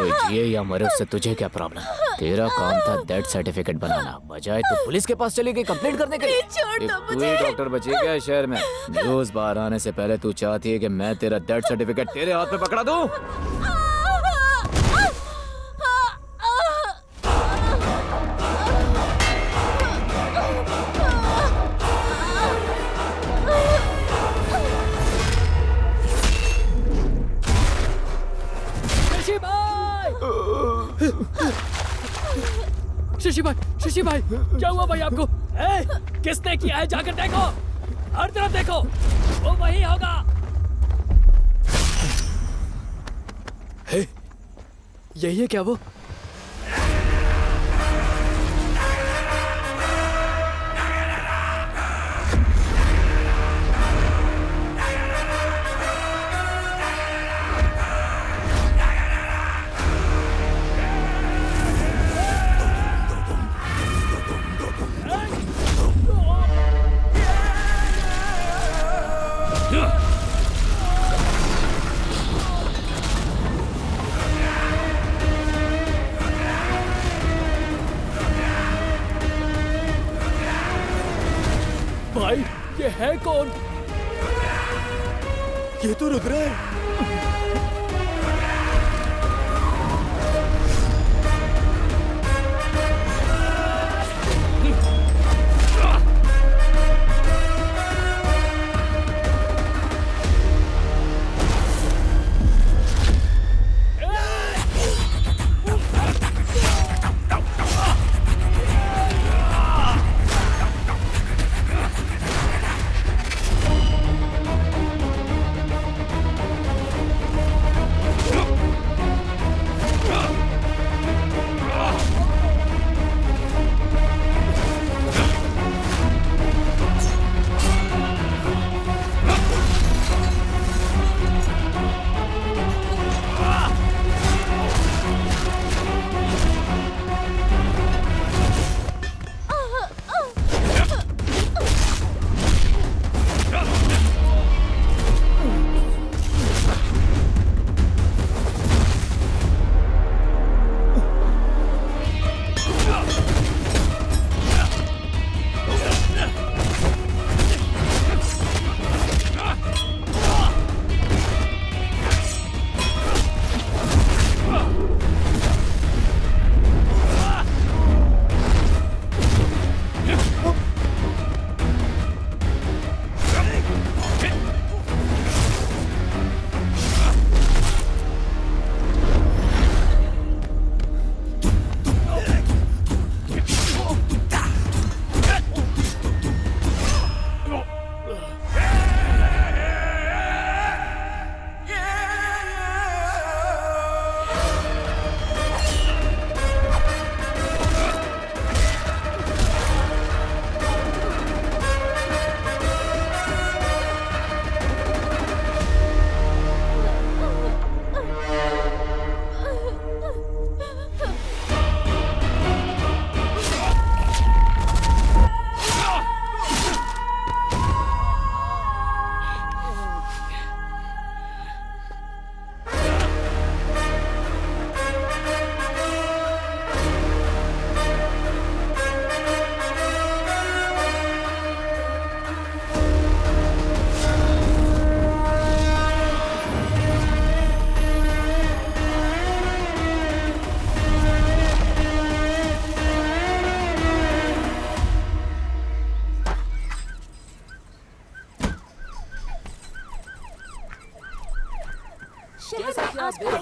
कोई जिए या मरे उससे तुझे क्या प्रॉब्लम? तेरा काम था डेथ सर्टिफिकेट बनाना, बजाय तो पुलिस के पास चली गई कंप्लेंट करने के लिए। तू ही डॉक्टर बची क्या है शहर में? न्यूज़ बाहर आने से पहले तू चाहती है कि मैं तेरा डेथ सर्टिफिकेट तेरे हाथ में पकड़ा दूं? शशि भाई, क्या हुआ भाई आपको? किसने किया है? जाकर देखो, हर तरफ देखो, वो वही होगा। यही है क्या वो? भाई, ये है कौन? ये तो रुक रहा है।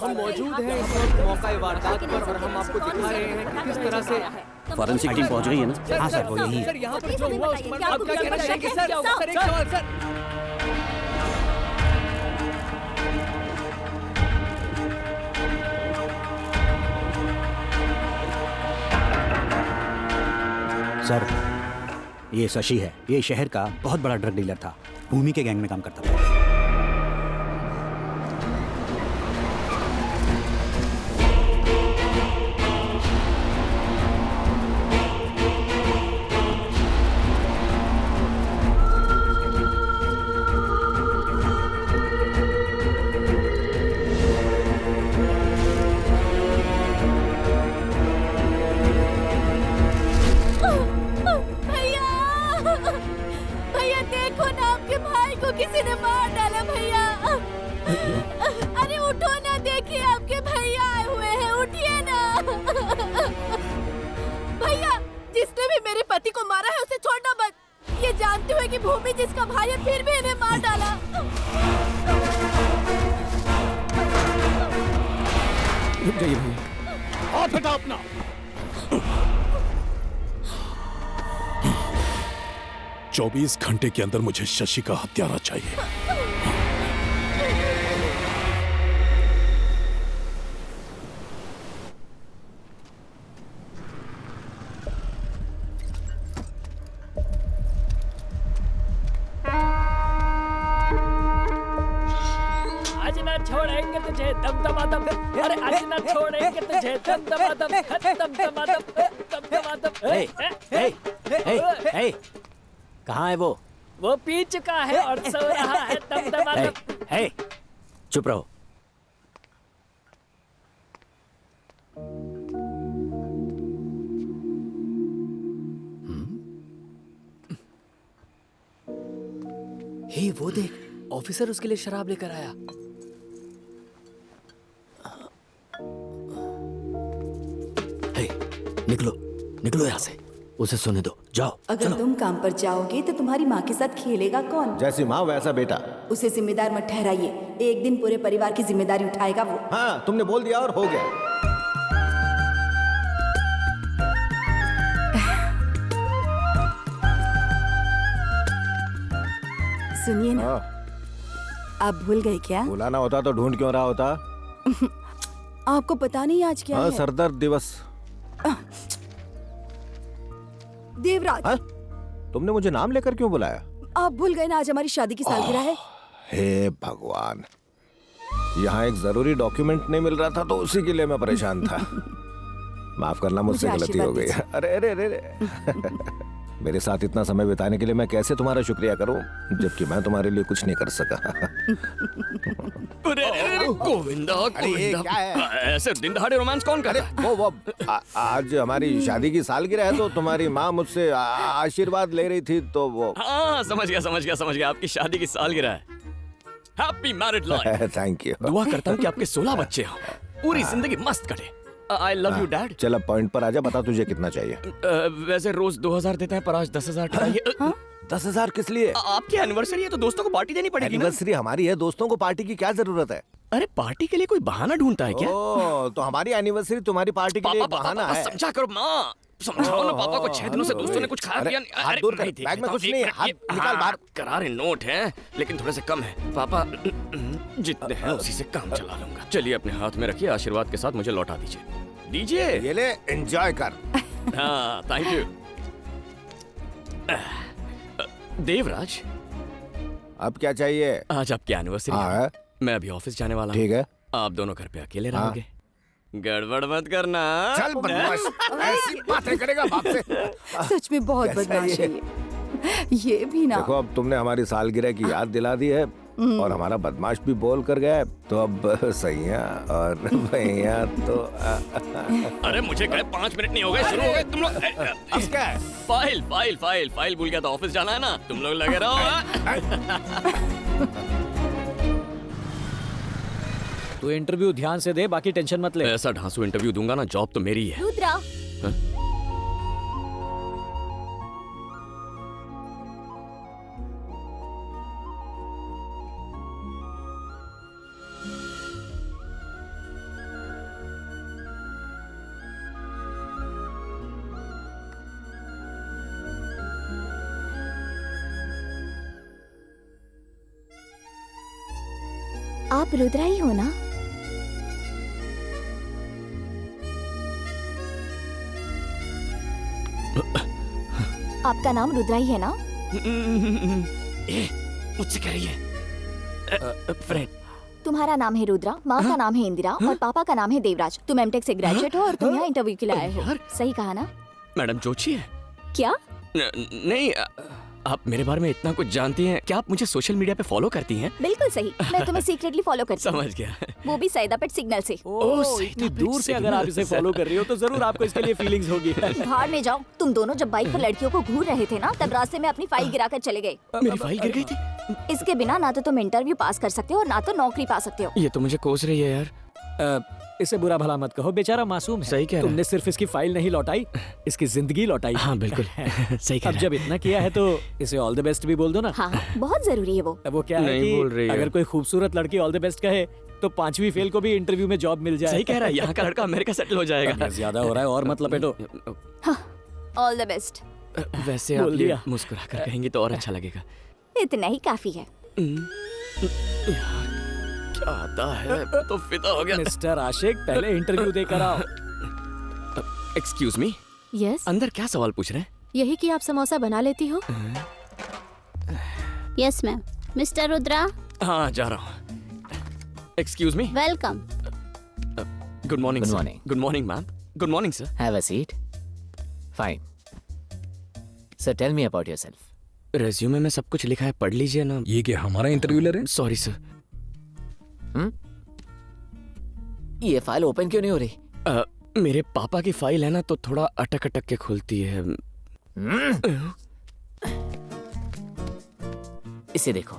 हम मौजूद हैं इस वक्त मौका वारदात पर और हम आपको दिखा रहे हैं कि किस तरह से फॉरेंसिक टीम पहुंच गई है ना? हाँ सर, वो यही है। सर, यहाँ पर जो हुआ उसके बारे में आप क्या कहना चाहेंगे? सर, एक सवाल सर। सर, ये शशि है। ये शहर का बहुत बड़ा ड्रग डीलर था। भूमि के गैंग में काम करता था। भैया, जिसने भी मेरे पति को मारा है उसे छोड़ना मत। ये जानते हुए कि भूमि जिसका भाई है फिर भी इन्हें मार डाला। रुक जाइए भैया, हाथ हटा अपना। चौबीस घंटे के अंदर मुझे शशि का हत्यारा चाहिए। आज ना छोड़ेंगे तुझे दमदमादम, अरे आज ना छोड़ेंगे तुझे दमदमादम, दमदमादम, दमदमादम। कहाँ है वो? वो पी चुका है और सो रहा है दमदमादम। हे, चुप रहो। हे वो देख, ऑफिसर उसके लिए शराब लेकर आया। हे, निकलो निकलो यहाँ से, उसे सोने दो, जाओ। अगर तुम काम पर जाओगे तो तुम्हारी माँ के साथ खेलेगा कौन? जैसी माँ वैसा बेटा। उसे जिम्मेदार मत ठहराइए, एक दिन पूरे परिवार की जिम्मेदारी उठाएगा वो। हाँ, तुमने बोल दिया और हो गया। सुनिए ना, आप भूल गए क्या? बुलाना होता तो ढूंढ क्यों रहा होता? आपको पता नहीं आज क्या हाँ, है? सरदर्द दिवस। देवराज, हाँ? तुमने मुझे नाम लेकर क्यों बुलाया? आप भूल गए ना आज हमारी शादी की सालगिरह है। हे भगवान, यहाँ एक जरूरी डॉक्यूमेंट नहीं मिल रहा था तो उसी के लिए मैं परेशान था। माफ करना, मुझसे मुझे गलती हो गई। आशीर्वाद अरे अरे अरे अरे। मेरे साथ इतना समय बिताने के लिए मैं कैसे तुम्हारा शुक्रिया करूं, जबकि मैं तुम्हारे लिए कुछ नहीं कर सका। गोविंदा, अरे ये क्या है? ऐसे दिन दहाड़े रोमांस कौन करे? वो आज हमारी शादी की सालगिरह है तो तुम्हारी माँ मुझसे आशीर्वाद ले रही थी तो वो। हाँ, समझ गया। आपकी शादी की सालगिरह है। Happy married life. Thank you. दुआ करता हूँ कि आपके 16 बच्चे हों, पूरी जिंदगी मस्त कटे। आई लव यू डैड। चल अब पॉइंट पर आजा, बता तुझे कितना चाहिए? वैसे रोज 2000 देते हैं पर आज 10,000 चाहिए। 10,000 किस लिए? आपकी एनिवर्सरी है तो दोस्तों को पार्टी देनी पड़ेगी ना। एनिवर्सरी हमारी है, दोस्तों को पार्टी की क्या जरूरत है? अरे पार्टी के लिए कोई बहाना ढूंढता है क्या? ओ, तो हमारी एनिवर्सरी तुम्हारी पार्टी के लिए एक बहाना है। समझा करो माँ, समझाओ ना पापा को। 6 दिनों से दोस्तों ने कुछ खाया पिया नहीं। हाथ दूर कर, बैग में कुछ नहीं है, हाथ निकाल बाहर। करारे नोट हैं लेकिन थोड़े से कम है पापा, जितने हैं उसी से काम चला लूंगा। चलिए अपने हाथ में रखिए, आशीर्वाद के साथ मुझे लौटा दीजिए। ये ले, एंजॉय कर। हाँ, थैंक यू। देवराज, अब क्या चाहिए? आज आपकी एनिवर्सरी हाँ है। है। मैं अभी ऑफिस जाने वाला हूँ। ठीक है। आप दोनों घर पे अकेले हाँ। रहोगे। गड़बड़ मत करना। चल बदमाश, ऐसी बातें करेगा बाप से। सच में बहुत कैसा बदमाश है ये भी ना। देखो अब तुमने हमारी सालगिरह की याद दिला दी है और हमारा बदमाश भी बोल कर गया है, तो अब सैया और भैया तो अरे मुझे गए 5 मिनट नहीं हो गए, शुरू हो गए तुम लोग। अब क्या है? फाइल भूल गया था, ऑफिस जाना है ना, तुम लोग लगे रहो। तू इंटरव्यू ध्यान से दे, बाकी टेंशन मत ले। ऐसा ढांसू इंटरव्यू दूंगा ना, जॉब तो मेरी है। रुद्रा, आप रुद्रा ही हो ना? आपका नाम रुद्रा ही है ना? मुझसे कह रही है फ्रेंड। तुम्हारा नाम है रुद्रा, माँ का नाम है इंदिरा और पापा का नाम है देवराज। तुम एमटेक से ग्रेजुएट हो और तुम यहाँ इंटरव्यू के लिए आए हो। सही कहा ना? मैडम जोशी है क्या? नहीं, आप मेरे बारे में इतना कुछ जानती हैं। क्या आप मुझे सोशल मीडिया पे फॉलो करती हैं? बिल्कुल सही, मैं तुम्हें सीक्रेटली फॉलो करती हूँ। समझ गया। वो भी सैदापेट सिग्नल से। इतनी दूर से अगर आप इसे फॉलो कर रही हो तो जरूर आपको इसके लिए फीलिंग्स होगी। भाड़ में जाओ। तुम दोनों जब बाइक पर लड़कियों को घूर रहे थे ना, तब रास्ते में अपनी फाइल गिराकर चले गए। मेरी फाइल गिर गई थी। इसके बिना ना तो तुम इंटरव्यू पास कर सकते हो और ना तो नौकरी पा सकते हो। ये तो मुझे कोस रही है यार। इसे बुरा भला मत कहो, बेचारा मासूम है। सही कह रहा है। तुमने सिर्फ इसकी फाइल नहीं लौटाई, इसकी जिंदगी लौटाई। हाँ बिल्कुल सही कह अब रहा जब इतना किया है तो इसे ऑल द बेस्ट भी बोल दो ना। हाँ बहुत जरूरी है वो। अब वो क्या है नहीं बोल रही कि है। अगर कोई खूबसूरत लड़की ऑल द बेस्ट कहे तो 5वीं फेल को भी इंटरव्यू में जॉब मिल जाए। सही कह रहा है, यहाँ का लड़का अमेरिका सेटल हो जाएगा। ज्यादा हो रहा है और मत लपेटो। All the best. वैसे बोल आप दिया। ये मुस्कुरा कर कहेंगे तो और अच्छा लगेगा। इतना ही काफी है। क्या आता है, मैं तो फिदा हो गया। मिस्टर आशिक, पहले इंटरव्यू देकर आओ। एक्सक्यूज मी, यस, अंदर क्या सवाल पूछ रहे हैं? यही कि आप समोसा बना लेती हो। Yes ma'am. मिस्टर रुद्रा, हाँ जा रहा हूँ। Excuse me, welcome. Good morning. Good morning. Good morning ma'am. Good morning sir. Have a seat. Fine. So tell me about yourself. Resume में सब कुछ लिखा है, पढ़ लीजिए ना। ये क्या हमारा इंटरव्यू ले रहे हैं? Sorry sir. ये फाइल ओपन क्यों नहीं हो रही? मेरे पापा की फाइल है ना, तो थोड़ा अटक अटक के खुलती है। इसे देखो.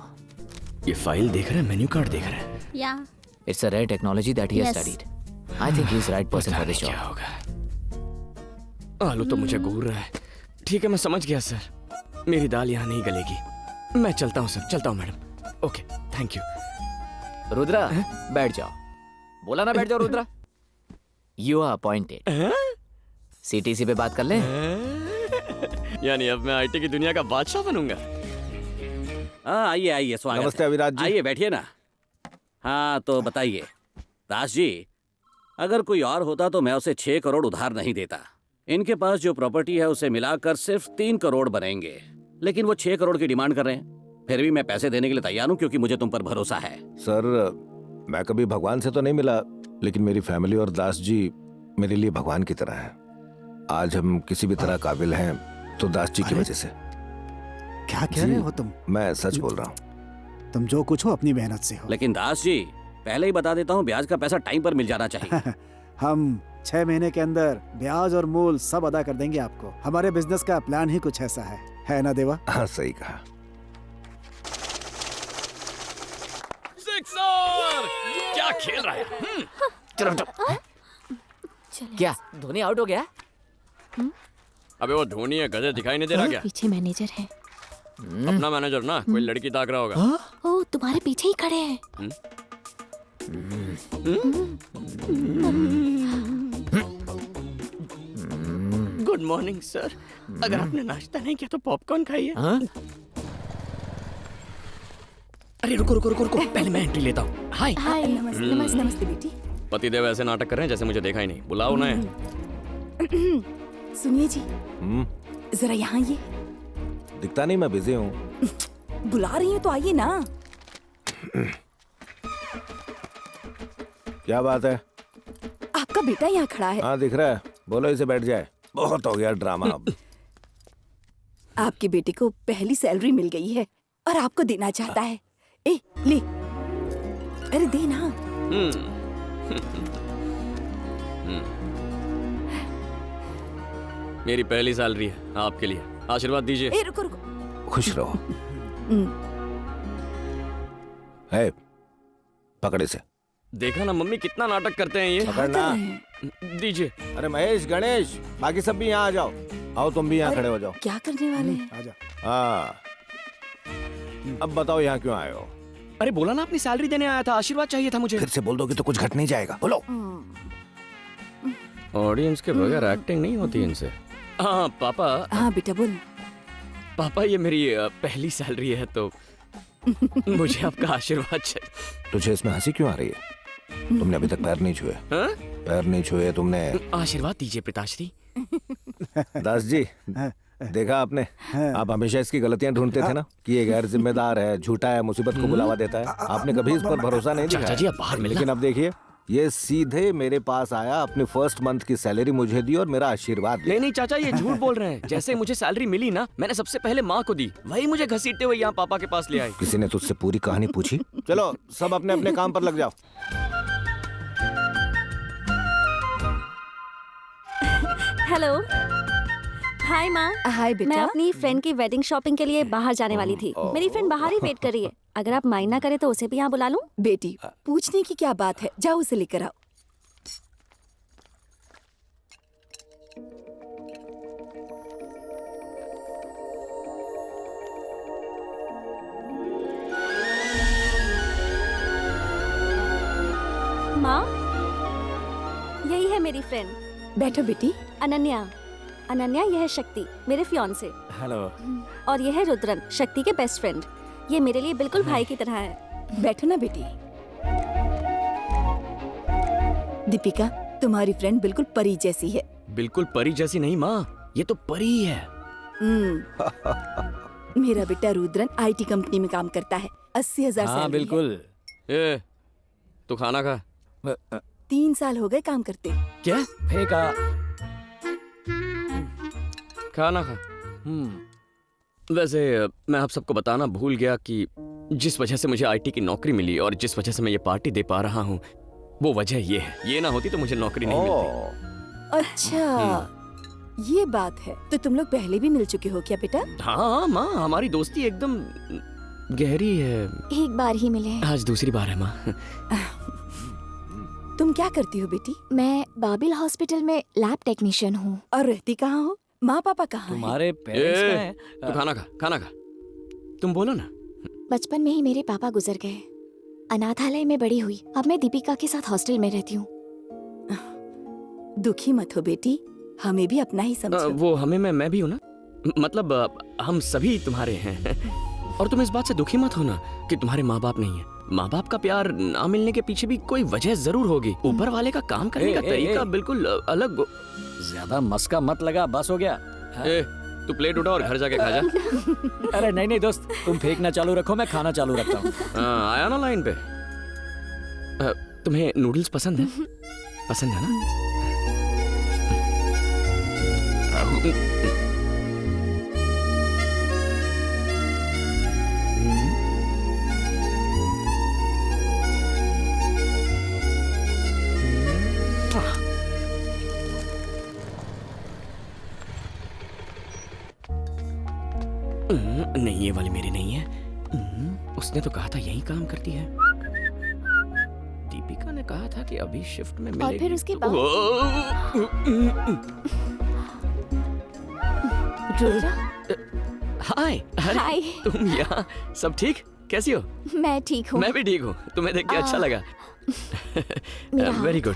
ये फाइल देख रहे हैं, मेन्यू कार्ड देख रहे हैं। या It's a rare technology that he has Yes. studied. I think he's the right person पता for this नहीं क्या job. होगा। आलू तो मुझे घूर रहा है। ठीक है, मैं समझ गया सर। मेरी दाल यहाँ नहीं गलेगी। मैं चलता हूँ सर, चलता हूँ madam. Okay, thank you. Rudra, बैठ जाओ. बोला ना बैठ जाओ Rudra. You are appointed. CTC पे बात कर लें. यानी अब मैं आईटी की दुनिया का बादशाह बनूंगा। हाँ आइए आइए, स्वागत नमस्ते है। अविराज जी। आइए बैठिए ना। हाँ तो बताइए दास जी, अगर कोई और होता तो मैं उसे 6 करोड़ उधार नहीं देता। इनके पास जो प्रॉपर्टी है उसे मिलाकर सिर्फ 3 करोड़ बनेंगे, लेकिन वो 6 करोड़ की डिमांड कर रहे हैं। फिर भी मैं पैसे देने के लिए तैयार हूँ क्योंकि मुझे तुम पर भरोसा है। सर, मैं कभी भगवान से तो नहीं मिला, लेकिन मेरी फैमिली और दास जी मेरे लिए भगवान की तरह है। आज हम किसी भी तरह काबिल हैं तो दास जी की वजह से। क्या कह रहे हो तुम? मैं सच बोल रहा हूँ। तुम जो कुछ हो अपनी मेहनत से हो। लेकिन दास जी, पहले ही बता देता हूँ, ब्याज का पैसा टाइम पर मिल जाना चाहिए। हम 6 महीने के अंदर ब्याज और मूल सब अदा कर देंगे आपको। हमारे बिजनेस का प्लान ही कुछ ऐसा है ना देवा? हाँ सही कहा। सिक्सर! क्या खेल रहा है? क्या धोनी आउट हो गया? अबे वो धोनी है, गधे दिखाई नहीं दे रहा क्या? पीछे मैनेजर है। अपना मैनेजर ना, कोई लड़की ताक रहा होगा। ओ, तुम्हारे पीछे ही खड़े हैं। Good morning sir. अगर आपने नाश्ता नहीं किया तो पॉपकॉर्न खाइए। हाँ? अरे रुको रुको रुको रुको, पहले मैं एंट्री लेता हूँ। हाय। हाय, नमस्ते नमस्ते नमस्ते बेटी। पतिदेव ऐसे नाटक कर रहे हैं जैसे मुझे देखा ही नहीं। बुलाओ उन्हें। सुनिए जी, जरा यहाँ ये दिखता नहीं, मैं बिजी हूँ। बुला रही हूँ तो आइए ना। क्या बात है? आपका बेटा यहाँ खड़ा है। हाँ दिख रहा है, बोलो इसे बैठ जाए। बहुत हो गया ड्रामा अब। आपके बेटे को पहली सैलरी मिल गई है और आपको देना चाहता है। ए ले, अरे दे ना। मेरी पहली सैलरी है, आपके लिए। आशीर्वाद दीजिए। ए रुको रुको। खुश रहो। है, पकड़ इसे। देखा ना मम्मी, कितना नाटक करते हैं ये। पकड़ना। दीजिए। अरे महेश, गणेश, बाकी सब भी यहाँ आ जाओ। आओ तुम भी यहाँ खड़े हो जाओ। क्या करने वाले हैं? आजा। हाँ, अब बताओ यहाँ क्यों आए हो? अरे बोला ना, अपनी सैलरी देने आया था, आशीर्वाद चाहिए था मुझे। फिर से बोल दोगे तो कुछ घट नहीं जाएगा, बोलो। ऑडियंस के बगैर एक्टिंग नहीं होती इनसे। हाँ पापा। हाँ बेटा बोल। पापा ये मेरी पहली सैलरी है तो मुझे आपका आशीर्वाद चाहिए। तुझे इसमें हंसी क्यों आ रही है? तुमने अभी तक पैर नहीं छुए। हाँ? पैर नहीं छुए तुमने। आशीर्वाद दीजिए पिताश्री। दास जी, देखा आपने, आप हमेशा इसकी गलतियां ढूंढते थे ना कि ये गैर जिम्मेदार है, झूठा है, मुसीबत को बुलावा देता है। आपने कभी इस पर भरोसा नहीं चाचा जी, दिखाया। आप बाहर मिलना। लेकिन अब देखिए, ये सीधे मेरे पास आया, अपनी फर्स्ट मंथ की सैलरी मुझे दी और मेरा आशीर्वाद लिया। नहीं नहीं चाचा, ये झूठ बोल रहे हैं। जैसे मुझे सैलरी मिली ना, मैंने सबसे पहले माँ को दी, वही मुझे घसीटते हुए यहाँ पापा के पास ले आई। किसी ने तुझसे पूरी कहानी पूछी? चलो सब अपने अपने काम पर लग जाओ। हेलो। हाय माँ। हाय मैं बेटा। अपनी फ्रेंड की वेडिंग शॉपिंग के लिए बाहर जाने वाली थी। मेरी फ्रेंड बाहर ही वेट कर रही है। अगर आप माइंड ना करें तो उसे भी यहाँ बुला लूं? बेटी, पूछने की क्या बात है, जाओ उसे लेकर आओ। माँ, यही है मेरी फ्रेंड बैठो बेटी। अनन्या। अनन्या, यह है शक्ति, मेरे फियांसे। हेलो। और यह है रुद्रन, शक्ति के बेस्ट फ्रेंड। ये मेरे लिए बिल्कुल भाई की तरह है। बैठो ना बेटी। दीपिका, तुम्हारी फ्रेंड बिल्कुल परी जैसी है। बिल्कुल परी जैसी नहीं माँ, ये तो परी ही है। मेरा बेटा रुद्रन आईटी कंपनी में काम करता है। 80,000 हाँ सैलरी बिल्कुल। ए, तू खाना खा। 3 साल हो गए काम करते। क्या? फेंका। खाना खा। वैसे मैं आप सबको बताना भूल गया कि जिस वजह से मुझे आईटी की नौकरी मिली और जिस वजह से मैं ये पार्टी दे पा रहा हूँ, वो वजह ये है। ये ना होती तो मुझे नौकरी नहीं मिलती। अच्छा, ये बात है। तो तुम लोग पहले भी मिल चुके हो क्या बेटा? हाँ माँ, हमारी दोस्ती एकदम गहरी है। एक बार ही मिले हैं। आज दूसरी बार है माँ। तुम क्या करती हो बेटी? मैं बाबिल हॉस्पिटल में लैब टेक्नीशियन हूँ। और रहती कहाँ हो? माँ पापा कहाँ हैं? तुम्हारे पेरेंट्स कहाँ हैं? तू खाना खा, खाना खा। तुम बोलो ना। बचपन में ही मेरे पापा गुजर गए। अनाथालय में बड़ी हुई। अब मैं दीपिका के साथ हॉस्टल में रहती हूँ। दुखी मत हो बेटी, हमें भी अपना ही समझो। वो हमें मैं भी हूँ ना, मतलब हम सभी तुम्हारे हैं। और तुम इस बात से दुखी मत होना कि तुम्हारे माँ बाप नहीं है। माँ बाप का प्यार ना मिलने के पीछे भी कोई वजह जरूर होगी। ऊपर वाले का काम करने का तरीका बिल्कुल अलग। ज्यादा मस्का मत लगा, बस हो गया। तू प्लेट उठा और घर जाके खा जा। अरे नहीं नहीं दोस्त, तुम फेंकना चालू रखो, मैं खाना चालू रखता हूँ। आया ना लाइन पे। तुम्हें नूडल्स पसंद है? पसंद है ना? नहीं, ये वाली मेरी नहीं है। उसने तो कहा था यही काम करती है। दीपिका ने कहा था कि अभी शिफ्ट में मिलेगी। और फिर उसके बाद हाय। हाय। तुम यहाँ? सब ठीक? कैसी हो? मैं ठीक हूँ। मैं भी ठीक हूँ। तुम्हें देख के अच्छा लगा। Very good.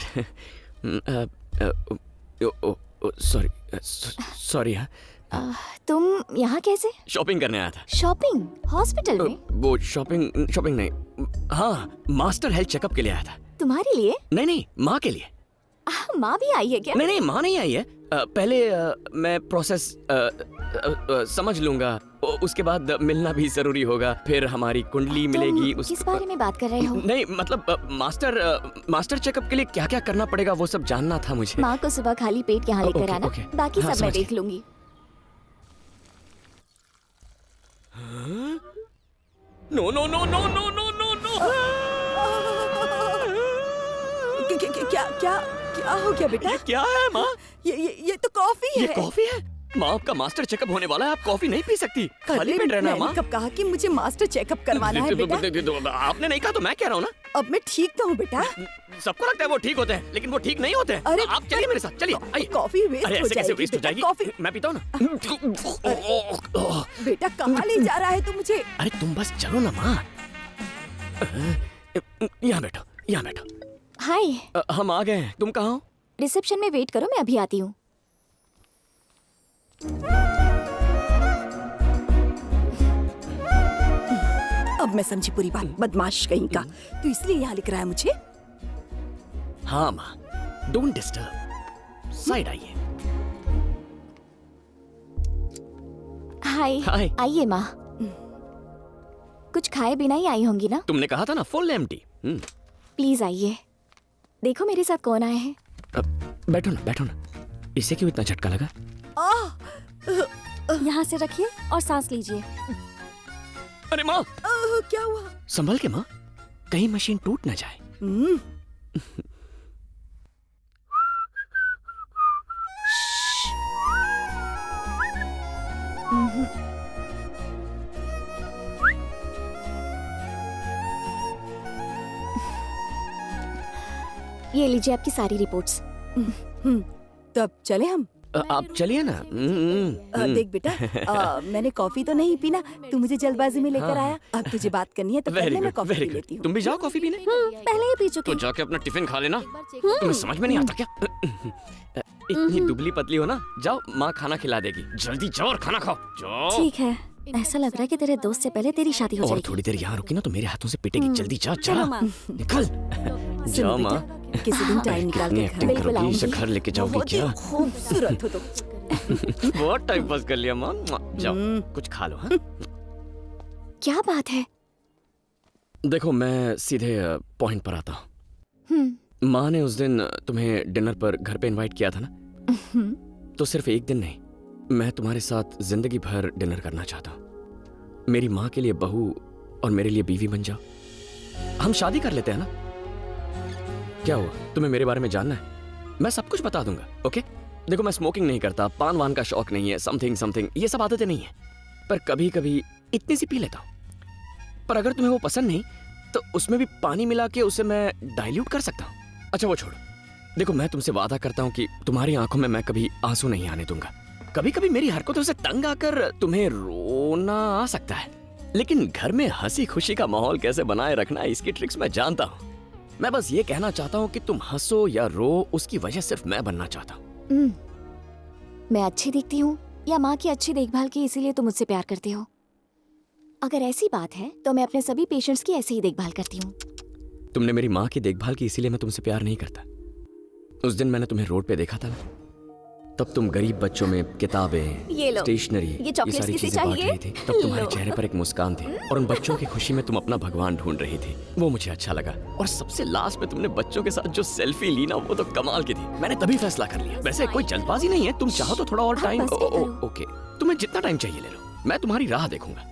सॉरी। तुम यहाँ कैसे? शॉपिंग करने आया था। शॉपिंग? हॉस्पिटल में? वो शॉपिंग नहीं, हाँ, मास्टर हेल्थ चेकअप के लिए आया था। तुम्हारे लिए? नहीं, माँ के लिए। माँ भी आई है क्या? नहीं, माँ नहीं आई है। पहले मैं प्रोसेस समझ लूंगा, उसके बाद मिलना भी जरूरी होगा। फिर हमारी कुंडली मिलेगी। किस बारे में बात कर रहे हो? नहीं, मतलब मास्टर चेकअप के लिए क्या क्या करना पड़ेगा वो सब जानना था मुझे। माँ को सुबह खाली पेट यहाँ लेकर आना। बाकी सब मैं देख लूंगी। No no no no no no no no. क्या हो गया बेटा? क्या है माँ? ये तो कॉफी है। ये कॉफी है? माँ, आपका मास्टर चेकअप होने वाला है, आप कॉफी नहीं पी सकती। खाली पेट रहना माँ। कब कहा कि मुझे मास्टर चेकअप करवाना है बेटा? आपने नहीं कहा तो मैं कह रहा हूँ ना। अब मैं ठीक तो हूँ बेटा। सबको लगता है वो ठीक होते हैं, लेकिन वो ठीक नहीं होते हैं। अरे आप चलिए मेरे साथ, चलिए। आइए। कॉफी वेस्ट हो जाएगी। वेस्ट हो जाएगी? कॉफी मैं पीता हूँ ना। बेटा, कहाँ ले जा रहा है तू मुझे? अरे तुम बस चलो ना माँ। यहाँ बैठो, यहाँ बैठो। हाय। हम आ गए हैं। तुम कहाँ हो? रिसेप्शन में वेट करो, मैं अभी आती हूँ। अब मैं समझी पूरी बात। बदमाश कहीं का। तू इसलिए यहाँ लिख रहा है मुझे? हाँ माँ, डोंट डिस्टर्ब। साइड आइए। हाय। आइए माँ। कुछ खाए बिना ही आई होंगी ना? तुमने कहा था ना फुल एम्प्टी। प्लीज आइए। देखो मेरे साथ कौन आए हैं। बैठो ना, बैठो ना। इसे क्यों इतना झटका लगा? यहाँ से रखिए और सांस लीजिए। अरे माँ, क्या हुआ? संभल के माँ, कहीं मशीन टूट ना जाए। ये लीजिए आपकी सारी रिपोर्ट्स। तब चले हम। आप चलिए ना। देख बेटा, मैंने कॉफी तो नहीं पीना, तू मुझे जल्दबाजी में लेकर आया। अब तुझे बात करनी है तो पहले मैं कॉफी पी लेती हूँ। तुम भी जाओ कॉफी पीने। पहले ही पी चुकी तो जाके अपना टिफिन खा लेना। तुम्हें समझ में नहीं आता क्या? इतनी दुबली पतली हो ना, जाओ माँ खाना खिला देगी। जल्दी जाओ और खाना खाओ, जाओ। ठीक है, ऐसा लग रहा है कि तेरे दोस्त से पहले तेरी शादी हो और जाएगी। थोड़ी देर यहाँ रुकी ना तो मेरे हाथों से पिटेगी। जल्दी जा, जा चलो माँ। निकल। जाओ माँ। किसी दिन टाइम निकाल कितनी के एक्टिंग करोगी, इसे घर लेके जाओगी क्या? खूबसूरत हो तुम। बहुत टाइम पास कर लिया माँ। जाओ कुछ खा लो। हाँ? क्या बात है? देखो मैं सीधे पॉइंट पर आता हूँ। माँ ने उस दिन तुम्हें डिनर पर घर पे इनवाइट किया था ना, तो सिर्फ एक दिन नहीं, मैं तुम्हारे साथ जिंदगी भर डिनर करना चाहता हूँ। मेरी माँ के लिए बहू और मेरे लिए बीवी बन जाओ। हम शादी कर लेते हैं ना? क्या हुआ, तुम्हें मेरे बारे में जानना है? मैं सब कुछ बता दूंगा। ओके? देखो मैं स्मोकिंग नहीं करता, पान वान का शौक नहीं है, समथिंग ये सब आदतें नहीं है, पर कभी कभी इतनी सी पी लेता हूँ। पर अगर तुम्हें वो पसंद नहीं तो उसमें भी पानी मिला के उसे मैं डाइल्यूट कर सकता हूँ। अच्छा वो छोड़ो, देखो मैं तुमसे वादा करता हूँ कि तुम्हारी आंखों में मैं कभी आंसू नहीं आने दूंगा। कभी कभी मेरी हरकतों से तंग आकर तुम्हें रोना आ सकता है, लेकिन घर में हंसी खुशी का माहौल कैसे बनाए रखना है इसकी ट्रिक्स मैं जानता हूँ। मैं बस ये कहना चाहता हूँ कि तुम हंसो या रो, उसकी वजह सिर्फ मैं बनना चाहता हूँ। मैं अच्छी दिखती हूँ या माँ की अच्छी देखभाल की इसीलिए तुम मुझसे प्यार करते हो? अगर ऐसी बात है तो मैं अपने सभी पेशेंट्स की ऐसे ही देखभाल करती हूँ। तुमने मेरी माँ की देखभाल की इसीलिए मैं तुमसे प्यार नहीं करता। उस दिन मैंने तुम्हें रोड पे देखा था ना, तब तुम गरीब बच्चों में किताबें, स्टेशनरी, ये सारी चीजें बांट रही थी। तब तुम्हारे चेहरे पर एक मुस्कान थी और उन बच्चों की खुशी में तुम अपना भगवान ढूंढ रही थी। वो मुझे अच्छा लगा। और सबसे लास्ट में तुमने बच्चों के साथ जो सेल्फी ली ना, वो तो कमाल की थी। मैंने तभी फैसला कर लिया। वैसे कोई जल्दबाजी नहीं है, तुम चाहो तो थोड़ा और टाइम। ओके, तुम्हें जितना टाइम चाहिए ले लो, मैं तुम्हारी राह देखूंगा।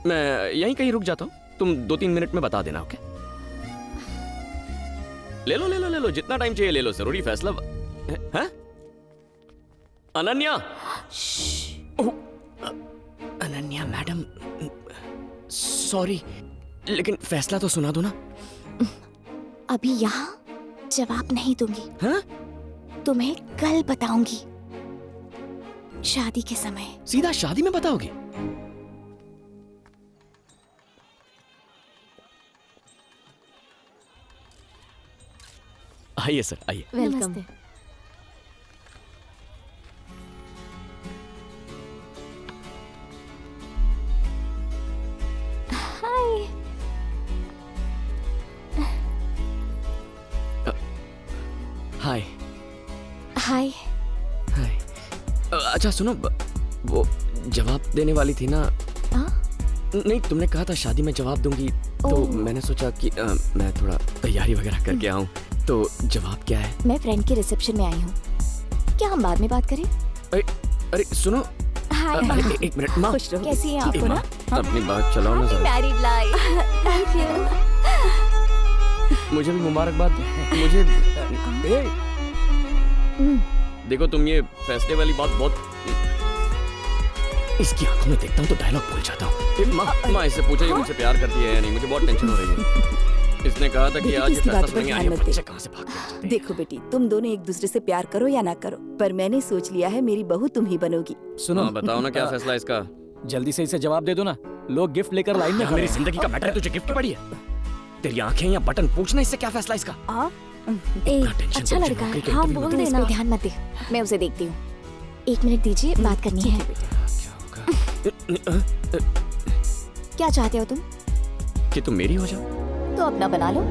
मैं यहीं कहीं रुक जाता हूँ, तुम 2-3 मिनट में बता देना। ओके? ले लो, जितना टाइम चाहिए ले लो। जरूरी फैसला है? अनन्या, अनन्या मैडम, सॉरी, लेकिन फैसला तो सुना दो ना। अभी यहाँ जवाब नहीं दूंगी। हाँ? तुम्हें कल बताऊंगी, शादी के समय। सीधा शादी में बताओगी? आइए सर, आइए। वेलकम। हाय। हाय। हाय। हाय। अच्छा सुनो, वो जवाब देने वाली थी ना? नहीं, तुमने कहा था शादी में जवाब दूंगी, तो मैंने सोचा कि मैं थोड़ा तैयारी वगैरह करके आऊं। तो जवाब क्या है? मैं फ्रेंड के रिसेप्शन में आई हूँ, क्या हम बाद में बात करें? अरे सुनो। हाय। एक मिनट माँ, कैसी हैं आप? ना अपनी बात चलाओ ना जरा। Married life. Thank you. मुझे भी मुबारकबाद। मुझे देखो, तुम ये फैसले वाली बात बहुत, इसकी आंखों में देखता हूँ तो डायलॉग भूल जाता हूँ। माँ इससे पूछो ये मुझसे प्यार करती है या नहीं, मुझे बहुत टेंशन हो रही है। इसने कहा था कि आज ये फैसला सुनेंगे। आइए, बच्चे कहाँ से भाग गए? देखो बेटी, तुम दोनों एक दूसरे से प्यार करो या ना करो, पर मैंने सोच लिया है मेरी बहू तुम ही बनोगी। सुनो, बताओ ना क्या फैसला है इसका? जल्दी से इसे जवाब दे दो ना, लोग गिफ्ट लेकर लाइन में खड़े हैं। मेरी जिंदगी का मैटर है, तुझे गिफ्ट की पड़ी है? तेरी आंखें या बटन, पूछना इससे क्या फैसला इसका? अच्छा लड़का है, हाँ बोल देना। ध्यान मत दे, मैं उसे देखती हूँ। 1 मिनट दीजिए, बात करनी है। क्या चाहते हो तुम? कि तुम मेरी हो जाओ? तो अपना बना लो।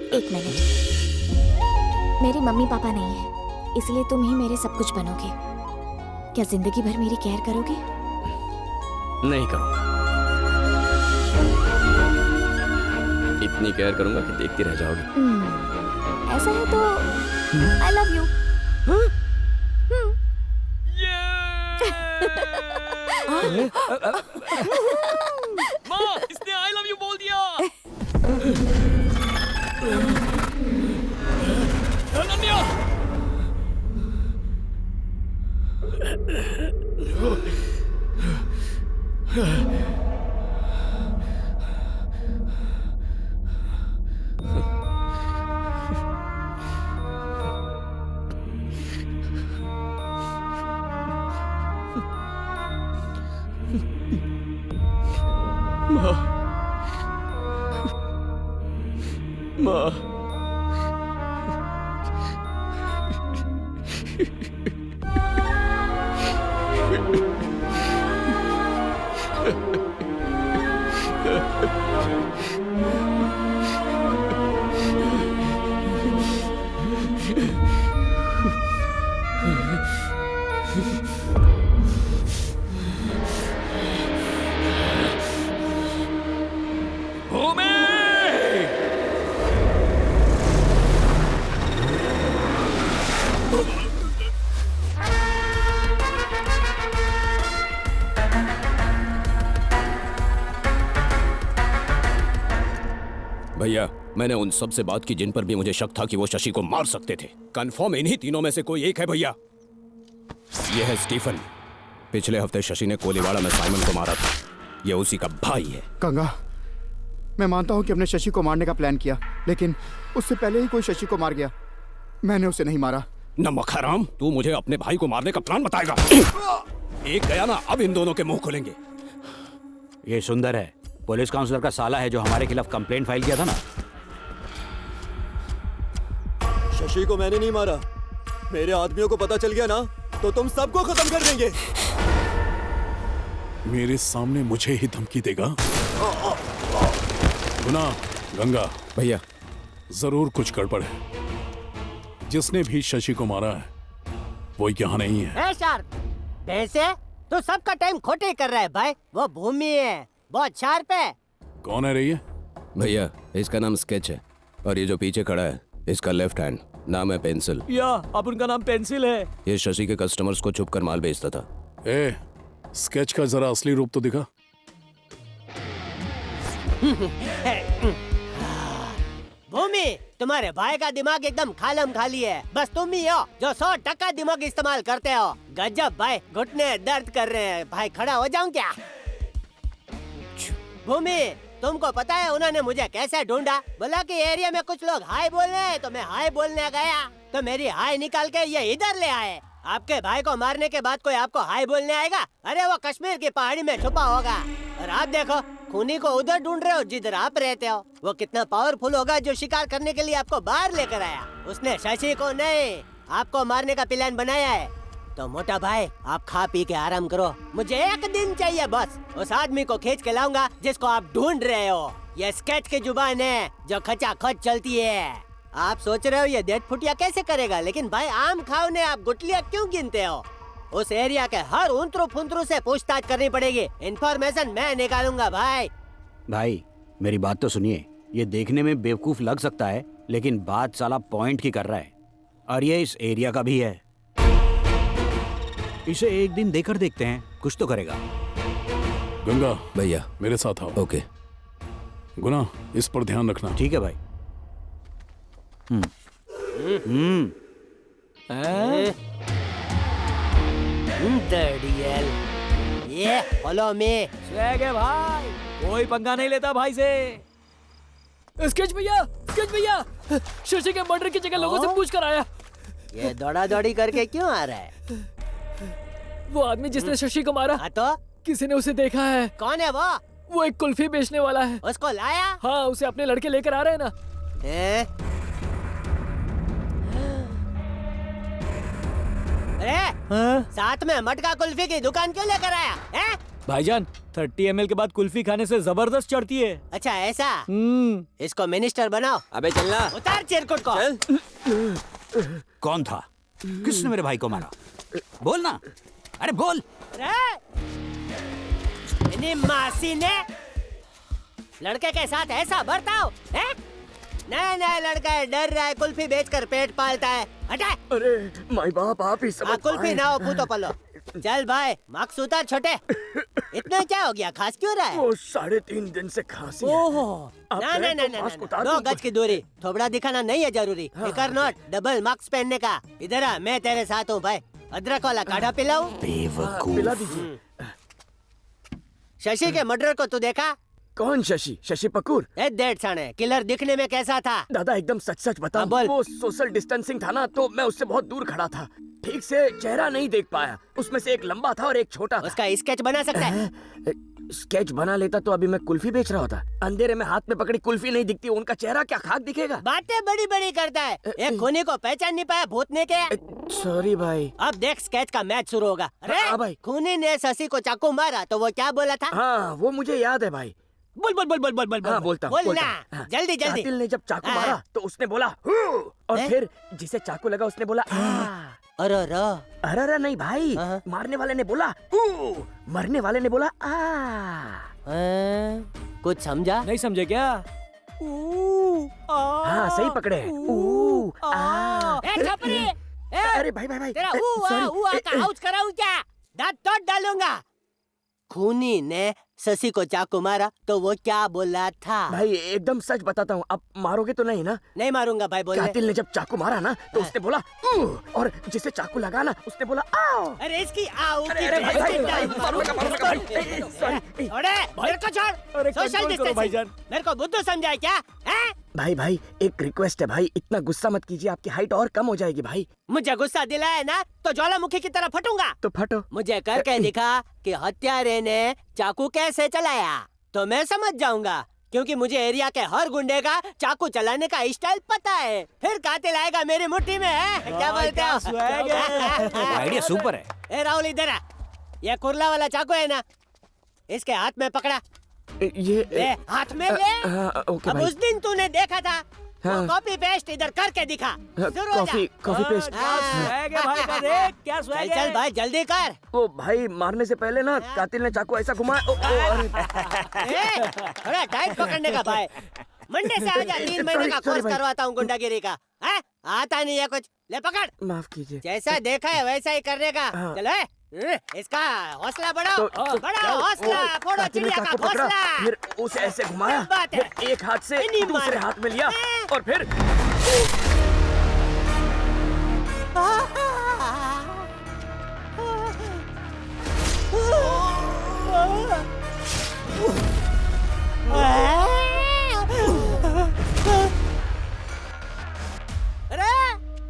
एक मिनट, मेरे मम्मी पापा नहीं है, इसलिए तुम ही मेरे सब कुछ बनोगे। क्या जिंदगी भर मेरी केयर करोगे? नहीं करूंगा। इतनी केयर करूंगा कि देखती रह जाओगी। ऐसा है तो आई लव यू। माँ, इसने आई लव यू बोल दिया। अनन्या! माँ भैया, मैंने उन सब से बात की जिन पर भी मुझे शक था कि वो शशि को मार सकते थे। कंफर्म इन्हीं तीनों में से कोई एक है भैया। ये है स्टीफन। पिछले हफ्ते शशि ने कोलीवाड़ा में साइमन को मारा था। ये उसी का भाई है। गंगा, मैं मानता हूँ कि हमने शशि को मारने का प्लान किया, लेकिन उससे पहले ही कोई शशि को मार गया। मैंने उसे नहीं मारा। नमक हराम, तू मुझे अपने भाई को मारने का प्लान बताएगा? एक गया ना, अब इन दोनों के मुंह खुलेंगे। ये सुंदर है, पुलिस काउंसलर का साला है जो हमारे खिलाफ कंप्लेंट फाइल किया था ना। शशि को मैंने नहीं मारा। मेरे आदमियों को पता चल गया ना तो तुम सबको खत्म कर देंगे। मेरे सामने मुझे ही धमकी देगा? गुना, गंगा भैया, जरूर कुछ गड़बड़ है। जिसने भी शशि को मारा है वो यहाँ नहीं है। वैसे तो सबका टाइम खोटे कर रहा है भाई। वो भूमि है, बहुत शार्प है। कौन है रही है? भैया, इसका नाम स्केच है और ये जो पीछे खड़ा है इसका लेफ्ट हैंड, नाम है पेंसिल। या अब उनका नाम पेंसिल है। ये शशि के कस्टमर्स को छुप कर माल बेचता था। ए, स्केच का जरा असली रूप तो दिखा। भूमि, तुम्हारे भाई का दिमाग एकदम खालम खाली है। बस तुम ही हो जो 100% दिमाग इस्तेमाल करते हो। गजब भाई, घुटने दर्द कर रहे हैं भाई। खड़ा हो जाऊं क्या? भूमि, तुमको पता है उन्होंने मुझे कैसे ढूंढा? बोला कि एरिया में कुछ लोग हाय बोल रहे हैं, तो मैं हाय बोलने गया तो मेरी हाय निकाल के ये इधर ले आए। आपके भाई को मारने के बाद कोई आपको हाय बोलने आएगा? अरे वो कश्मीर की पहाड़ी में छुपा होगा। और आप देखो, खूनी को उधर ढूंढ रहे हो जिधर आप रहते हो। वो कितना पावरफुल होगा जो शिकार करने के लिए आपको बाहर लेकर आया। उसने शशि को नहीं, आपको मारने का प्लान बनाया है। तो मोटा भाई, आप खा पी के आराम करो। मुझे एक दिन चाहिए बस। उस आदमी को खींच के लाऊंगा जिसको आप ढूंढ रहे हो। ये स्केच की जुबान है जो खचाखच चलती है। आप सोच रहे हो ये डेढ़ फुटिया कैसे करेगा, लेकिन भाई आम खाओ ने आप गुटलियां क्यों गिनते हो? उस एरिया के हर उंतरू फुंतरू से पूछताछ करनी पड़ेगी। इन्फॉर्मेशन मैं निकालूंगा भाई। भाई, मेरी बात तो सुनिए। ये देखने में बेवकूफ लग सकता है, लेकिन बात साला पॉइंट की कर रहा है। और ये इस एरिया का भी है। इसे एक दिन देकर देखते हैं, कुछ तो करेगा। गंगा भैया, मेरे साथ आओ। ओके। गुना, इस पर ध्यान रखना। ठीक है भाई। ये फॉलो मी। स्वैग है भाई, कोई पंगा नहीं लेता भाई से। स्केच भैया, स्केच भैया, शशि के मर्डर की जगह लोगों से पूछ कर आया। ये दौड़ा दौड़ी करके क्यों आ रहा है? वो आदमी जिसने शशि को मारा, तो किसी ने उसे देखा है। कौन है वो? वो एक कुल्फी बेचने वाला है। उसको लाया? हाँ, उसे अपने लड़के लेकर आ रहे हैं ना। अरे, साथ में मटका कुल्फी की दुकान क्यों लेकर आया है? भाईजान, 30 ml के बाद कुल्फी खाने से जबरदस्त चढ़ती है। अच्छा ऐसा? इसको मिनिस्टर बनाओ। अबे चलना। उतार चिरकुट को। कौन था? किसने मेरे भाई को मारा? बोल ना, अरे बोल। मासी ने लड़के के साथ ऐसा बर्ताव है? नया लड़का है, डर रहा है, कुल्फी बेचकर पेट पालता है। हटा। अरे माई बाप, आप ही समझ कुल्फी ना हो पूतो पलो। चल भाई, मास्क उतार छोटे। इतना क्या हो गया, खांस क्यों रहा है? वो 3.5 दिन से खांसी है। ओहो, ना 2 गज की दूरी। थोबड़ा दिखाना नहीं है जरूरी। फिकर नॉट, डबल मास्क पहनने का। इधर आ, मैं तेरे साथ हूँ भाई। अदरक वाला काढ़ा पिलाऊं? बेवकूफ। शशि के मर्डर को तू देखा? कौन शशि? शशि पकूर? डेढ़ साढ़े किलर दिखने में कैसा था? दादा एकदम सच सच बता। वो सोशल डिस्टेंसिंग था ना, तो मैं उससे बहुत दूर खड़ा था, ठीक से चेहरा नहीं देख पाया। उसमें से एक लंबा था और एक छोटा था। उसका स्केच बना सकता है? स्केच बना लेता तो अभी मैं कुल्फी बेच रहा होता। अंधेरे में हाथ में पकड़ी कुल्फी नहीं दिखती, उनका चेहरा क्या खाक दिखेगा। बातें बड़ी बड़ी करता है, एक खूनी को पहचान नहीं पाया भूतने के। सॉरी भाई। अब देख स्केच का मैच शुरू होगा। अरे भाई, खूनी ने शशि को चाकू मारा तो वो क्या बोला था? हाँ वो मुझे याद है भाई। बोल बोल बोल बोल बोल बोल हाँ, बोलता बोलना जल्दी जल्दी। कातिल ने जब चाकू मारा तो उसने बोला और फिर जिसे चाकू लगा उसने बोला अरे नहीं भाई, मारने वाले ने बोला मरने वाले ने बोला कुछ समझा? नहीं समझे क्या? हाँ सही पकड़े। अरे भाई भाई भाई, तेरा का आउच कराऊं क्या? दांत तोड़ डालूंगा। खूनी ने शशि को चाकू मारा तो वो क्या बोला था? भाई एकदम सच बताता हूँ, अब मारोगे तो नहीं ना? नहीं मारूंगा भाई, बोले। कातिल ने जब चाकू मारा ना तो उसने बोला और जिसे चाकू लगा ना उसने बोला आओ। अरे इसकी आओ की मेरे को छोड़। सोशल डिस्टेंसिंग मेरे को बुद्धू समझाए क्या? भाई भाई एक रिक्वेस्ट है भाई, इतना गुस्सा मत कीजिए, आपकी हाइट और कम हो जाएगी भाई। मुझे गुस्सा दिलाया ना तो ज्वालामुखी की तरह फटूंगा। तो फटो। मुझे करके दिखा कि हत्यारे ने चाकू कैसे चलाया तो मैं समझ जाऊंगा, क्योंकि मुझे एरिया के हर गुंडे का चाकू चलाने का स्टाइल पता है। फिर कातिल आएगा मेरी मुट्ठी में है। क्या बोलते हो? आइडिया सुपर है। ए राहुल इधर आ, ये कुर्ला वाला चाकू है ना, इसके हाथ में पकड़ा। ये हाथ में ले। ओके अब भाई। उस दिन तूने देखा था, हाँ। कॉपी पेस्ट इधर करके दिखा। Copy paste. क्या स्वैग है? चल भाई जल्दी कर। ओ भाई मारने से पहले ना कातिल ने चाकू ऐसा घुमाया। थोड़ा टाइट पकड़ने का भाई। मंडे से आजा, 3 महीने का कोर्स करवाता हूँ गुंडागिरी का। आता नहीं है कुछ, ले पकड़। माफ कीजिए। जैसा देखा है वैसा ही करने का। चलो इसका हौसला बढ़ाओ, बढ़ाओ हौसला, फोड़ो चिड़िया का घोंसला। फिर उसे ऐसे घुमाया, फिर एक हाथ से दूसरे हाथ में लिया और फिर अरे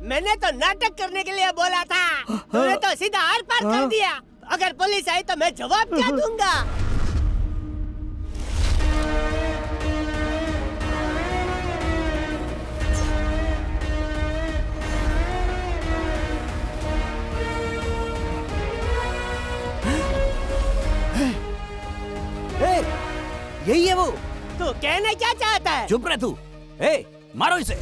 मैंने तो नाटक करने के लिए बोला था, तूने तो सीधा आर पार कर दिया। अगर पुलिस आई तो मैं जवाब क्या दूंगा? यही है वो। तू कहना क्या चाहता है? चुप रह तू। मारो इसे।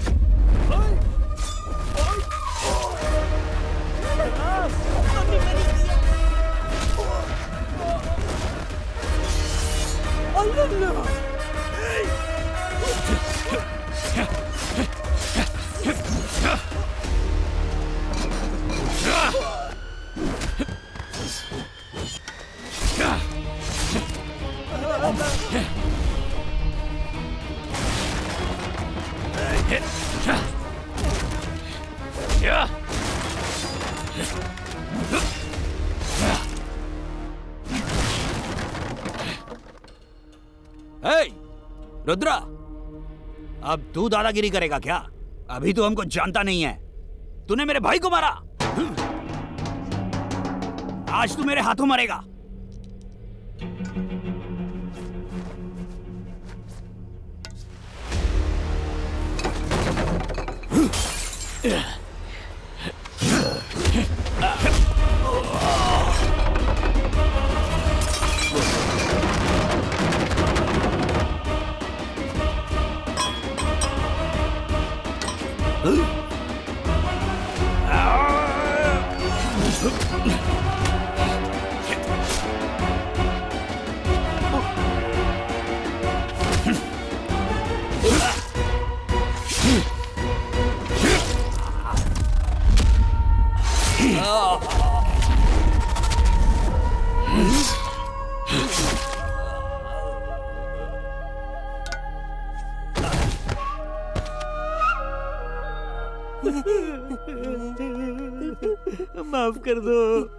रुद्रा, अब तू दादागिरी करेगा क्या? अभी तो हमको जानता नहीं है। तूने मेरे भाई को मारा, आज तू मेरे हाथों मरेगा। माफ कर दो।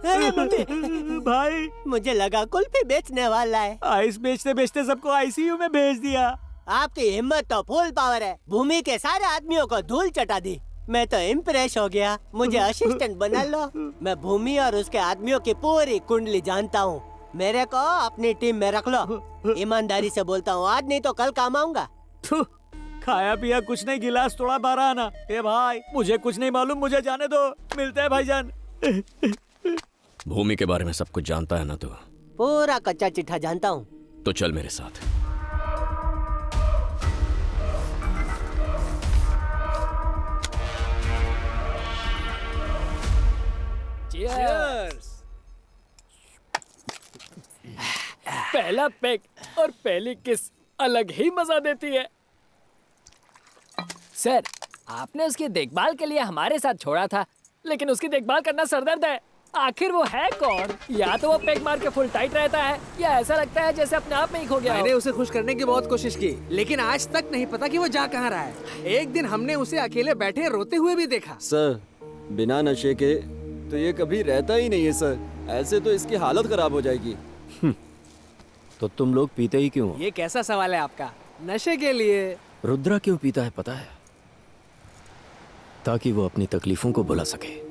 अरे मम्मी, भाई मुझे लगा कुल्फी बेचने वाला है। आइस बेचते बेचते सबको आईसीयू में भेज दिया। आपकी हिम्मत तो फुल पावर है, भूमि के सारे आदमियों को धूल चटा दी। मैं तो इम्प्रेस हो गया, मुझे असिस्टेंट बना लो। मैं भूमि और उसके आदमियों की पूरी कुंडली जानता हूँ। मेरे को अपनी टीम में रख लो। ईमानदारी से बोलता हूँ, आज नहीं तो कल काम आऊंगा। खाया पिया कुछ नहीं, गिलास थोड़ा बारह आना। ए भाई मुझे कुछ नहीं मालूम, मुझे जाने दो। मिलते हैं भाईजान। भूमि के बारे में सब कुछ जानता है ना तू? पूरा कच्चा चिट्ठा जानता हूँ। तो चल मेरे साथ। Cheers! पहला पेग और पहली किस अलग ही मजा देती है। सर, आपने उसकी देखभाल के लिए हमारे साथ छोड़ा था, लेकिन उसकी देखभाल करना सरदर्द है। आखिर वो है कौन? या तो वो पेग मार के फुल टाइट रहता है, या ऐसा लगता है जैसे अपने आप में ही खो गया हो। मैंने उसे खुश करने की बहुत कोशिश की, लेकिन आज तक नहीं पता कि वो जा कहाँ रहा है। एक दिन हमने उसे अकेले बैठे रोते हुए भी देखा। सर, बिना नशे के तो ये कभी रहता ही नहीं है सर। ऐसे तो इसकी हालत खराब हो जाएगी। तो तुम लोग पीते ही क्यों? ये कैसा सवाल है आपका? नशे के लिए। रुद्रा क्यों पीता है पता है? ताकि वो अपनी तकलीफों को भुला सके।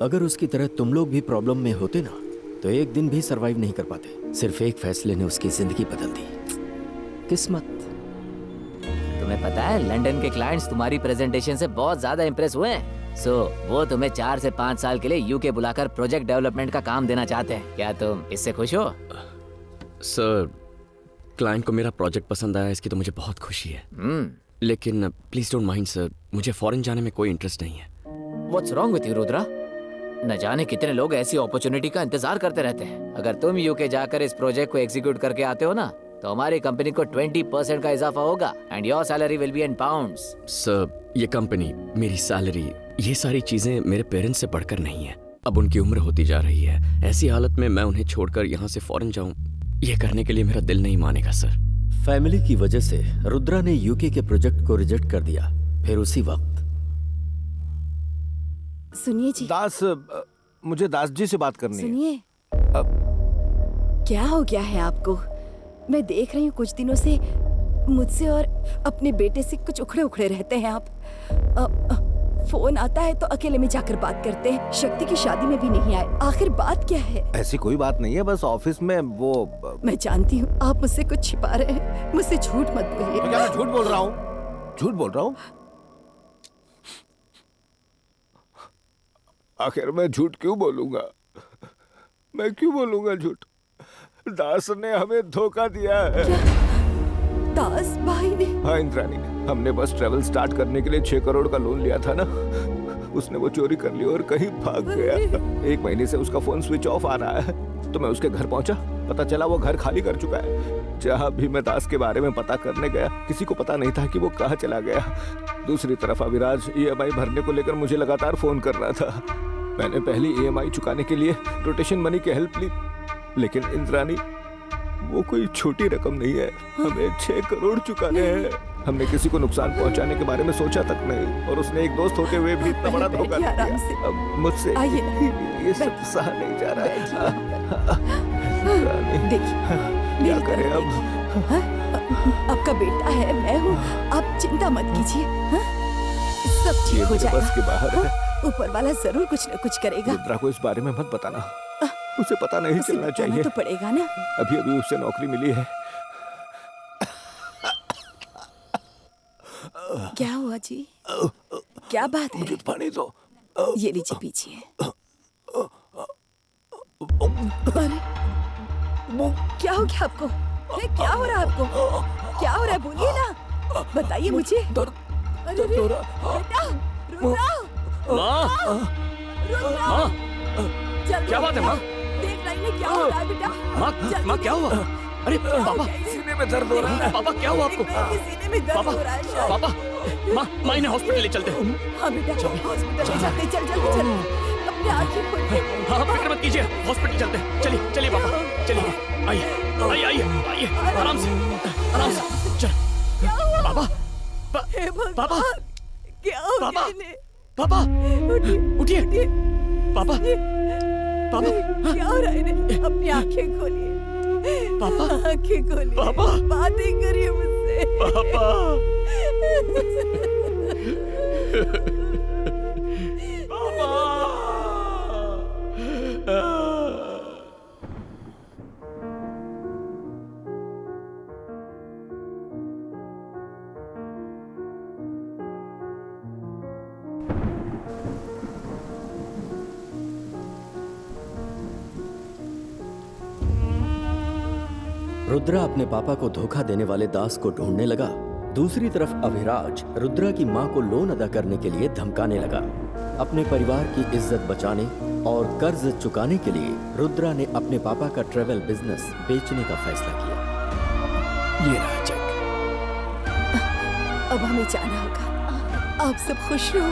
अगर उसकी तरह तुम लोग भी प्रॉब्लम में होते ना, तो एक दिन भी सरवाइव नहीं कर पाते। सिर्फ एक फैसले ने उसकी जिंदगी बदल दी। किस्मत। तुम्हें पता है लंदन के क्लाइंट्स तुम्हारी प्रेजेंटेशन से बहुत ज्यादा इंप्रेस हुए हैं। वो तुम्हें 4 से 5 साल के लिए यूके बुलाकर प्रोजेक्ट डेवलपमेंट का काम देना चाहते हैं। क्या तुम इससे खुश हो? सर, क्लाइंट को मेरा प्रोजेक्ट पसंद आया, इसकी तो मुझे बहुत खुशी है। लेकिन प्लीज डोंट माइंड सर, मुझे फॉरेन जाने में कोई इंटरेस्ट नहीं है। What's wrong with you, Rudra? न जाने कितने लोग ऐसी अपॉर्चुनिटी का इंतजार करते रहते हैं। अगर तुम यूके जाकर इस प्रोजेक्ट को एग्जीक्यूट करके आते हो ना, तो हमारी कंपनी को 20% का इजाफा होगा and your salary will be in pounds. Sir, ये कंपनी, मेरी सैलरी, ये सारी चीजें मेरे पेरेंट्स से बढ़कर नहीं है। अब उनकी उम्र होती जा रही है। ऐसी हालत में मैं उन्हें छोड़कर यहाँ से फॉरेन जाऊँ, ये करने के लिए मेरा दिल नहीं मानेगा सर। फैमिली की वजह से रुद्रा ने यूके के प्रोजेक्ट को रिजेक्ट कर दिया। फिर उसी वक्त सुनिए जी। मुझे दास जी से बात करनी है। सुनिए, क्या हो गया है आपको? मैं देख रही हूँ कुछ दिनों से मुझसे और अपने बेटे से कुछ उखड़े उखड़े रहते हैं आप। फोन आता है तो अकेले में जाकर बात करते हैं। शक्ति की शादी में भी नहीं आए। आखिर बात क्या है? ऐसी कोई बात नहीं है, बस ऑफिस में वो। मैं जानती हूँ आप मुझसे कुछ छिपा रहे हैं। मुझसे झूठ मत बोलिए। क्या मैं झूठ बोल रहा हूँ? झूठ बोल रहा हूँ? आखिर मैं झूठ क्यों बोलूंगा? मैं क्यों बोलूंगा झूठ? दास ने हमें धोखा दिया है। दास भाई ने? हाँ इंद्राणी, हमने बस ट्रेवल स्टार्ट करने के लिए 6 करोड़ का लोन लिया था ना, उसने वो चोरी कर लिया और कहीं भाग गया। 1 महीने से उसका फोन स्विच ऑफ आ रहा है। तो मैं उसके घर पहुंचा, पता चला वो घर खाली कर चुका है। जहाँ भी मैं दास के बारे में पता करने गया, किसी को पता नहीं था कि वो कहाँ चला गया। दूसरी तरफ अविराज EMI भरने को लेकर मुझे लगातार फोन कर रहा था। मैंने पहली EMI चुकाने के लिए रोटेशन मनी की हेल्प ली, लेकिन इंद्राणी वो कोई छोटी रकम नहीं है। हमें 6 करोड़ चुकाने हैं। हमने किसी को नुकसान पहुंचाने के बारे में सोचा तक नहीं, और उसने एक दोस्त होते हुए भी इतना बड़ा धोखा दिया। अब मुझसे ये सब सहा नहीं जा रहा। क्या करें अब? आपका बेटा है, मैं हूँ, आप चिंता मत कीजिए। सब ठीक हो जाएगा। बस के बाहर है। ऊपर वाला जरूर कुछ न कुछ करेगा। रुद्रा को इस बारे में मत बताना, उसे पता नहीं चलना चाहिए। तो पड़ेगा ना। अभी अभी उसे नौकरी मिली है। क्या हुआ जी? क्या बात है? मुझे पानी दो। ये लीजिए पीछिए। अरे क्या हो गया आपको? क्या हो रहा है आपको? क्या हो रहा है? बोलिए ना, बताइए मुझे। अरे बेटा, रुद्रा, माँ, क्या बात है माँ? देख रही है क्या हो रहा है बेटा? माँ क्या हुआ? अरे पापा, सीने में दर्द हो रहा है। पापा क्या हुआ आपको? सीने में दर्द हो रहा है शायद। पापा, माँ इन्हें हॉस्पिटल ले चलते हैं। हाँ बेटा, हॉस्पिटल ले चलते। चल जल्दी चल, अपनी आंखें खोल। हाँ फिक्र मत कीजिए, हॉस्पिटल चलते हैं। चलिए चलिए पापा, चलिए। आइए आइए आइए, आराम से चल। पापा, पापा, क्या हो पापा, गया? पापा उठिए। पापा, पापा क्या हो रहा है इन्हें? अपनी आंखें खोलिए। पापा, आंखें खोलिए। पापा, बातें करिए मुझसे। पापा। रुद्रा अपने पापा को धोखा देने वाले दास को ढूंढने लगा। दूसरी तरफ अभिराज रुद्रा की मां को लोन अदा करने के लिए धमकाने लगा। अपने परिवार की इज्जत बचाने और कर्ज चुकाने के लिए रुद्रा ने अपने पापा का ट्रेवल बिजनेस बेचने का फैसला किया। ये रहा चेक। अब हमें जाना होगा। आप सब खुश रहो।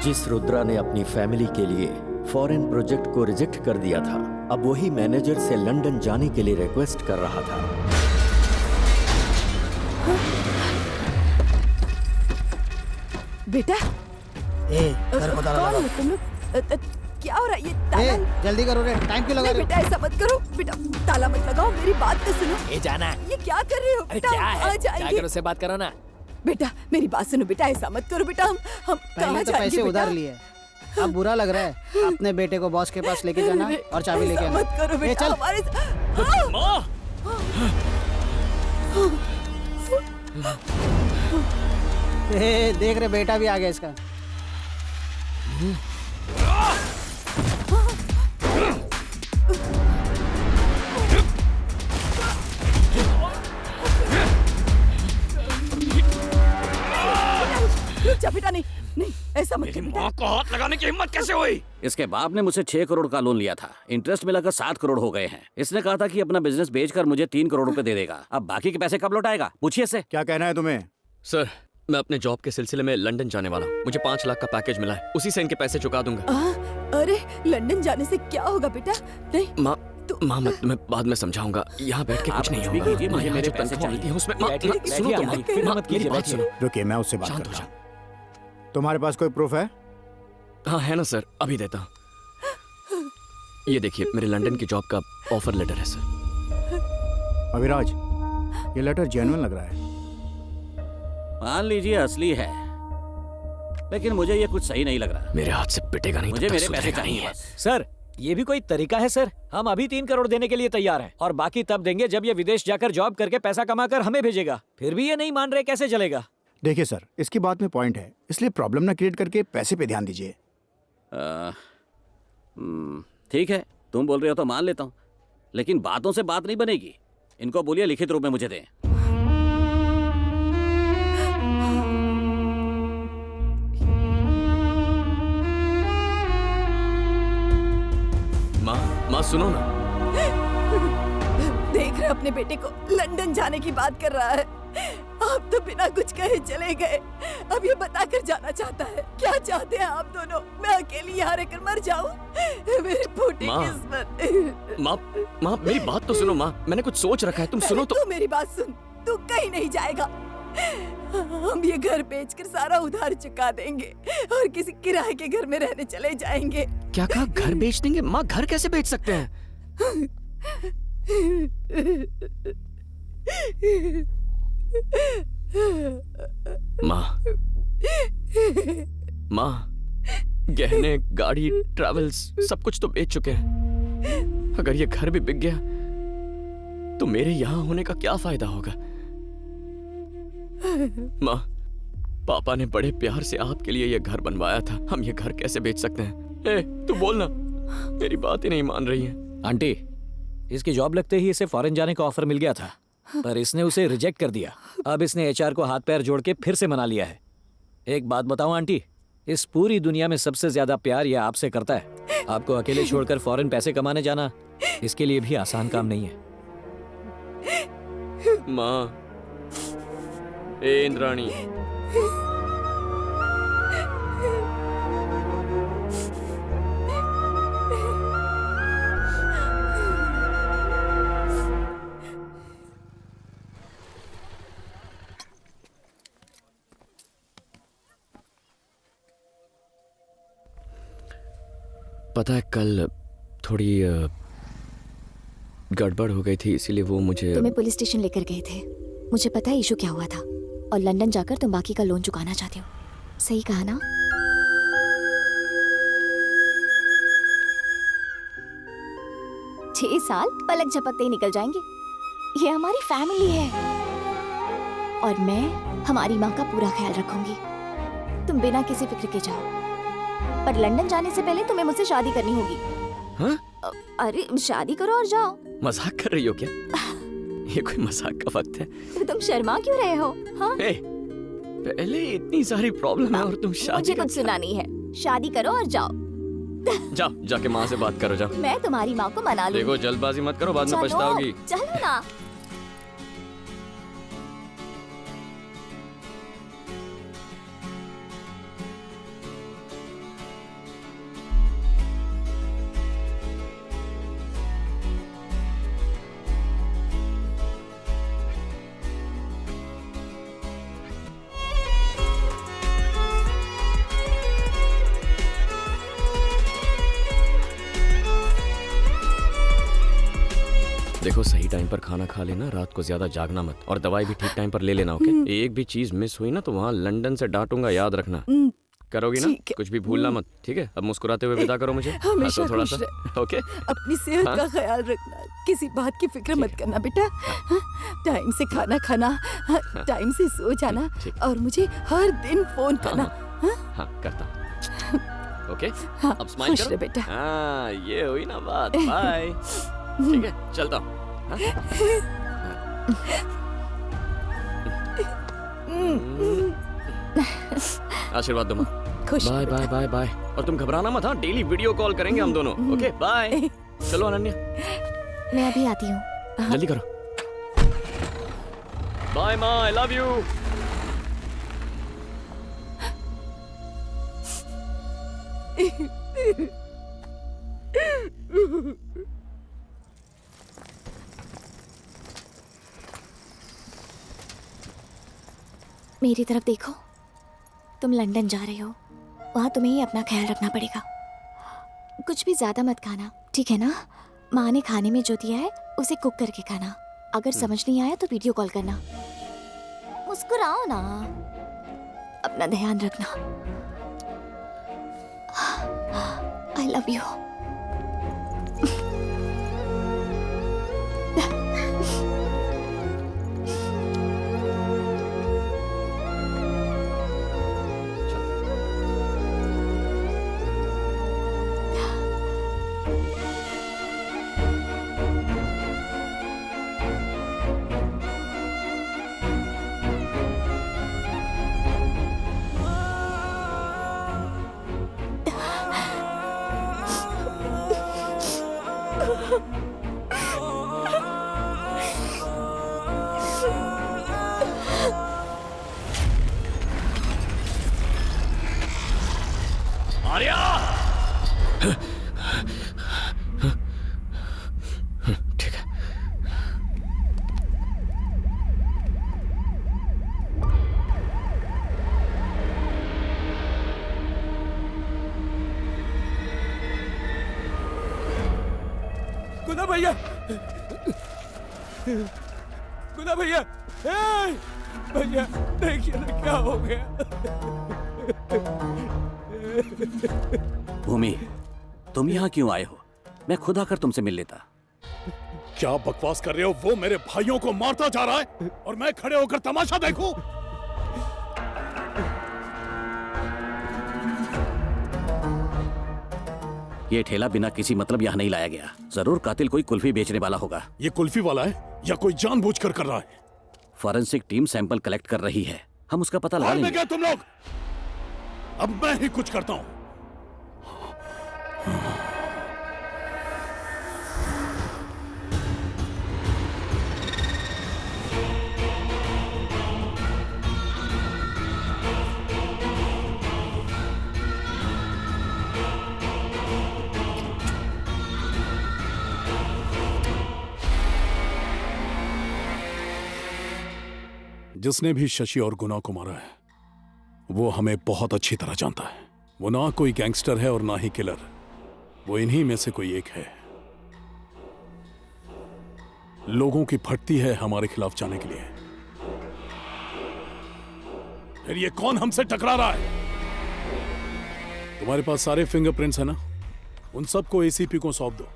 जिस रुद्रा ने अपनी फैमिली के लिए फॉरेन प्रोजेक्ट को रिजेक्ट कर दिया था, अब वही मैनेजर से लंदन जाने के लिए रिक्वेस्ट कर रहा था। बेटा, घर को ताला कौन लगाओ। हो तुम लोग? क्या हो रहा है? ये ताला जल्दी करो रे, टाइम क्यों लगा नहीं रहे हो? बेटा, ऐसा मत करो। बेटा ताला मत लगाओ, मेरी बात तो सुनो। ये जाना। ये क्या कर रहे हो बेटा? क्या आ है? जाएंगे। जाकर उससे बात करो ना। बेटा मेरी बात सुनो बेटा, ऐसा मत करो बेटा। हम कहाँ पहले तो जाएंगे पैसे बेटा? उधार लिए, अब बुरा लग रहा है। अपने बेटे को बॉस के पास लेके जाना और चाबी लेके ऐसा आना। मत करो ए, बेटा, चल। हमारे देख रहे बेटा भी आ गया इसका। रुक जा बेटा, नहीं नहीं ऐसा मत कर बेटा। माँ को हाथ लगाने की हिम्मत कैसे हुई? इसके बाप ने मुझसे 6 करोड़ का लोन लिया था। इंटरेस्ट मिलाकर 7 करोड़ हो गए हैं। इसने कहा था कि अपना बिजनेस बेचकर मुझे 3 करोड़ रुपए दे देगा। अब बाकी के पैसे कब लौटाएगा? पूछिए इससे। क्या कहना है तुम्हें? सर, मैं अपने जॉब के सिलसिले में लंदन जाने वाला हूँ। मुझे 5 लाख का पैकेज मिला है, उसी से इनके पैसे चुका दूंगा। अरे लंदन जाने से क्या होगा बेटा? नहीं माँ मैं तुम्हें बाद में समझाऊंगा। यहाँ बैठ के कुछ नहीं होगा। कीजिए, मुझे यहाँ मेरे जो पैसे तनख्वाह मिलती है उसमें बैठिए, सुनो तो बैठिए, माँ, मत कीजिए, मेरी बात बैठिए। सुनो। रुकिए, मैं उससे बात शांत करता हो हूँ। तुम्हारे पास कोई प्रूफ है? हाँ है ना सर, अभी देता हूँ। ये देखिए, मेरे लंदन की जॉब का ऑफर लेटर है सर। अभिराज, ये लेटर जेन्युइन लग रहा है। मान लीजिए असली है, लेकिन मुझे ये कुछ सही नहीं लग रहा। मेरे हाथ से पिटेगा नहीं, मुझे तब तक मेरे पैसे सुधरेगा चाहिए नहीं। बस। सर, ये भी कोई तरीका है सर? हम अभी 3 करोड़ देने के लिए तैयार हैं और बाकी तब देंगे जब ये विदेश जाकर जॉब करके पैसा कमाकर हमें भेजेगा। फिर भी ये नहीं मान रहे, कैसे चलेगा? देखिए सर, इसकी बात में पॉइंट है, इसलिए प्रॉब्लम ना क्रिएट करके पैसे पे ध्यान दीजिए। ठीक है, तुम बोल रहे हो तो मान लेता हूँ, लेकिन बातों से बात नहीं बनेगी। इनको बोलिए लिखित रूप में मुझे दें। माँ सुनो ना। देख रहे अपने बेटे को लंदन जाने की बात कर रहा है। आप तो बिना कुछ कहे चले गए, अब ये बताकर जाना चाहता है। क्या चाहते हैं आप दोनों? मैं अकेली यहाँ रहकर मर जाऊं? मेरी फूटी माँ। किस्मत। माँ मेरी बात तो सुनो माँ, मैंने कुछ सोच रखा है, तुम सुनो तो। तू मेरी बात सुन, तू कहीं नहीं जाएगा। हम ये घर बेचकर सारा उधार चुका देंगे और किसी किराए के घर में रहने चले जाएंगे। क्या कहा? घर बेच देंगे? माँ घर कैसे बेच सकते हैं? माँ गहने, गाड़ी, ट्रैवल्स सब कुछ तो बेच चुके हैं। अगर ये घर भी बिक गया तो मेरे यहाँ होने का क्या फायदा होगा? माँ, पापा ने बड़े प्यार से आपके लिए ये घर बनवाया था, हम ये घर कैसे बेच सकते हैं? ए, तू बोल ना, मेरी बात ही नहीं मान रही है। आंटी, इसकी जॉब लगते ही इसे फॉरेन जाने का ऑफर मिल गया था, पर इसने उसे रिजेक्ट कर दिया। अब इसने एचआर को हाथ पैर जोड़ के फिर से मना लिया है। एक बात बताऊं आंटी, इस पूरी दुनिया में सबसे ज्यादा प्यार यह आपसे करता है। आपको अकेले छोड़कर फॉरेन पैसे कमाने जाना इसके लिए भी आसान काम नहीं है। माँ, ए इंद्राणी, पता है कल थोड़ी गड़बड़ हो गई थी, इसीलिए वो मुझे तुम्हें पुलिस स्टेशन लेकर गए थे। मुझे पता है इशू क्या हुआ था, और लंदन जाकर तुम बाकी का लोन चुकाना चाहते हो। सही कहा ना? छह साल पलक झपकते ही निकल जाएंगे। ये हमारी फैमिली है और मैं हमारी माँ का पूरा ख्याल रखूंगी। तुम बिना किसी फिक्र के जाओ, पर लंदन जाने से पहले तुम्हें मुझसे शादी करनी होगी। हाँ? अरे शादी करो और जाओ। मजाक कर रही हो क्या? ये कोई मजाक का वक्त है? तो तुम शर्मा क्यों रहे हो? हाँ? ए, पहले इतनी सारी प्रॉब्लम है और तुम शादी मुझे कुछ सुना नहीं है। शादी करो और जाओ। जाओ, जाके माँ से बात करो, जाओ। मैं तुम्हारी माँ को मना लूंगी। देखो जल्दबाजी मत करो, बाद में पछताओगी। चलो ना। देखो सही टाइम पर खाना खा लेना, रात को ज्यादा जागना मत, और दवाई भी ठीक टाइम पर ले लेना, ओके? एक भी चीज मिस हुई ना तो वहाँ लंदन से डांटूंगा, याद रखना। करोगी ना? कुछ भी भूलना मत, ठीक है? अब मुस्कुराते हुए विदा करो मुझे। हमेशा थोड़ा खुश सा, रह। ओके? अपनी सेहत हाँ? का ख्याल रखना, किसी बात की फिक्र मत करना बेटा। टाइम से खाना खाना, टाइम से सो जाना, और मुझे हर दिन फोन करना। हाँ करता हूँ। ओके? अब स्माइल खुश करो रह बेटा। हाँ, ये हुई ना बात। बाय। ठीक है, चलता हूँ। हाँ? आशीर्वाद दो माँ। खुश बाय बाय बाय बाय। और तुम घबराना मत, हाँ? डेली वीडियो कॉल करेंगे हम दोनों, ओके? बाय। चलो अनन्या, मैं अभी आती हूँ। जल्दी करो। बाय माँ, आई लव यू। मेरी तरफ देखो, तुम लंदन जा रहे हो, वहाँ तुम्हें ही अपना ख्याल रखना पड़ेगा। कुछ भी ज्यादा मत खाना, ठीक है ना? माँ ने खाने में जो दिया है उसे कुक करके खाना। अगर समझ नहीं आया तो वीडियो कॉल करना। मुस्कुराओ ना, अपना ध्यान रखना। I love you. आर्या! ठीक है। गुना भैया, गुना भैया, भैया देखिए ना क्या हो गया। भूमि, तुम यहाँ क्यों आए हो? मैं खुद आकर तुमसे मिल लेता। क्या बकवास कर रहे हो? वो मेरे भाइयों को मारता जा रहा है और मैं खड़े होकर तमाशा देखूं? ये ठेला बिना किसी मतलब यहाँ नहीं लाया गया। जरूर कातिल कोई कुल्फी बेचने वाला होगा। ये कुल्फी वाला है या कोई जानबूझकर कर रहा है? फॉरेंसिक टीम सैंपल कलेक्ट कर रही है, हम उसका पता लगा हाल में लेंगे। क्या तुम लोग? अब मैं ही कुछ करता हूं। जिसने भी शशि और गुना को मारा है वो हमें बहुत अच्छी तरह जानता है। वो ना कोई गैंगस्टर है और ना ही किलर, वो इन्हीं में से कोई एक है। लोगों की फटती है हमारे खिलाफ जाने के लिए। फिर ये कौन हमसे टकरा रहा है? तुम्हारे पास सारे फिंगरप्रिंट्स है ना? उन सबको एसीपी को सौंप दो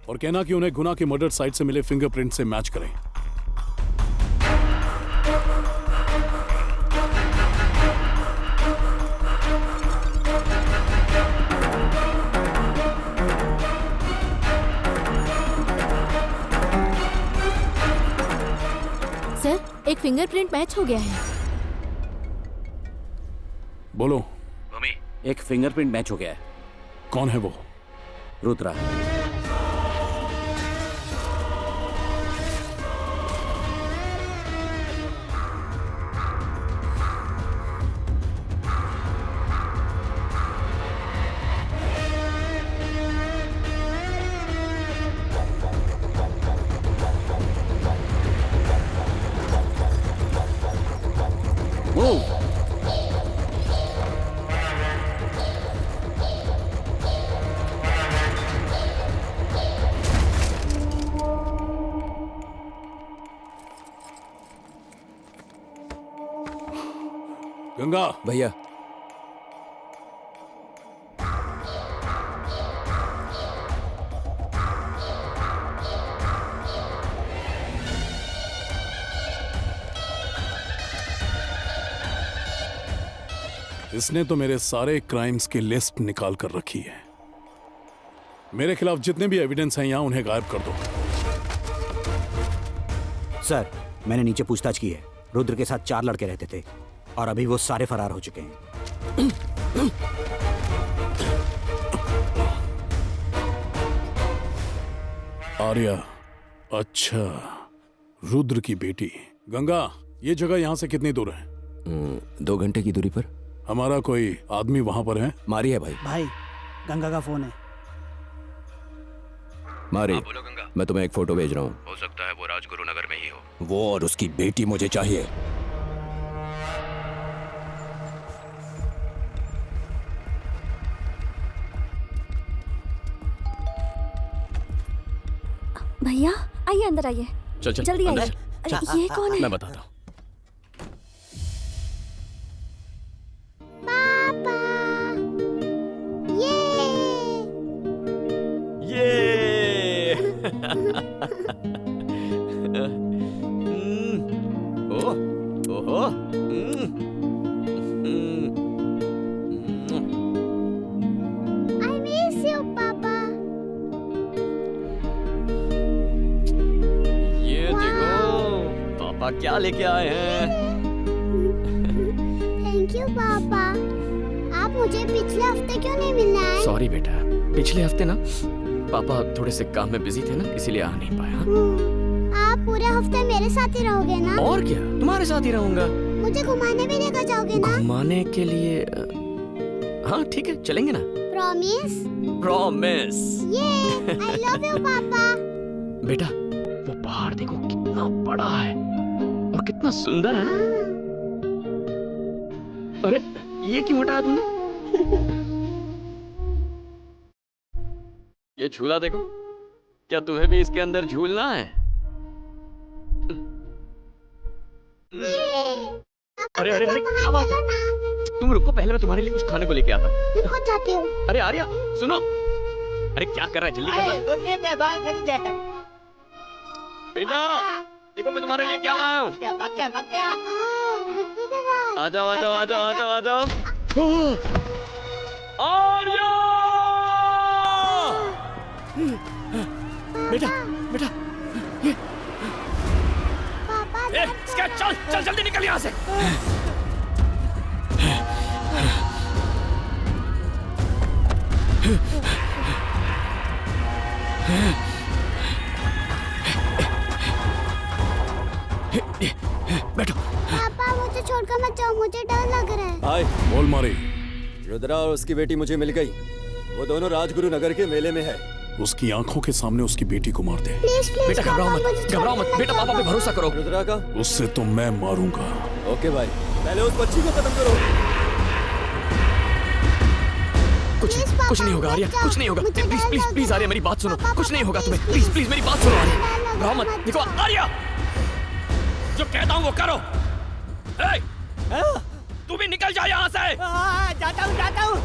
और कहना कि उन्हें गुना के मर्डर साइट से मिले फिंगरप्रिंट से मैच करें। सर, एक फिंगरप्रिंट मैच हो गया है। बोलो। भूमि, एक फिंगरप्रिंट मैच हो गया है। कौन है वो? रुद्रा। गंगा भैया, इसने तो मेरे सारे क्राइम्स की लिस्ट निकाल कर रखी है। मेरे खिलाफ जितने भी एविडेंस हैं यहां उन्हें गायब कर दो। सर, मैंने नीचे पूछताछ की है। रुद्र के साथ 4 लड़के रहते थे और अभी वो सारे फरार हो चुके हैं। आर्या, अच्छा, रुद्र की बेटी। गंगा, ये जगह यहां से कितनी दूर है? 2 घंटे की दूरी पर। हमारा कोई आदमी वहां पर है? मारी है भाई। भाई, गंगा का फोन है। मारी। बोलो गंगा। मैं तुम्हें एक फोटो भेज रहा हूँ। हो सकता है वो राजगुरु नगर में ही हो। वो और उसकी बेटी मुझे चाहिए। भैया आइए, अंदर आइए। चल चल जल्दी अंदर आइए। चल। अरे ये कौन है? मैं बताता हूँ। ओहो। I miss you, पापा। ये देखो पापा क्या लेके आए हैं। थैंक यू पापा। आप मुझे पिछले हफ्ते क्यों नहीं मिलने आए? सॉरी बेटा, पिछले हफ्ते ना पापा थोड़े से काम में बिजी थे ना, इसीलिए आ नहीं पाया। आप पूरे हफ्ते मेरे साथ ही रहोगे ना? और क्या, तुम्हारे साथ ही रहूंगा। मुझे घुमाने भी लेकर जाओगे ना? घुमाने के लिए हाँ ठीक है, चलेंगे ना। प्रॉमिस? प्रॉमिस। ये आई लव यू पापा। बेटा वो पहाड़ देखो कितना बड़ा है और कितना सुंदर है। अरे ये क्यों हटाया तुमने? ये झूला देखो, क्या तुम्हें भी इसके अंदर झूलना है? अरे अरे अरे क्या बात है? तुम रुको, पहले मैं तुम्हारे लिए कुछ खाने को लेके आता हूँ। अरे आर्या सुनो, अरे क्या कर रहा है, जल्दी कर। बेटा देखो मैं तुम्हारे लिए क्या लाया हूँ। आ जाओ आ जाओ आ जाओ आ जाओ आ जाओ। आर्या! बेटा बेटा ये इसका चल चल जल्दी निकल यहाँ से। बैठो। पापा मुझे छोड़कर मत जाओ, मुझे डर लग रहा है। हाय। बोल मारी। रुद्रा और उसकी बेटी मुझे मिल गई। वो दोनों राजगुरु नगर के मेले में है। उसकी आंखों के सामने उसकी बेटी को मार दे। प्लीज प्लीज बेटा घबराओ मत, घबराओ मत बेटा, पापा पे भरोसा करो। रुद्रा का उससे तो मैं मारूंगा। ओके भाई, पहले उस बच्ची को खत्म करो। कुछ नहीं होगा आर्या, कुछ नहीं होगा। प्लीज प्लीज प्लीज आर्या मेरी बात सुनो, कुछ नहीं होगा तुम्हें। प्लीज प्लीज मेरी बात सुनो आर्या, घबराओ मत। देखो आर्या, जो कहता हूँ वो करो। तू भी निकल जा यहाँ से। जाता हूँ जाता हूँ।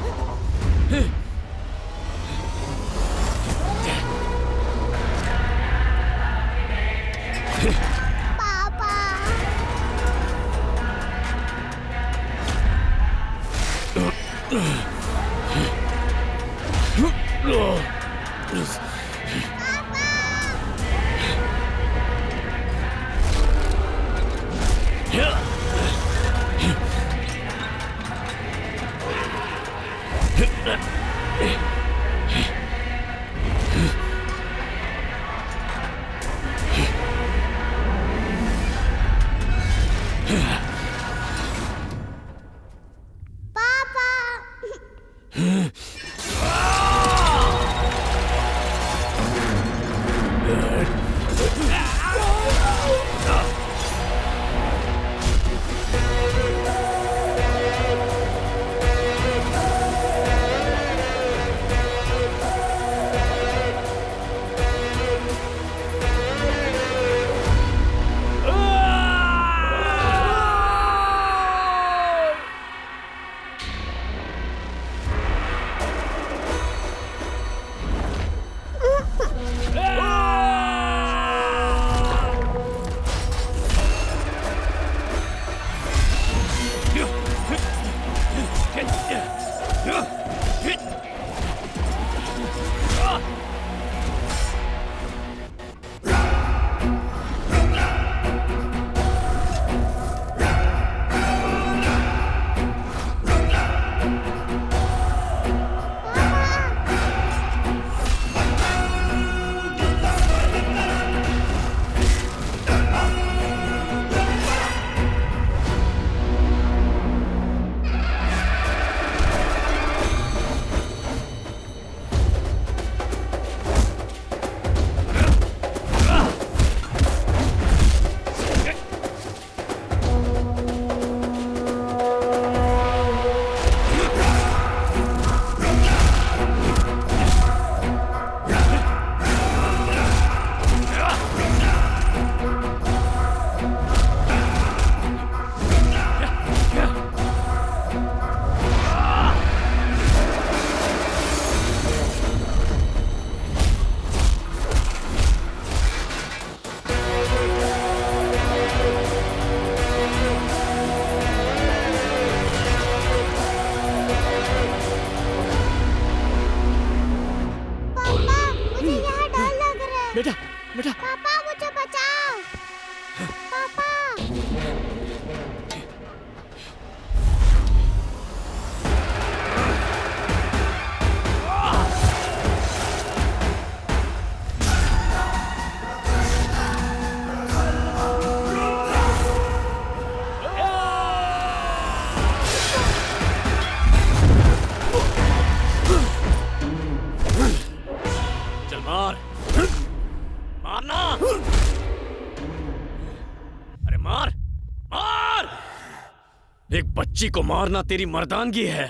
एक बच्ची को मारना तेरी मर्दानगी है।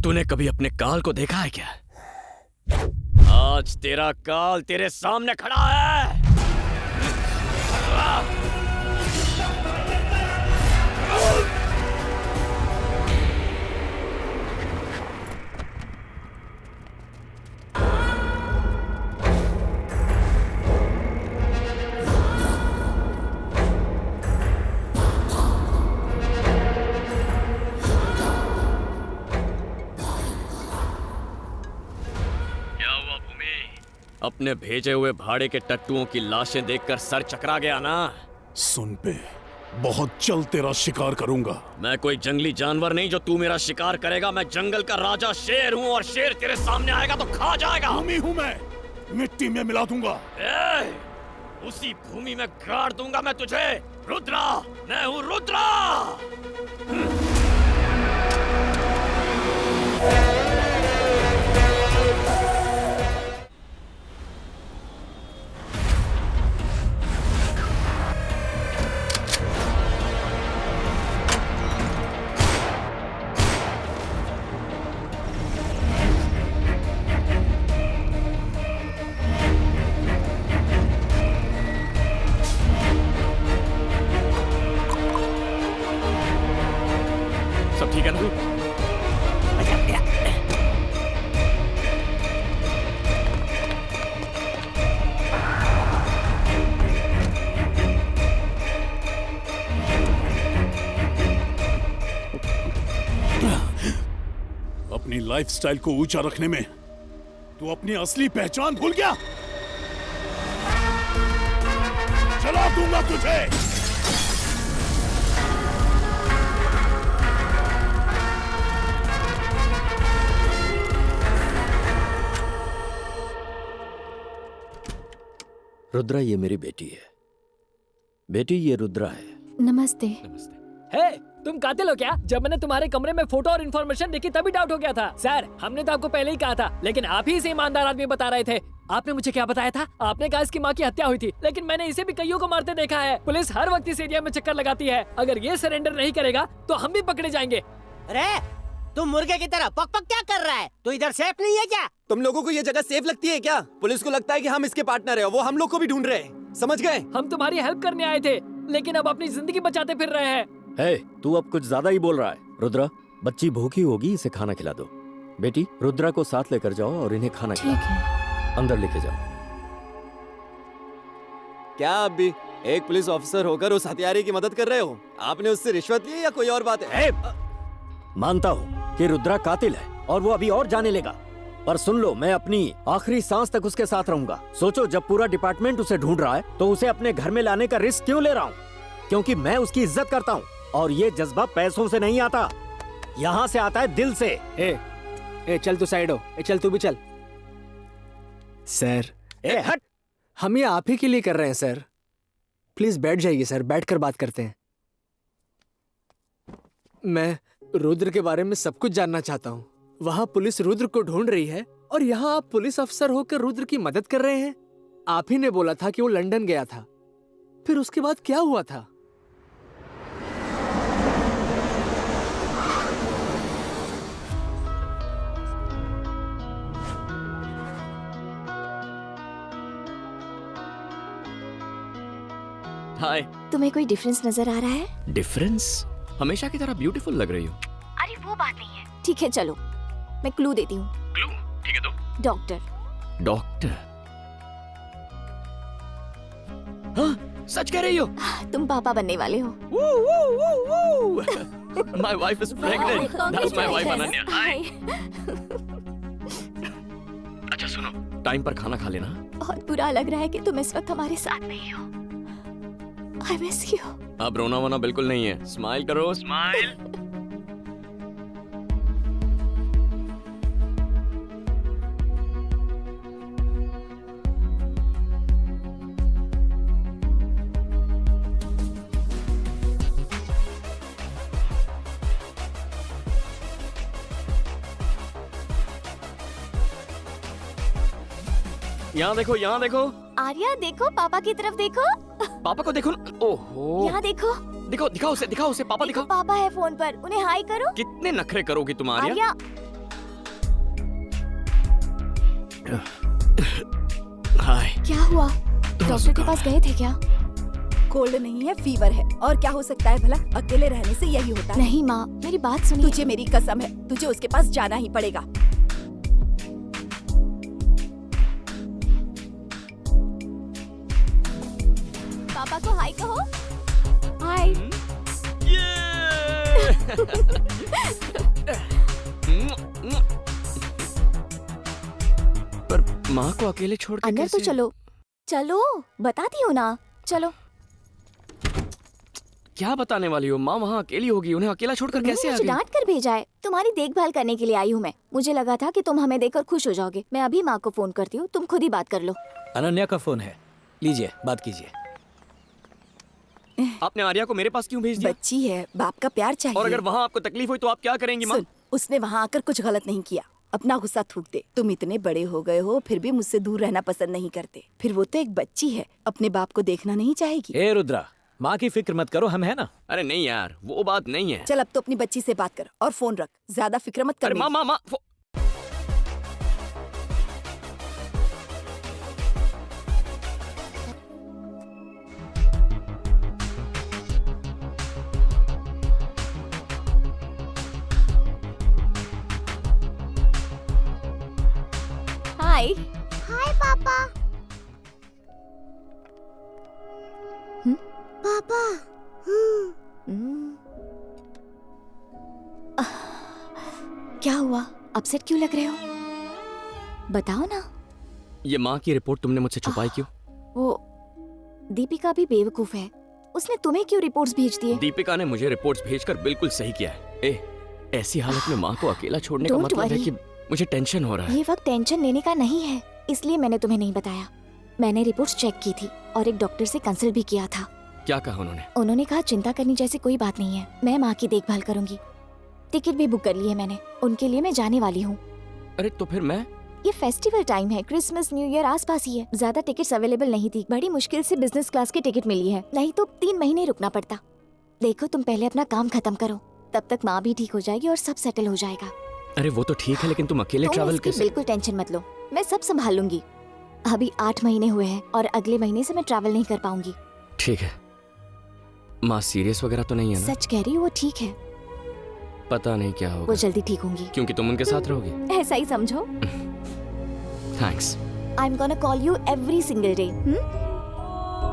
तूने कभी अपने काल को देखा है क्या? आज तेरा काल तेरे सामने खड़ा है। अपने भेजे हुए भाड़े के टट्टुओं की लाशें देखकर सर चकरा गया ना? सुन पे, बहुत जल्द तेरा शिकार करूंगा। मैं कोई जंगली जानवर नहीं जो तू मेरा शिकार करेगा। मैं जंगल का राजा शेर हूँ और शेर तेरे सामने आएगा तो खा जाएगा। भूमि हूँ मैं, मिट्टी में मिला दूंगा। उसी भूमि में गाड़ दूंगा मैं तुझे। रुद्रा, मैं हूँ रुद्रा। ठीक है ना? अपनी लाइफस्टाइल को ऊंचा रखने में तू अपनी असली पहचान भूल गया। जला दूंगा तुझे। रुद्रा, ये मेरी बेटी है। बेटी, ये रुद्रा है। नमस्ते। हे, तुम कातिल हो क्या? जब मैंने तुम्हारे कमरे में फोटो और इन्फॉर्मेशन देखी तभी डाउट हो गया था। सर, हमने तो आपको पहले ही कहा था, लेकिन आप ही इसे ईमानदार आदमी बता रहे थे। आपने मुझे क्या बताया था? आपने कहा इसकी माँ की हत्या हुई थी, लेकिन मैंने इसे भी कईयों को मारते देखा है। पुलिस हर वक्त इस एरिया में चक्कर लगाती है। अगर ये सरेंडर नहीं करेगा तो हम भी पकड़े जाएंगे। अरे तुम मुर्गे की तरह पक पक क्या कर रहा है? तू इधर सेफ नहीं है क्या? तुम लोगों को ये जगह सेफ लगती है क्या? पुलिस को लगता है कि हम इसके पार्टनर हैं, वो हम लोग को भी ढूंढ रहे हैं। समझ गए? हम तुम्हारी हेल्प करने आए थे, लेकिन अब अपनी जिंदगी बचाते फिर रहे हैं। हे, तू अब कुछ ज्यादा ही बोल रहा है। रुद्रा, बच्ची भूखी होगी, इसे खाना खिला दो। बेटी, रुद्रा को साथ लेकर जाओ और इन्हें खाना खिलाओ। अंदर लेके जाओ। क्या आप भी एक पुलिस ऑफिसर होकर उस हत्यारे की मदद कर रहे हो? आपने उससे रिश्वत ली या कोई और बात है? मानता हूँ कि रुद्रा कातिल है और वो अभी और जाने लेगा, पर सुन लो, मैं अपनी आखिरी सांस तक उसके साथ रहूंगा। सोचो, जब पूरा डिपार्टमेंट उसे ढूंढ रहा है तो उसे अपने घर में लाने का रिस्क क्यों ले रहा हूँ? क्योंकि मैं उसकी इज्जत करता हूँ और ये जज्बा पैसों से नहीं आता, यहाँ से आता है दिल से। ए, चल तू साइड हो। चल तू भी चल। सर, हट। हम ये आप ही के लिए कर रहे हैं सर। प्लीज बैठ जाइए सर, बैठकर बात करते हैं। मैं रुद्र के बारे में सब कुछ जानना चाहता हूँ। वहाँ पुलिस रुद्र को ढूंढ रही है और यहाँ आप पुलिस अफसर होकर रुद्र की मदद कर रहे हैं। आप ही ने बोला था कि वो लंदन गया था, फिर उसके बाद क्या हुआ था? हाय। तुम्हें कोई डिफरेंस नजर आ रहा है? डिफरेंस? हमेशा की तरह ब्यूटीफुल लग रही हो। अरे वो बात नहीं है। ठीक है, चलो मैं क्लू देती हूँ। क्लू? ठीक है, दो। डॉक्टर। डॉक्टर? हाँ, सच कह रही हो? तुम पापा बनने वाले हो। My wife is pregnant. That's my wife Ananya. अच्छा सुनो, टाइम पर खाना खा लेना। बहुत बुरा लग रहा है कि तुम इस वक्त हमारे साथ नहीं हो। I miss you. अब रोना वोना बिल्कुल नहीं है। स्माइल करो, स्माइल। यहाँ देखो, यहाँ देखो। आर्या देखो, पापा की तरफ देखो। पापा को देखो ना। ओहो। यहाँ देखो। दिखाओ उसे पापा दिखाओ। पापा है फोन पर, उन्हें हाय करो। कितने नखरे करोगी तुम आर्या? आर्या हाय। क्या हुआ? डॉक्टर के पास गए थे क्या? कोल्ड नहीं है, फीवर है। और क्या हो सकता है भला? अकेले रहने से यही होता है। नहीं माँ, मेरी बात सुनिए। तुझे मेरी कसम है, तुझे उसके पास जाना ही पड़ेगा। पापा को हाय कहो। हाय। पर माँ को अकेले छोड़ के अंदर तो चलो। चलो, बताती हूँ ना। चलो। क्या बताने वाली हो? माँ वहाँ अकेली होगी, उन्हें अकेला छोड़कर कैसे आ गई? डांट कर भेजा है। तुम्हारी देखभाल करने के लिए आई हूँ मैं। मुझे लगा था कि तुम हमें देखकर खुश हो जाओगे। मैं अभी माँ को फोन करती हूँ, तुम खुद ही बात कर लो। अनन्या का फोन है, लीजिए बात कीजिए। आपने आर्या को मेरे पास क्यों भेज दिया? बच्ची है, बाप का प्यार चाहिए। और अगर वहाँ आपको तकलीफ हुई तो आप क्या करेंगी माँ? सुन, उसने वहाँ आकर कुछ गलत नहीं किया। अपना गुस्सा थूक दे। तुम इतने बड़े हो गए हो फिर भी मुझसे दूर रहना पसंद नहीं करते। फिर वो तो एक बच्ची है, अपने बाप को देखना नहीं चाहेगी। ए रुद्रा, माँ की फिक्र मत करो, हम है ना। अरे नहीं यार, वो बात नहीं है। चल अब तो अपनी बच्ची से बात कर और फोन रख, ज्यादा फिक्र मत कर। अरे माँ हाय। हाय पापा। पापा। क्या हुआ? अपसेट क्यों लग रहे हो? बताओ ना। ये माँ की रिपोर्ट तुमने मुझसे छुपाई क्यों? वो दीपिका भी बेवकूफ है। उसने तुम्हें क्यों रिपोर्ट्स भेज दिए? दीपिका ने मुझे रिपोर्ट्स भेजकर बिल्कुल सही किया है। ऐसी हालत में माँ को अकेला छोड़ने का Don't मतलब है worry. कि मुझे टेंशन हो रहा है। ये वक्त टेंशन लेने का नहीं है, इसलिए मैंने तुम्हें नहीं बताया। मैंने रिपोर्ट्स चेक की थी और एक डॉक्टर से कंसल्ट भी किया था। क्या कहा उन्होंने? उन्होंने कहा चिंता करने जैसी कोई बात नहीं है, मैं माँ की देखभाल करूंगी। टिकट भी बुक कर ली है मैंने, उनके लिए मैं जाने वाली हूँ। अरे तो फिर मैं? ये फेस्टिवल टाइम है, क्रिसमस न्यू ईयर आसपास ही है। ज्यादा टिकट्स अवेलेबल नहीं थी, बड़ी मुश्किल से बिजनेस क्लास की टिकट मिली है, नहीं तो 3 महीने रुकना पड़ता। देखो तुम पहले अपना काम खत्म करो, तब तक माँ भी ठीक हो जाएगी और सब सेटल हो जाएगा। अरे वो तो ठीक है, लेकिन तुम अकेले ट्रैवल कैसे? बिल्कुल टेंशन मत लो, मैं सब संभाल लूंगी। अभी 8 महीने हुए हैं और अगले महीने से मैं ट्रैवल नहीं कर पाऊंगी। ठीक है। माँ सीरियस वगैरह तो नहीं है ना? सच कह रही हूँ, वो ठीक है। पता नहीं क्या होगा। वो जल्दी ठीक होंगी। क्योंकि तुम उनके साथ रहोगी। ऐसा ही समझो। Thanks. I am gonna call you every single day.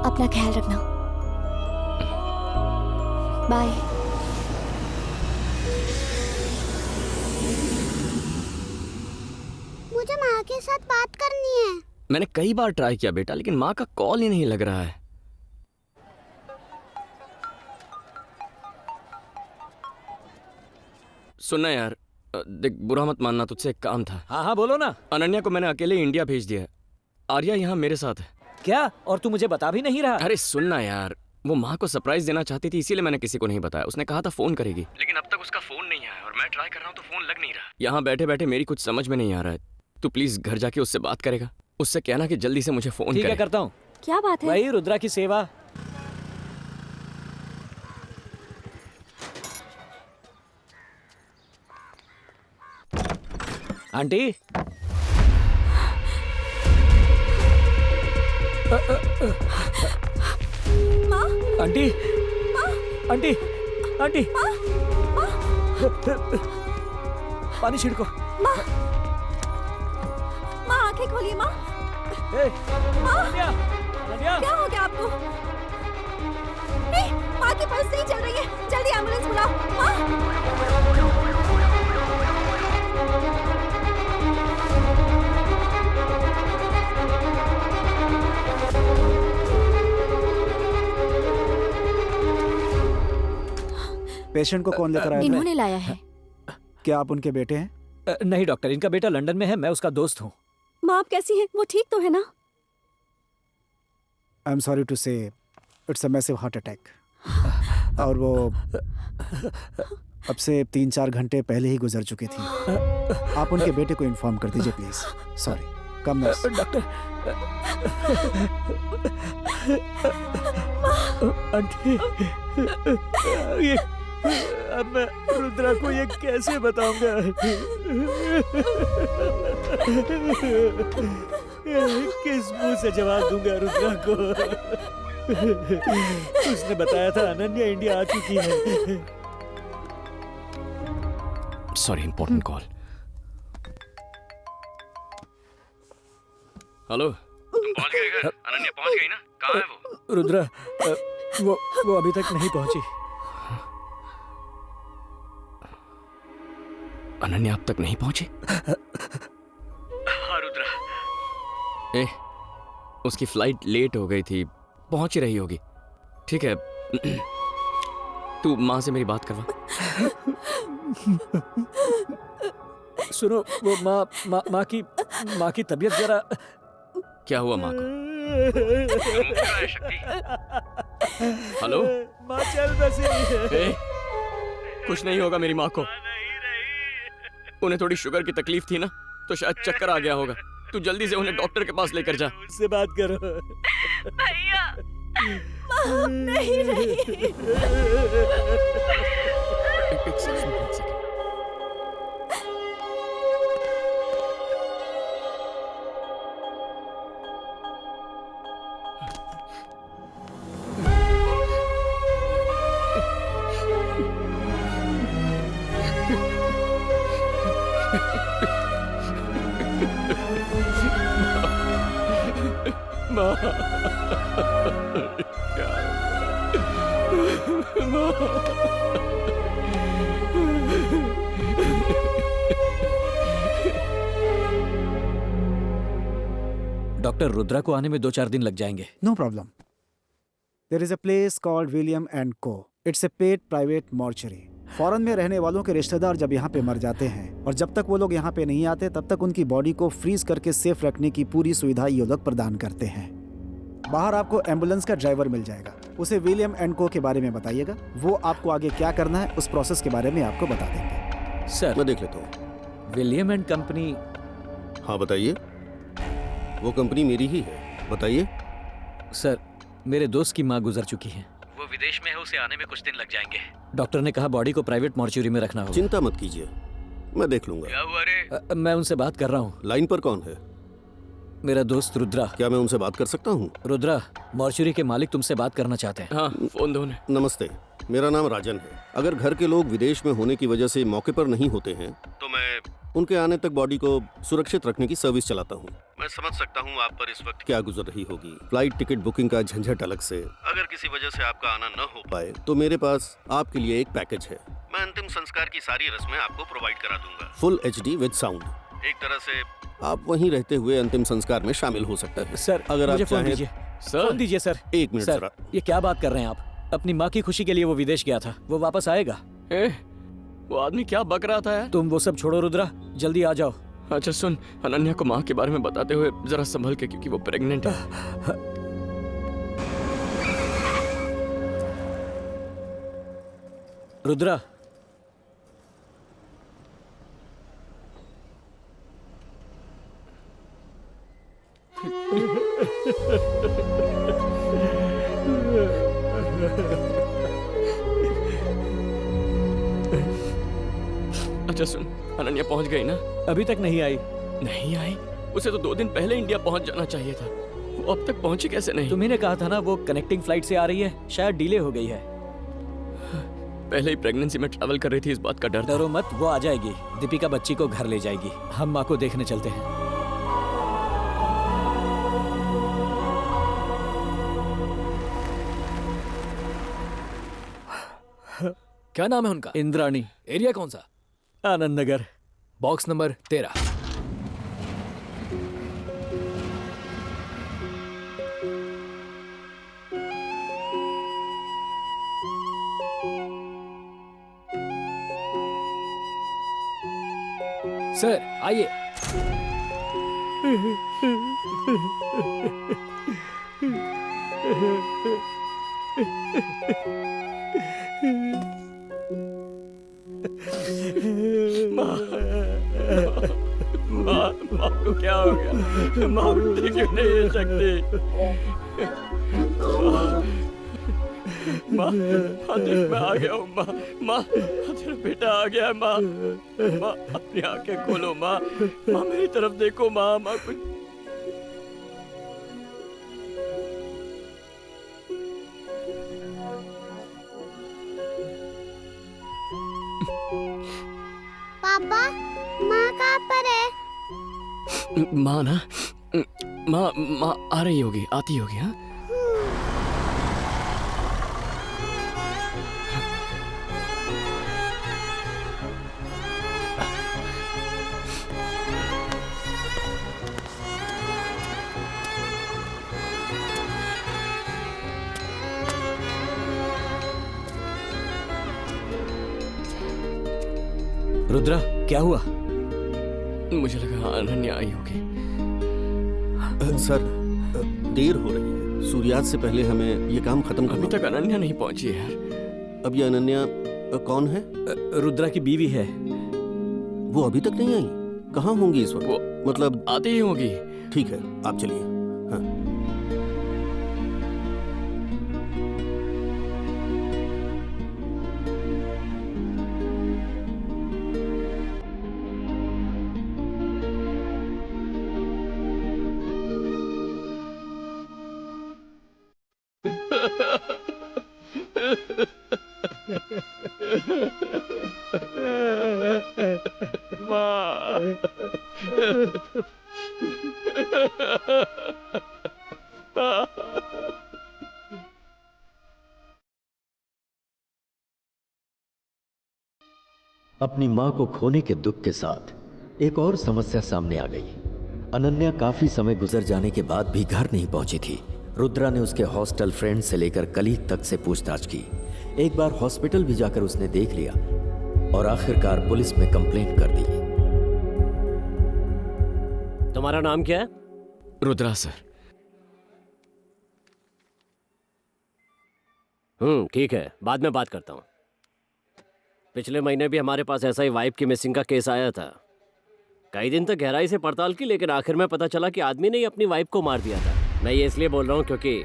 अपना ख्याल रखना। बाय। मुझे माँ के साथ बात करनी है। मैंने कई बार ट्राई किया बेटा, लेकिन माँ का कॉल ही नहीं लग रहा है। सुनना यार, देख बुरा मत मानना, तुझसे एक काम था। हाँ बोलो ना। अनन्या को मैंने अकेले इंडिया भेज दिया है। आर्या यहाँ मेरे साथ है। क्या? और तू मुझे बता भी नहीं रहा? अरे सुनना यार, वो माँ को सरप्राइज देना चाहती थी, इसीलिए मैंने किसी को नहीं बताया। उसने कहा था फोन करेगी, लेकिन अब तक उसका फोन नहीं आया और मैं ट्राई कर रहा हूँ तो फोन लग नहीं रहा। यहाँ बैठे बैठे मेरी कुछ समझ में नहीं आ रहा है। तू प्लीज घर जाके उससे बात करेगा, उससे कहना कि जल्दी से मुझे फोन ठीक है, करता हूँ। क्या बात है? भाई रुद्रा की सेवा। आंटी। माँ? आंटी। आंटी। आंटी। पानी छिड़को। माँ, आंखें खोलिए माँ। माँ, क्या हो गया आपको? माँ की पल्स नहीं चल रही है, जल्दी एम्बुलेंस बुलाओ। माँ। पेशेंट को कौन लेकर आया? इन्होंने लाया है। क्या आप उनके बेटे हैं? नहीं डॉक्टर, इनका बेटा लंदन में है, मैं उसका दोस्त हूँ। माँ आप कैसी हैं? वो ठीक तो है ना? आई एम सॉरी टू से it's a massive heart attack. और वो अब से 3-4 घंटे पहले ही गुजर चुकी थी। आप उनके बेटे को इन्फॉर्म कर दीजिए please. Sorry. Come nurse. Doctor. Aunty. ये अब मैं रुद्रा को ये कैसे बताऊंगा? किस मुंह से जवाब दूंगा रुद्रा को? उसने बताया था अनन्या इंडिया आ चुकी है। Sorry, important call. हेलो, तुम पहुंच गए घर? अनन्या पहुंच गई ना? कहाँ है वो? रुद्रा वो अभी तक नहीं पहुंची। अनन्या अब तक नहीं पहुंची? हाँ रुद्रा। उसकी फ्लाइट लेट हो गई थी, पहुंच ही रही होगी। ठीक है, तू माँ से मेरी बात करवा। सुनो, वो माँ की तबीयत जरा। क्या हुआ माँ को? हेलो माँ, चल बसी। कुछ नहीं होगा मेरी माँ को। उन्हें थोड़ी शुगर की तकलीफ थी ना, तो शायद चक्कर आ गया होगा। तू जल्दी से उन्हें डॉक्टर के पास लेकर जा। उससे बात करो। भैया, माँ नहीं रही। एक सेकंड। डॉक्टर, रुद्रा को आने में 2-4 दिन लग जाएंगे। No problem. There is a place called William and co. It's a paid private mortuary. Foreign में रहने वालों के रिश्तेदार जब यहाँ पे मर जाते हैं और जब तक वो लोग यहाँ पे नहीं आते तब तक उनकी बॉडी को फ्रीज करके सेफ रखने की पूरी सुविधा ये लोग प्रदान करते हैं। बाहर आपको एम्बुलेंस का ड्राइवर मिल जाएगा। उसे विलियम एंड को के बारे में बताइएगा। वो आपको आगे क्या करना है उस प्रोसेस के बारे में आपको बता देंगे। सर, मैं देख लेता हूँ। William and company. हाँ बताइए। वो कंपनी मेरी ही है, बताइए। सर, मेरे दोस्त की माँ गुजर चुकी है। वो विदेश में है, उसे आने में कुछ दिन लग जाएंगे। डॉक्टर ने कहा बॉडी को प्राइवेट मॉर्चुरी में रखना होगा। चिंता मत कीजिए, मैं देख लूंगा। क्या हुआ रे? मैं उनसे बात कर रहा हूँ। लाइन पर कौन है? मेरा दोस्त रुद्रा। क्या मैं उनसे बात कर सकता हूँ? रुद्रा, मॉर्चुरी के मालिक तुमसे बात करना चाहते हैं। हाँ, फोन दो उन्हें। नमस्ते, मेरा नाम राजन है। अगर घर के लोग विदेश में होने की वजह से मौके पर नहीं होते हैं तो मैं उनके आने तक बॉडी को सुरक्षित रखने की सर्विस चलाता हूँ। मैं समझ सकता हूँ आप पर इस वक्त क्या गुजर रही होगी। फ्लाइट टिकट बुकिंग का झंझट अलग से। अगर किसी वजह से आपका आना न हो पाए तो मेरे पास आपके लिए एक पैकेज है। मैं अंतिम संस्कार की सारी रस्में आपको प्रोवाइड करा दूंगा। Full HD with sound. एक तरह से आप वहीं रहते हुए अंतिम संस्कार में शामिल हो सकते हैं। सर, अगर मुझे आप फोन चाहें। दीजिए। फोन दीजिए सर। एक मिनट सर, जरा। ये क्या बात कर रहे हैं आप? अपनी माँ की खुशी के लिए वो विदेश गया था, वो वापस आएगा। वो आदमी क्या बक रहा था यार? तुम वो सब छोड़ो रुद्रा, जल्दी आ जाओ। अच्छा सुन, अनन्या को माँ के बारे में बताते हुए जरा संभल के, क्योंकि वो प्रेग्नेंट है। रुद्रा, अच्छा सुन, अनन्या पहुंच गई ना? अभी तक नहीं आई। नहीं आई? उसे तो 2 दिन पहले इंडिया पहुंच जाना चाहिए था। वो अब तक पहुंची कैसे नहीं? तुम्ही ने कहा था ना वो कनेक्टिंग फ्लाइट से आ रही है, शायद डिले हो गई है। पहले ही प्रेगनेंसी में ट्रैवल कर रही थी, इस बात का डर था। डरो मत, वो आ जाएगी। दीपिका बच्ची को घर ले जाएगी। हम माँ को देखने चलते हैं। क्या नाम है उनका? इंद्राणी। एरिया कौन सा? Anand Nagar, box number 13। Sir आइए। माँ को क्या हो गया? माँ उठती क्यों नहीं है सकती? माँ माँ देख मैं आ गया हूँ माँ। माँ तेरा बेटा आ गया है माँ। माँ अपनी आंखें खोलो माँ। माँ मेरी तरफ देखो माँ। माँ कुछ पापा माँ कहाँ पर है? माँ ना माँ माँ आ रही होगी, आती होगी। हाँ रुद्रा क्या हुआ? मुझे लगा अनन्या आई होगी। सर देर हो रही है, सूर्यास्त से पहले हमें ये काम खत्म करना। अभी तक अनन्या नहीं पहुंची है यार। अब ये अनन्या कौन है? रुद्रा की बीवी है। वो अभी तक नहीं आई? कहाँ होंगी इस वक्त? मतलब आती ही होगी। ठीक है आप चलिए। हाँ अपनी मां को खोने के दुख के साथ एक और समस्या सामने आ गई। अनन्या काफी समय गुजर जाने के बाद भी घर नहीं पहुंची थी। रुद्रा ने उसके हॉस्टल फ्रेंड से लेकर कलीग तक से पूछताछ की। एक बार हॉस्पिटल भी जाकर उसने देख लिया और आखिरकार पुलिस में कंप्लेंट कर दी। तुम्हारा नाम क्या है? रुद्रा सर। ठीक है, बाद में बात करता हूँ। पिछले महीने भी हमारे पास ऐसा ही वाइफ की मिसिंग का केस आया था। कई दिन तक गहराई से पड़ताल की, लेकिन आखिर में पता चला कि आदमी ने ही अपनी वाइफ को मार दिया था। मैं ये इसलिए बोल रहा हूँ क्योंकि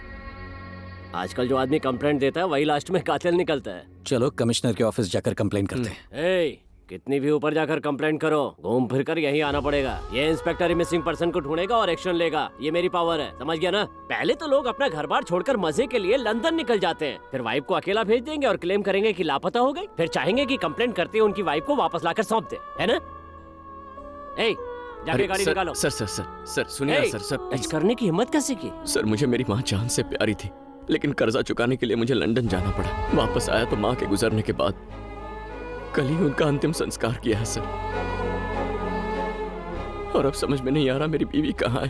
आजकल जो आदमी कंप्लेंट देता है वही लास्ट में कातिल निकलता है। चलो कमिश्नर के ऑफिस जाकर कंप्लेंट करते हैं। कितनी भी ऊपर जाकर कंप्लेंट करो, घूम फिर कर यहीं आना पड़ेगा। ये इंस्पेक्टर ही मिसिंग पर्सन को ढूंढेगा और एक्शन लेगा। ये मेरी पावर है, समझ गया ना? पहले तो लोग अपना घर बार छोड़कर मजे के लिए लंदन निकल जाते हैं, फिर वाइफ को अकेला भेज देंगे और क्लेम करेंगे कि लापता हो गई, फिर चाहेंगे कि कंप्लेंट करते हुए उनकी वाइफ को वापस लाकर सौंप दे, है ना? जाके गाड़ी निकालो। सर सुनिए सर। सर टच करने की हिम्मत कैसे की? सर मुझे मेरी माँ जान से प्यारी थी, लेकिन कर्जा चुकाने के लिए मुझे लंदन जाना पड़ा। वापस आया तो माँ के गुजरने के बाद कल ही उनका अंतिम संस्कार किया है सर। और अब समझ में नहीं आ रहा मेरी बीवी कहाँ है।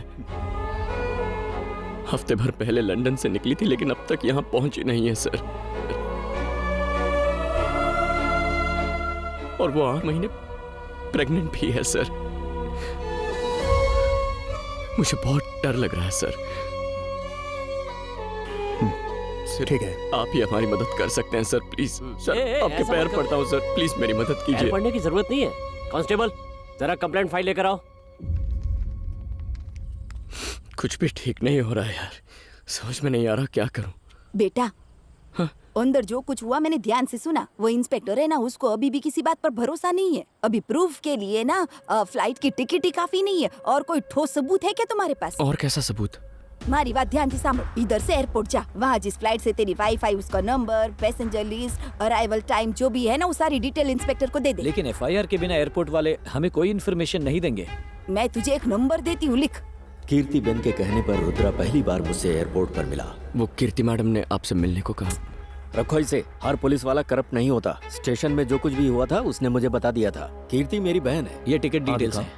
हफ्ते भर पहले लंदन से निकली थी, लेकिन अब तक यहाँ पहुंची नहीं है सर। और वो 8 महीने प्रेग्नेंट भी है सर। मुझे बहुत डर लग रहा है सर। ठीक है, आप ही हमारी मदद कर सकते हैं सर, प्लीज। सर आपके पैर पड़ता हूँ सर, प्लीज मेरी मदद कीजिए। पढ़ने की जरूरत नहीं है। कांस्टेबल जरा कंप्लेंट फाइल लेकर आओ। कुछ भी ठीक नहीं हो रहा है यार, समझ में नहीं आ रहा क्या करूं। बेटा अंदर जो कुछ हुआ मैंने ध्यान से सुना। वो इंस्पेक्टर है ना, उसको अभी भी किसी बात पर भरोसा नहीं है। अभी प्रूफ के लिए ना फ्लाइट की टिकट ही काफी नहीं है। और कोई ठोस सबूत है क्या तुम्हारे पास? और कैसा सबूत? हमारी बात ध्यान से सामने। इधर से एयरपोर्ट जा, वहाँ जिस फ्लाइट से तेरी वाईफाई, उसका number, passenger list, arrival time जो भी है ना, वो सारी डिटेल इंस्पेक्टर को दे दे। लेकिन FIR के बिना एयरपोर्ट वाले हमें कोई इन्फॉर्मेशन नहीं देंगे। मैं तुझे एक नंबर देती हूँ, लिख। कीर्ति बेन के कहने पर रुद्रा पहली बार मुझसे एयरपोर्ट पर मिला। वो कीर्ति मैडम ने आपसे मिलने को कहा। रखो इसे, हर पुलिस वाला करप्ट नहीं होता। स्टेशन में जो कुछ भी हुआ था उसने मुझे बता दिया था। कीर्ति मेरी बहन है। ये टिकट डिटेल्स हैं।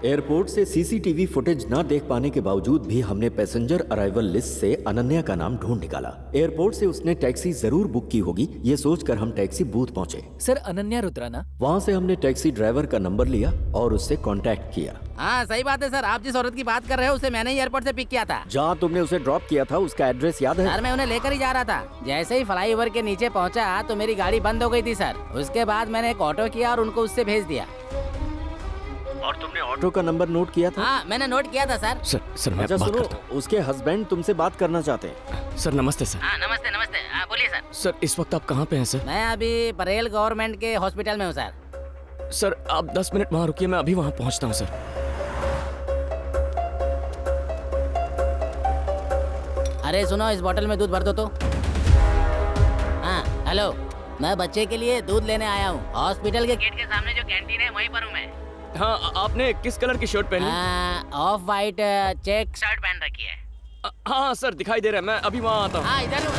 एयरपोर्ट से CCTV फुटेज ना देख पाने के बावजूद भी हमने पैसेंजर अराइवल लिस्ट से अनन्या का नाम ढूंढ निकाला। एयरपोर्ट से उसने टैक्सी जरूर बुक की होगी, ये सोचकर हम टैक्सी बूथ पहुंचे। सर अनन्या रुद्रा ना? वहाँ से हमने टैक्सी ड्राइवर का नंबर लिया और उससे कांटेक्ट किया। हाँ सही बात है सर, आप जिस औरत की बात कर रहे हो उसे मैंने ही एयरपोर्ट से पिक किया था। जहाँ तुमने उसे ड्रॉप किया था उसका एड्रेस याद है? सर मैं उन्हें लेकर ही जा रहा था। जैसे ही फ्लाईओवर के नीचे पहुँचा तो मेरी गाड़ी बंद हो गई थी सर। उसके बाद मैंने एक ऑटो किया और उनको उससे भेज दिया। और तुमने ऑटो का नंबर नोट किया था? हाँ मैंने नोट किया था सर। सर मैं अच्छा बात सुनो, करता हूं। उसके हस्बैंड तुमसे बात करना चाहते हैं। सर नमस्ते सर। हाँ नमस्ते। बोलिए सर। सर इस वक्त आप कहाँ पे हैं सर? मैं अभी परेल गवर्नमेंट के हॉस्पिटल में हूँ सर। सर आप 10 मिनट वहाँ रुकिए, मैं अभी वहाँ पहुँचता हूँ सर। अरे सुनो, इस बोतल में दूध भर दो तो। हाँ हेलो, मैं बच्चे के लिए दूध लेने आया हूँ। हॉस्पिटल के गेट के सामने जो कैंटीन है वहीं पर हूँ मैं। हाँ, आपने किस कलर की शर्ट पहनी? ऑफ वाइट चेक शर्ट पहन रखी है। हाँ सर दिखाई दे रहा है, मैं अभी वहाँ आता हूँ। हाँ इधर हूँ।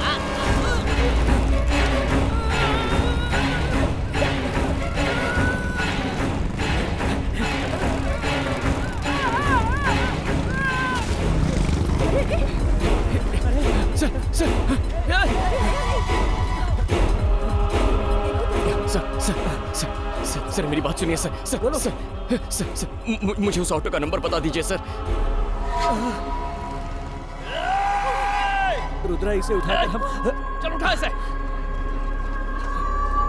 सर मेरी बात सुनिए सर। सर मुझे उस ऑटो का नंबर बता दीजिए सर। रुद्रा इसे उठाकर हम चल उठा इसे।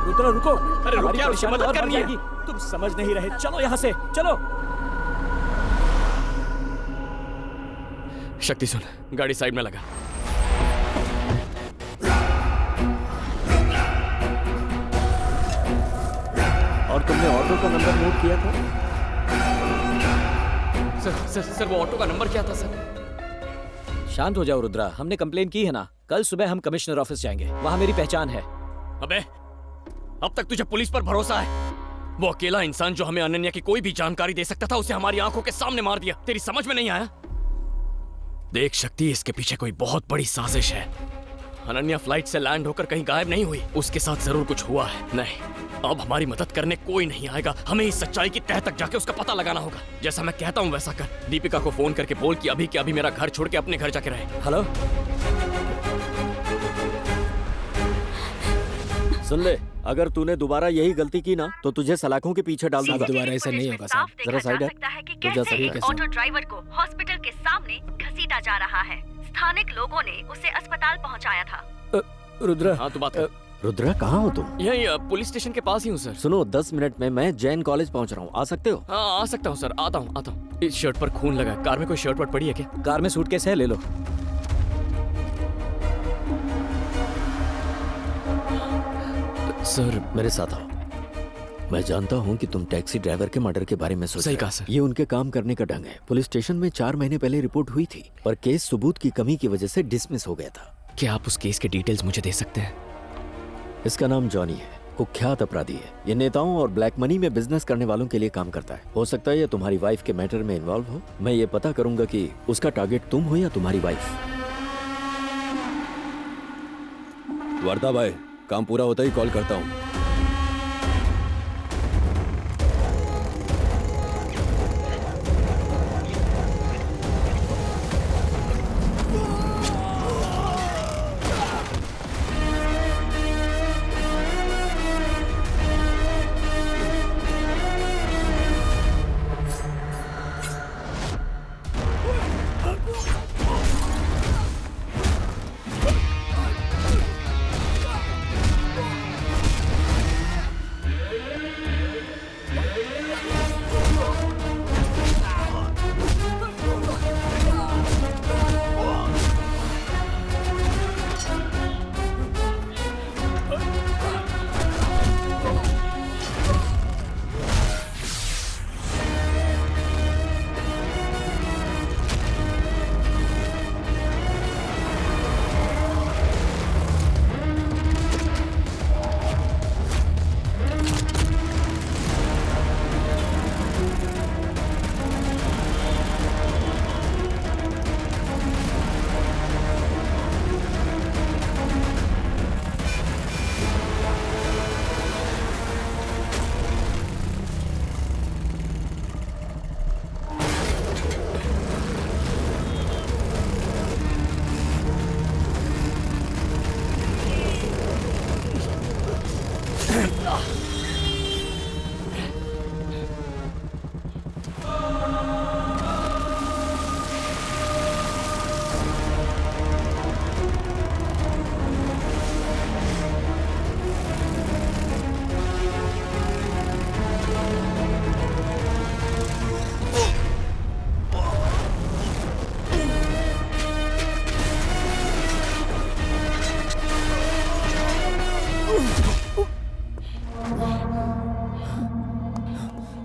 रुद्रा रुको, अरे रुक यार, परेशानी मदद और बढ़ करनी है। जाएगी। तुम समझ नहीं रहे, चलो यहाँ से चलो। शक्ति सुन, गाड़ी साइड में लगा। और तुमने ऑटो का नंबर नोट किया था? सर वो ऑटो का नंबर क्या था सर? शांत हो जाओ रुद्रा, हमने कंप्लेन की है ना। कल सुबह हम कमिश्नर ऑफिस जाएंगे, वहाँ मेरी पहचान है। अबे अब तक तुझे पुलिस पर भरोसा है? वो अकेला इंसान जो हमें अनन्या की कोई भी जानकारी दे सकता था, उसे हमारी आंखों के सामने मार दिया। तेरी समझ में नहीं आया? देख शक्ति, इसके पीछे कोई बहुत बड़ी साजिश है। अनन्या फ्लाइट से लैंड होकर कहीं गायब नहीं हुई, उसके साथ जरूर कुछ हुआ है। नहीं, अब हमारी मदद करने कोई नहीं आएगा। हमें इस सच्चाई की तह तक जाके उसका पता लगाना होगा। जैसा मैं कहता हूँ वैसा कर। दीपिका को फोन करके बोल कि अभी के अभी मेरा घर छोड़ के अपने घर जाके रहे। हेलो, सुन ले, अगर तूने दोबारा यही गलती की ना तो तुझे सलाखों के पीछे डाल दूंगा। दोबारा ऐसा नहीं होगा साहब। जरा साइड है। तो कैसे एक ऑटो ड्राइवर को हॉस्पिटल के सामने घसीटा जा रहा है। स्थानिक लोगों ने उसे अस्पताल पहुंचाया था। रुद्रा, हाँ तू बात कर। रुद्रा कहाँ हो तुम? यही पुलिस स्टेशन के पास ही हूँ सर। सुनो, 10 मिनट में मैं जैन कॉलेज पहुँच रहा हूँ, आ सकते हो? हाँ आ सकता हूँ सर, आता हूँ। इस शर्ट पर खून लगा है। कार में कोई शर्ट वर्ट पड़ी है क्या? कार में सूटकेस है, ले लो। सर मेरे साथ आओ। मैं जानता हूँ कि तुम टैक्सी ड्राइवर के मर्डर के बारे में सोच सही रहे हो। कहा सर। ये उनके काम करने का ढंग है। पुलिस स्टेशन में 4 महीने पहले रिपोर्ट हुई थी, पर केस सबूत की कमी की वजह से डिसमिस हो गया था। क्या आप उस केस के डिटेल्स मुझे दे सकते हैं? इसका नाम जॉनी है, कुख्यात अपराधी है। ये नेताओं और ब्लैक मनी में बिजनेस करने वालों के लिए काम करता है। हो सकता है ये तुम्हारी वाइफ के मैटर में इन्वॉल्व हो। मैं ये पता करूंगा कि उसका टारगेट तुम हो या तुम्हारी वाइफ। वर्दा भाई, काम पूरा होता ही कॉल करता हूँ।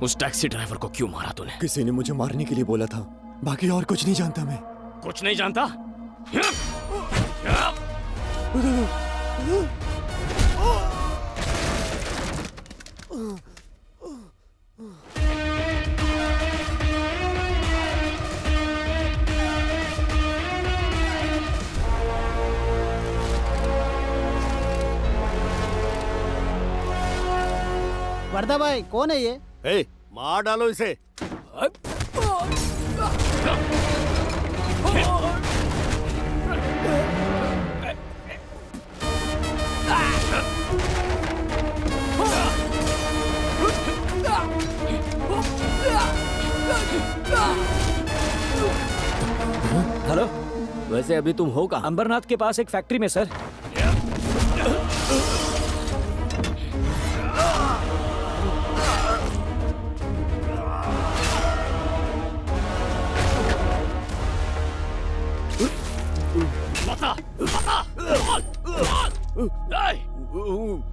उस टैक्सी ड्राइवर को क्यों मारा तूने? किसी ने मुझे मारने के लिए बोला था, बाकी और कुछ नहीं जानता मैं। कुछ नहीं जानता? वर्दा भाई कौन है ये? ए, मार डालो इसे। हेलो, वैसे अभी तुम हो कहाँ? अंबरनाथ के पास एक फैक्ट्री में सर।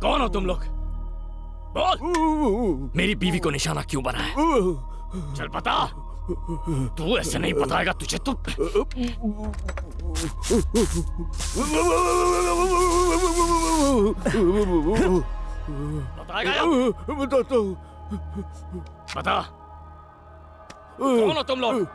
कौन हो तुम लोग? बोल। मेरी बीवी को निशाना क्यों बनाया? चल बता। तू ऐसे नहीं बताएगा तुझे तो। बताएगा? बताता हूँ। बता। कौन हो तुम लोग?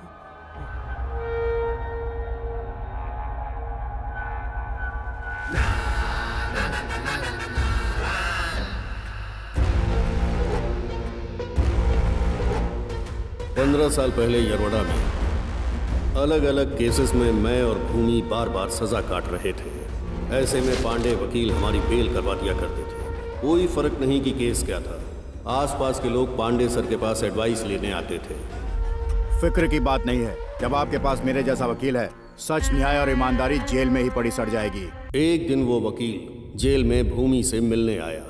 पंद्रह साल पहले यरोडा में अलग अलग केसेस में मैं और भूमि बार बार सजा काट रहे थे। ऐसे में पांडे वकील हमारी बेल करवा दिया करते थे। कोई फर्क नहीं कि केस क्या था। आसपास के लोग पांडे सर के पास एडवाइस लेने आते थे। फिक्र की बात नहीं है, जब आपके पास मेरे जैसा वकील है, सच, न्याय और ईमानदारी जेल में ही पड़ी सड़ जाएगी। एक दिन वो वकील जेल में भूमि से मिलने आया।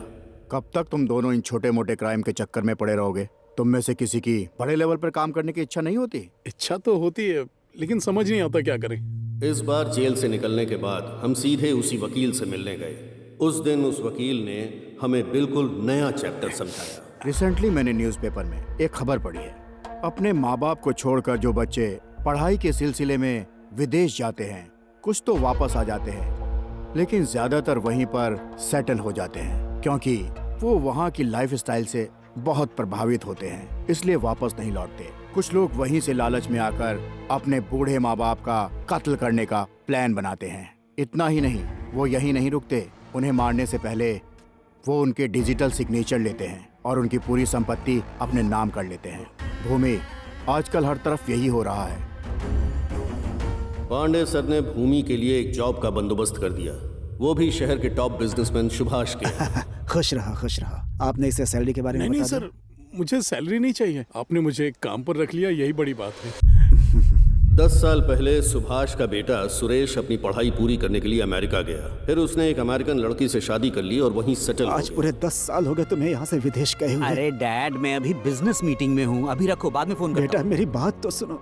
कब तक तुम दोनों इन छोटे मोटे क्राइम के चक्कर में पड़े रहोगे? तुम में से किसी की बड़े लेवल पर काम करने की इच्छा नहीं होती? इच्छा तो होती है, लेकिन समझ नहीं आता क्या करें। इस बार जेल से निकलने के बाद हम सीधे उसी वकील से मिलने गए। उस दिन उस वकील ने हमें बिल्कुल नया चैप्टर समझाया। रिसेंटली मैंने न्यूज़पेपर में एक खबर पढ़ी है। अपने माँ बाप को छोड़कर जो बच्चे पढ़ाई के सिलसिले में विदेश जाते हैं, कुछ तो वापस आ जाते हैं, लेकिन ज्यादातर वहीं पर सेटल हो जाते हैं, क्योंकि वो वहाँ की लाइफस्टाइल से बहुत प्रभावित होते हैं, इसलिए वापस नहीं लौटते। कुछ लोग वहीं से लालच में आकर अपने बूढ़े माँ बाप का कत्ल करने का प्लान बनाते हैं। इतना ही नहीं, वो यहीं नहीं रुकते, उन्हें मारने से पहले वो उनके डिजिटल सिग्नेचर लेते हैं और उनकी पूरी संपत्ति अपने नाम कर लेते हैं। भूमि, आजकल हर तरफ यही हो रहा है। पांडे सर ने भूमि के लिए एक जॉब का बंदोबस्त कर दिया, वो भी शहर के टॉप बिजनेसमैन सुभाष के। खुश रहा, खुश रहा। आपने इसे सैलरी के बारे में नहीं बता सर, मुझे सैलरी नहीं चाहिए। आपने मुझे काम पर रख लिया, यही बड़ी बात है। 10 साल पहले सुभाष का बेटा सुरेश अपनी पढ़ाई पूरी करने के लिए अमेरिका गया। फिर उसने एक अमेरिकन लड़की से शादी कर ली और वहीं सेटल। आज पूरे 10 साल हो गए तुम्हें यहाँ से विदेश गए हुए। अरे डैड, मैं अभी बिजनेस मीटिंग में हूँ, अभी रखो, बाद में फोन करता हूँ। बेटा मेरी बात तो सुनो।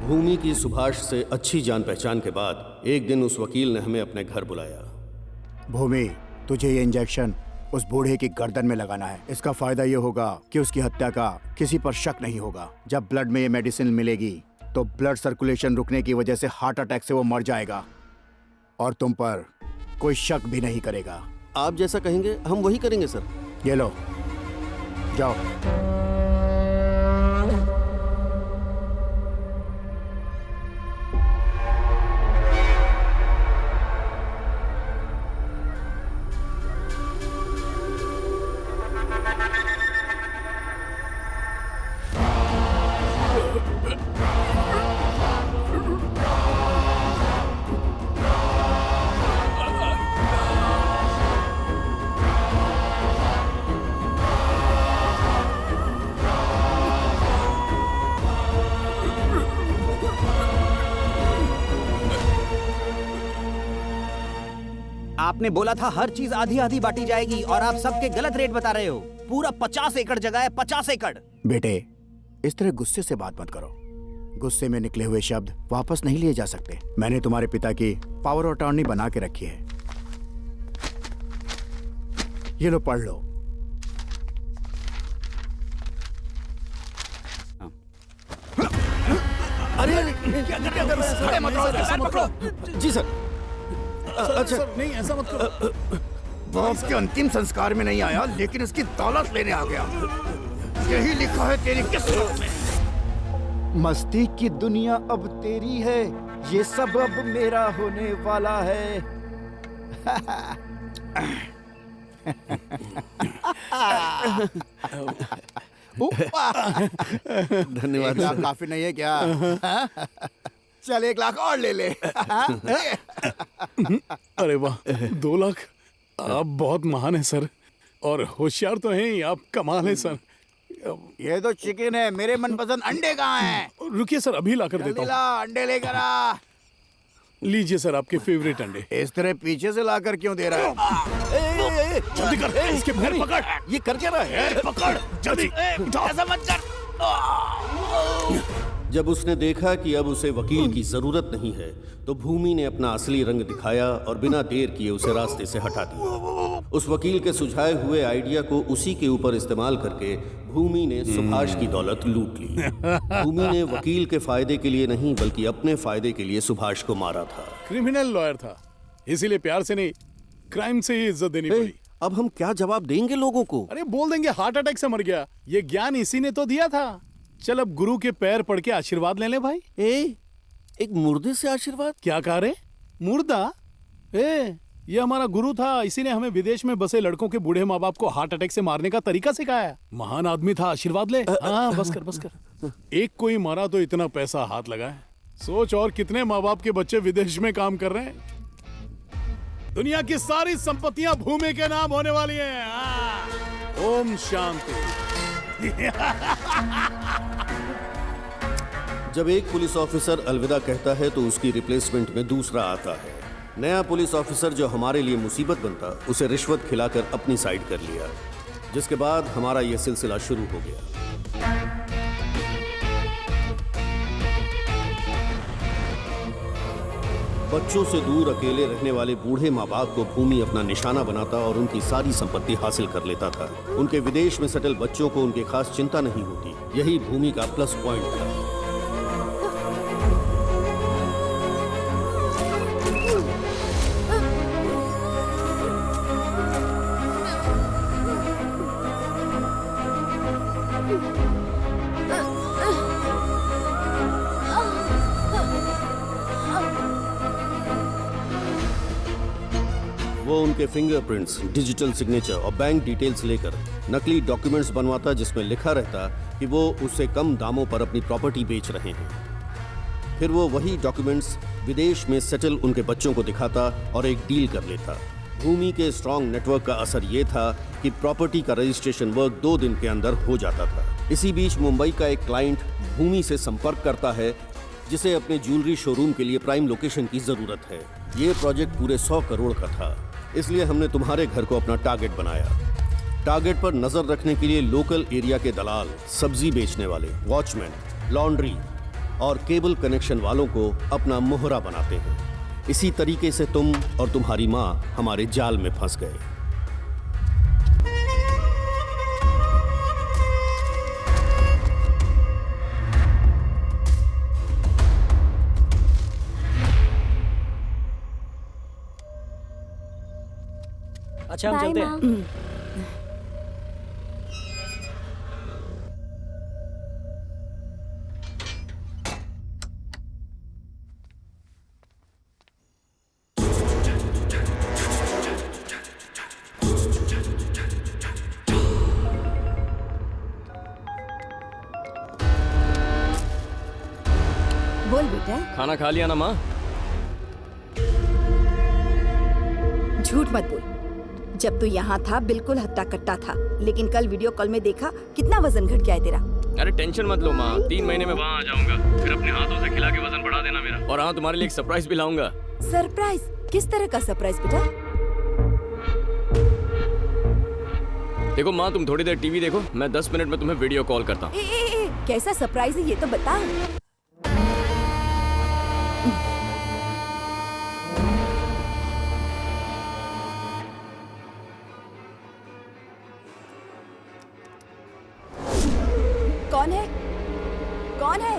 भूमि की सुभाष से अच्छी जान पहचान के बाद एक दिन उस वकील ने हमें अपने घर बुलाया। भूमि, तुझे ये इंजेक्शन उस बूढ़े की गर्दन में लगाना है। इसका फायदा ये होगा कि उसकी हत्या का किसी पर शक नहीं होगा। जब ब्लड में ये मेडिसिन मिलेगी तो ब्लड सर्कुलेशन रुकने की वजह से हार्ट अटैक से वो मर जाएगा और तुम पर कोई शक भी नहीं करेगा। आप जैसा कहेंगे हम वही करेंगे सर। ये लो, जाओ। आपने बोला था हर चीज आधी आधी बांटी जाएगी और आप सबके गलत रेट बता रहे हो। पूरा 50 एकड़ जगह है, 50 एकड़। बेटे, इस तरह गुस्से से बात मत करो। गुस्से में निकले हुए शब्द वापस नहीं लिए जा सकते। मैंने तुम्हारे पिता की पावर ऑफ अटॉर्नी बना के रखी है। ये लो, पढ़ लो। अरे क्या कर रहे हो? जी सर। अच्छा सर, नहीं ऐसा मत करो। बॉस के अंतिम संस्कार में नहीं आया, लेकिन उसकी दौलत लेने आ गया। यही लिखा है तेरी किस्मत में। मस्ती की दुनिया अब तेरी है, ये सब अब मेरा होने वाला है। धन्यवाद। काफी नहीं है क्या? चल 1 लाख और ले ले। अरे वाह, 2 लाख। आप बहुत महान है सर, और होशियार तो हैं ही आप। कमाल है सर। ये तो चिकन है, मेरे मनपसंद अंडे कहाँ हैं? रुकिए सर, अभी लाकर देता हूँ। अंडे लेकर आ। लीजिए सर, आपके फेवरेट अंडे। इस तरह पीछे से लाकर क्यों दे रहा है? जल्दी कर, इसके पैर पकड़। ये कर क्या रहा है? पकड़ जल्दी। ऐसा मत कर। जब उसने देखा कि अब उसे वकील की जरूरत नहीं है, तो भूमि ने अपना असली रंग दिखाया और बिना देर किए उसे रास्ते से हटा दिया। उस वकील के सुझाए हुए आइडिया को उसी के ऊपर इस्तेमाल करके भूमि ने सुभाष की दौलत लूट ली। भूमि ने वकील के फायदे के लिए नहीं, बल्कि अपने फायदे के लिए सुभाष को मारा था। क्रिमिनल लॉयर था, इसीलिए प्यार से नहीं, क्राइम से ही इज्जत देनी पड़ी। अब हम क्या जवाब देंगे लोगों को? अरे बोल देंगे हार्ट अटैक से मर गया। ये ज्ञान इसी ने तो दिया था। चल अब गुरु के पैर पड़ के आशीर्वाद ले ले भाई। एक मुर्दे से आशीर्वाद? क्या कह रहे? मुर्दा? ये हमारा गुरु था, इसी ने हमें विदेश में बसे लड़कों के बूढ़े माँ बाप को हार्ट अटैक से मारने का तरीका सिखाया। महान आदमी था, आशीर्वाद ले। हाँ बस कर। एक कोई मारा तो इतना पैसा हाथ लगा है। सोच और कितने माँ बाप के बच्चे विदेश में काम कर रहे हैं। दुनिया की सारी संपत्तियां भूमि के नाम होने वाली हैं। ओम शांति। जब एक पुलिस ऑफिसर अलविदा कहता है तो उसकी रिप्लेसमेंट में दूसरा आता है। नया पुलिस ऑफिसर जो हमारे लिए मुसीबत बनता, उसे रिश्वत खिलाकर अपनी साइड कर लिया, जिसके बाद हमारा यह सिलसिला शुरू हो गया। बच्चों से दूर अकेले रहने वाले बूढ़े माँ बाप को भूमि अपना निशाना बनाता और उनकी सारी संपत्ति हासिल कर लेता था। उनके विदेश में सेटल बच्चों को उनकी खास चिंता नहीं होती। यही भूमि का प्लस पॉइंट था। वो उनके फिंगरप्रिंट्स, डिजिटल सिग्नेचर और बैंक डिटेल्स लेकर नकली डॉक्यूमेंट्स बनवाता, जिसमें लिखा रहता कि वो उससे कम दामों पर अपनी प्रॉपर्टी बेच रहे हैं। फिर वो वही डॉक्यूमेंट्स विदेश में सेटल उनके बच्चों को दिखाता और एक डील कर लेता। भूमि के स्ट्रॉन्ग नेटवर्क का असर ये था कि प्रॉपर्टी का रजिस्ट्रेशन वर्क 2 दिन के अंदर हो जाता था। इसी बीच मुंबई का एक क्लाइंट भूमि से संपर्क करता है, जिसे अपने ज्वेलरी शोरूम के लिए प्राइम लोकेशन की जरूरत है। ये प्रोजेक्ट पूरे 100 करोड़ का था, इसलिए हमने तुम्हारे घर को अपना टारगेट बनाया। टारगेट पर नजर रखने के लिए लोकल एरिया के दलाल, सब्जी बेचने वाले, वॉचमैन, लॉन्ड्री और केबल कनेक्शन वालों को अपना मोहरा बनाते हैं। इसी तरीके से तुम और तुम्हारी माँ हमारे जाल में फंस गए। अच्छा हम चलते हैं। बोल बेटा। खाना खा लिया ना माँ? झूठ मत बोल। जब तू यहाँ था बिल्कुल हट्टा कट्टा था, लेकिन कल वीडियो कॉल में देखा कितना वजन घट गया है तेरा। अरे टेंशन मत लो माँ, 3 महीने में वहाँ आ जाऊंगा। फिर अपने हाथों से खिला के वजन बढ़ा देना मेरा। और हाँ, तुम्हारे लिए एक सरप्राइज भी लाऊंगा। सरप्राइज? किस तरह का सरप्राइज बेटा? देखो माँ, तुम थोड़ी देर टीवी देखो, मैं 10 मिनट में तुम्हें वीडियो कॉल करता हूँ। कैसा सरप्राइज है ये तो बता। कौन है? कौन है?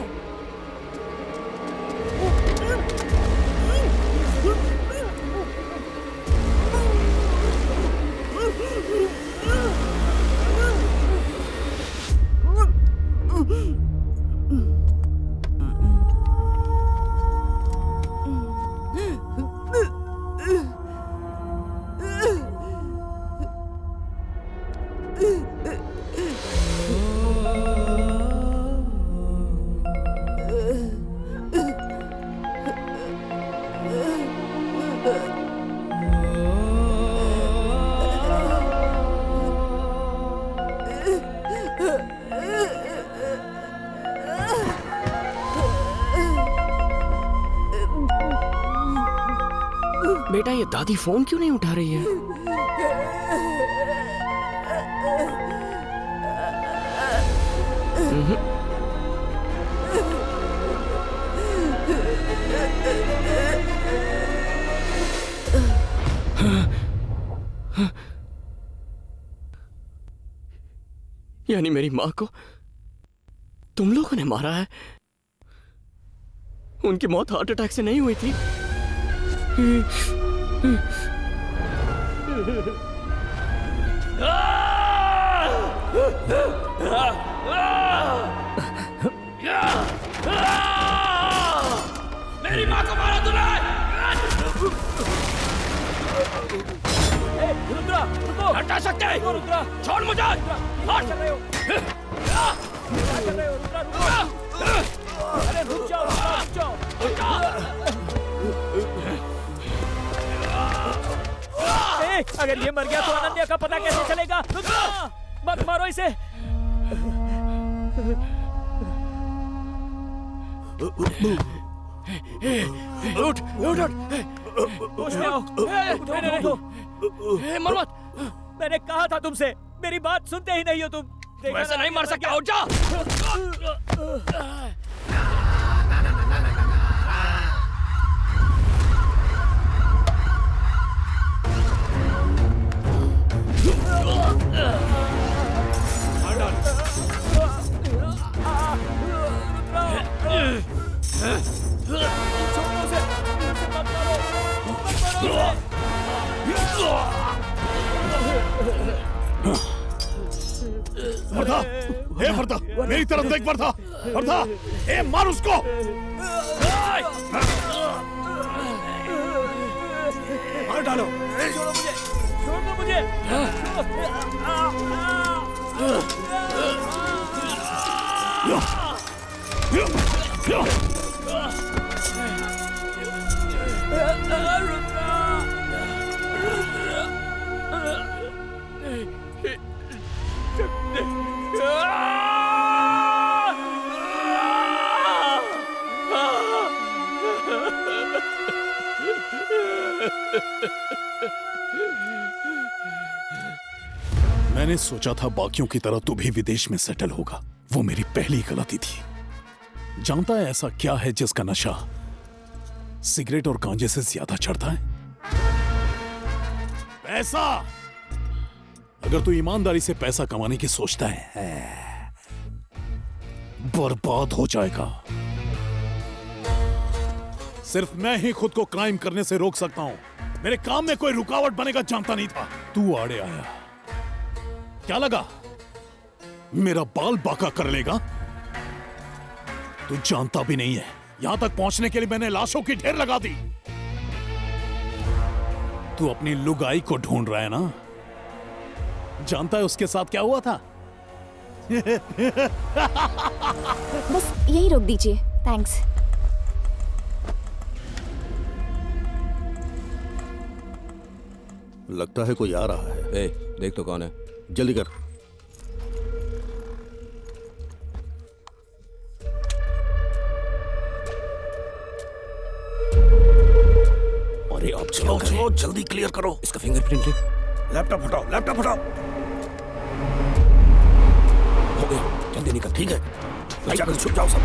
बेटा, ये दादी फोन क्यों नहीं उठा रही है? यानी मेरी माँ को तुम लोगों ने मारा है? उनकी मौत हार्ट अटैक से नहीं हुई थी? मेरी माँ को मारा तूने! रुद्रा, रुको! हटा सकते हैं? रुद्रा, छोड़ मुझे! क्या कर रहे हो? क्या कर रहे हो? रुद्रा, रुको! अरे रुक जाओ, रुक जाओ! अगर ये मर गया तो अनन्या का पता कैसे चलेगा? रुद्रा, मत मारो इसे! उठ, उठ, उठ! होश में आओ! उठो, उठो! मर मत! मैंने कहा था तुमसे, मेरी बात सुनते ही नहीं हो तुम। तुम ऐसे नहीं मर सकता, उठ जा! वर्धा, हे वर्धा, मेरी तरफ देख वर्धा, वर्धा, हे मार उसको! मार डालो! छोड़ो मुझे! छोड़ दो मुझे! मैंने सोचा था बाकियों की तरह तू भी विदेश में सेटल होगा। वो मेरी पहली गलती थी। जानता है ऐसा क्या है जिसका नशा सिगरेट और गांजे से ज्यादा चढ़ता है? पैसा। अगर तू ईमानदारी से पैसा कमाने की सोचता है, बर्बाद हो जाएगा। सिर्फ मैं ही खुद को क्राइम करने से रोक सकता हूं। मेरे काम में कोई रुकावट बनेगा जानता नहीं था। तू आड़े आया, क्या लगा मेरा बाल बाका कर लेगा? तू जानता भी नहीं है, यहां तक पहुंचने के लिए मैंने लाशों की ढेर लगा दी। तू अपनी लुगाई को ढूंढ रहा है ना? जानता है उसके साथ क्या हुआ था? बस यही रोक दीजिए, थैंक्स। लगता है कोई आ रहा है। ए, देख तो कौन है। जल्दी कर। अरे अब चलो चलो जल्दी क्लियर करो। इसका फिंगरप्रिंट ले। लैपटॉप हटाओ, लैपटॉप हटाओ। हो गया, जल्दी निकल। ठीक है, जाकर छुप जाओ सब।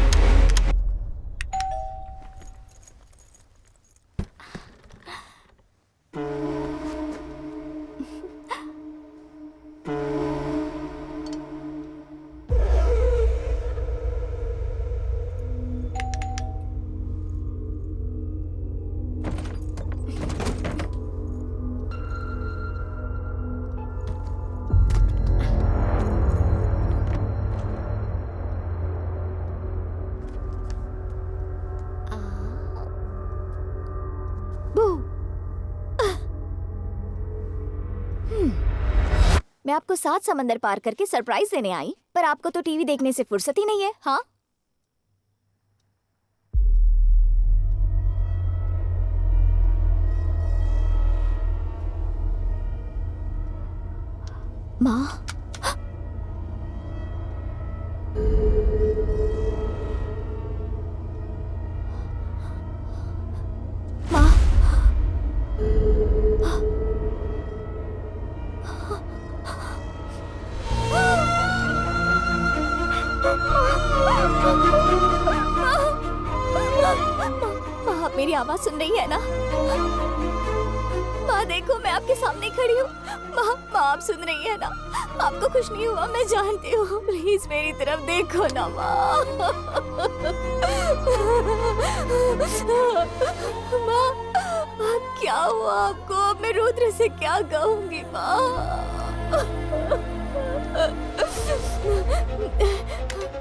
मैं आपको 7 समंदर पार करके सरप्राइज देने आई, पर आपको तो टीवी देखने से फुर्सत ही नहीं है। हाँ, माँ, माँ, आप मेरी आवाज सुन रही है ना? माँ देखो, मैं आपके सामने खड़ी हूँ। माँ, आप सुन रही है ना? आपको कुछ नहीं हुआ, मैं जानती हूँ। प्लीज मेरी तरफ देखो ना माँ। माँ, क्या हुआ आपको? मैं रुद्र से क्या कहूँगी माँ?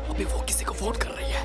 अभी वो किसी को फोन कर रही है।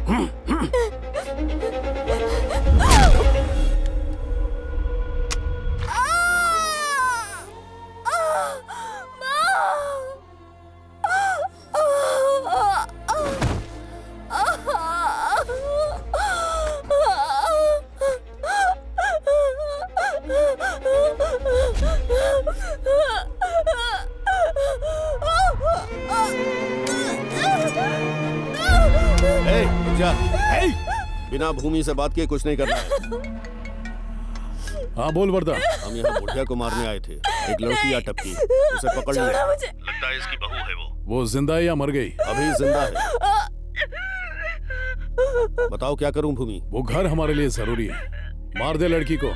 बिना भूमि से बात किए कुछ नहीं करना है। हाँ बोल वरदा। हम यहाँ बुढ़िया को मारने आए थे। एक लड़की आ टपकी, उसे पकड़ लिया। लगता है इसकी बहू है वो जिंदा है या मर गई? अभी जिंदा है। बताओ क्या करूं भूमि? वो घर हमारे लिए जरूरी है। मार दे लड़की को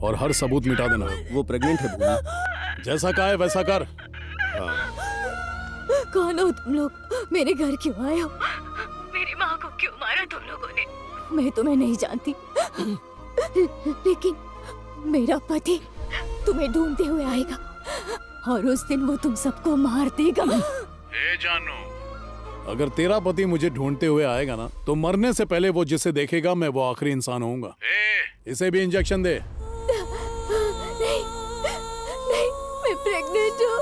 और हर सबूत मिटा देना। वो प्रेग्नेंट है भूमि। जैसा कहा है वैसा कर। कौन हो तुम लोग? मेरे घर क्यों आए हो? मेरी माँ को क्यों मारा तुम लोगों ने? मैं तुम्हें नहीं जानती, लेकिन मेरा पति तुम्हें ढूंढते हुए आएगा और उस दिन वो तुम सबको मार देगा। जानू, अगर तेरा पति मुझे ढूंढते हुए आएगा ना, तो मरने से पहले वो जिसे देखेगा मैं वो आखिरी इंसान होऊंगा। इसे भी इंजेक्शन दे। नहीं, नहीं, मैं प्रेग्नेंट हूँ।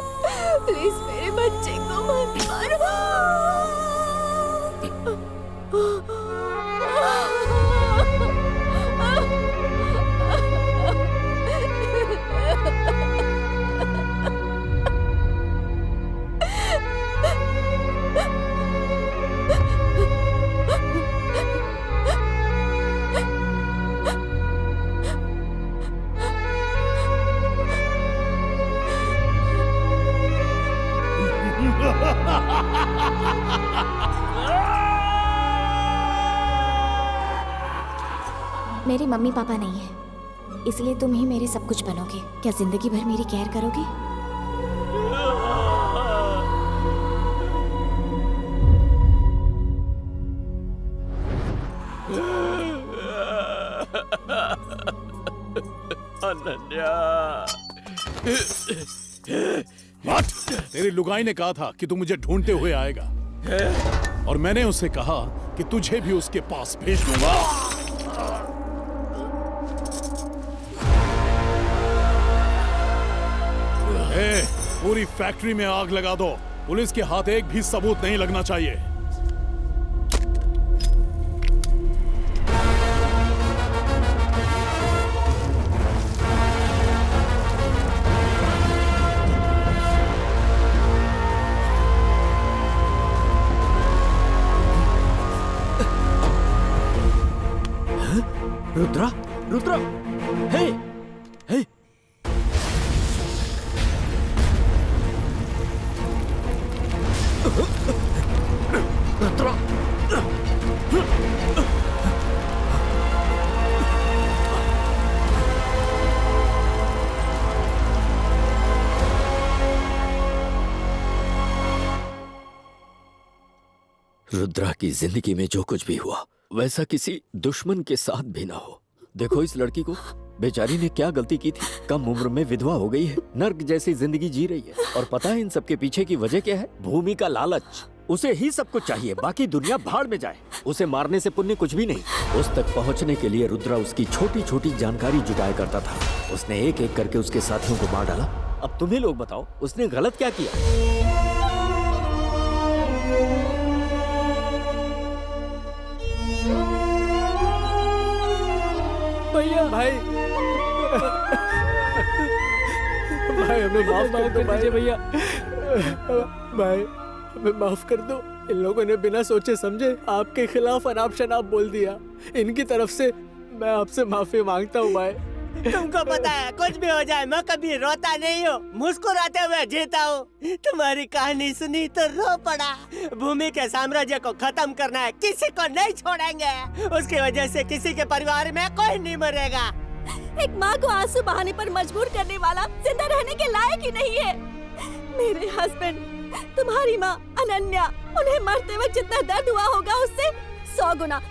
प्लीज मेरे बच्चे को मत मारो। मेरे मम्मी पापा नहीं है, इसलिए तुम ही मेरे सब कुछ बनोगे। क्या जिंदगी भर मेरी केयर करोगे? अनन्या, तेरी लुगाई ने कहा था कि तू मुझे ढूंढते हुए आएगा, और मैंने उससे कहा कि तुझे भी उसके पास भेज दूंगा। पूरी फैक्ट्री में आग लगा दो। पुलिस के हाथ एक भी सबूत नहीं लगना चाहिए। रुद्रा, रुद्रा, हे, हे। रुद्रा, रुद्रा की जिंदगी में जो कुछ भी हुआ वैसा किसी दुश्मन के साथ भी ना हो। देखो इस लड़की को, बेचारी ने क्या गलती की थी। कम उम्र में विधवा हो गई है, नर्क जैसी जिंदगी जी रही है। और पता है इन सब के पीछे की वजह क्या है? भूमि का लालच। उसे ही सब कुछ चाहिए, बाकी दुनिया भाड़ में जाए। उसे मारने से पुण्य कुछ भी नहीं। उस तक पहुंचने के लिए रुद्रा उसकी छोटी छोटी जानकारी जुटाया करता था। उसने एक एक करके उसके साथियों को मार डाला अब तुम्हें लोग बताओ उसने गलत क्या किया? भैया भाई भाई हमें माफ कर दो भाई। भैया भाई हमें माफ कर दो। इन लोगों ने बिना सोचे समझे आपके खिलाफ अनाप शनाप बोल दिया। इनकी तरफ से मैं आपसे माफी मांगता हूँ भाई। तुमको पता है कुछ भी हो जाए मैं कभी रोता नहीं हूँ, मुस्कुराते हुए जीता हूँ। तुम्हारी कहानी सुनी तो रो पड़ा। भूमि के साम्राज्य को खत्म करना है, किसी को नहीं छोड़ेंगे। उसकी वजह से किसी के परिवार में कोई नहीं मरेगा। एक माँ को आंसू बहाने पर मजबूर करने वाला जिंदा रहने के लायक ही नहीं है। मेरे हस्बैंड, तुम्हारी माँ अनन्या, उन्हें मरते वक्त जितना दर्द हुआ होगा उससे 100 गुना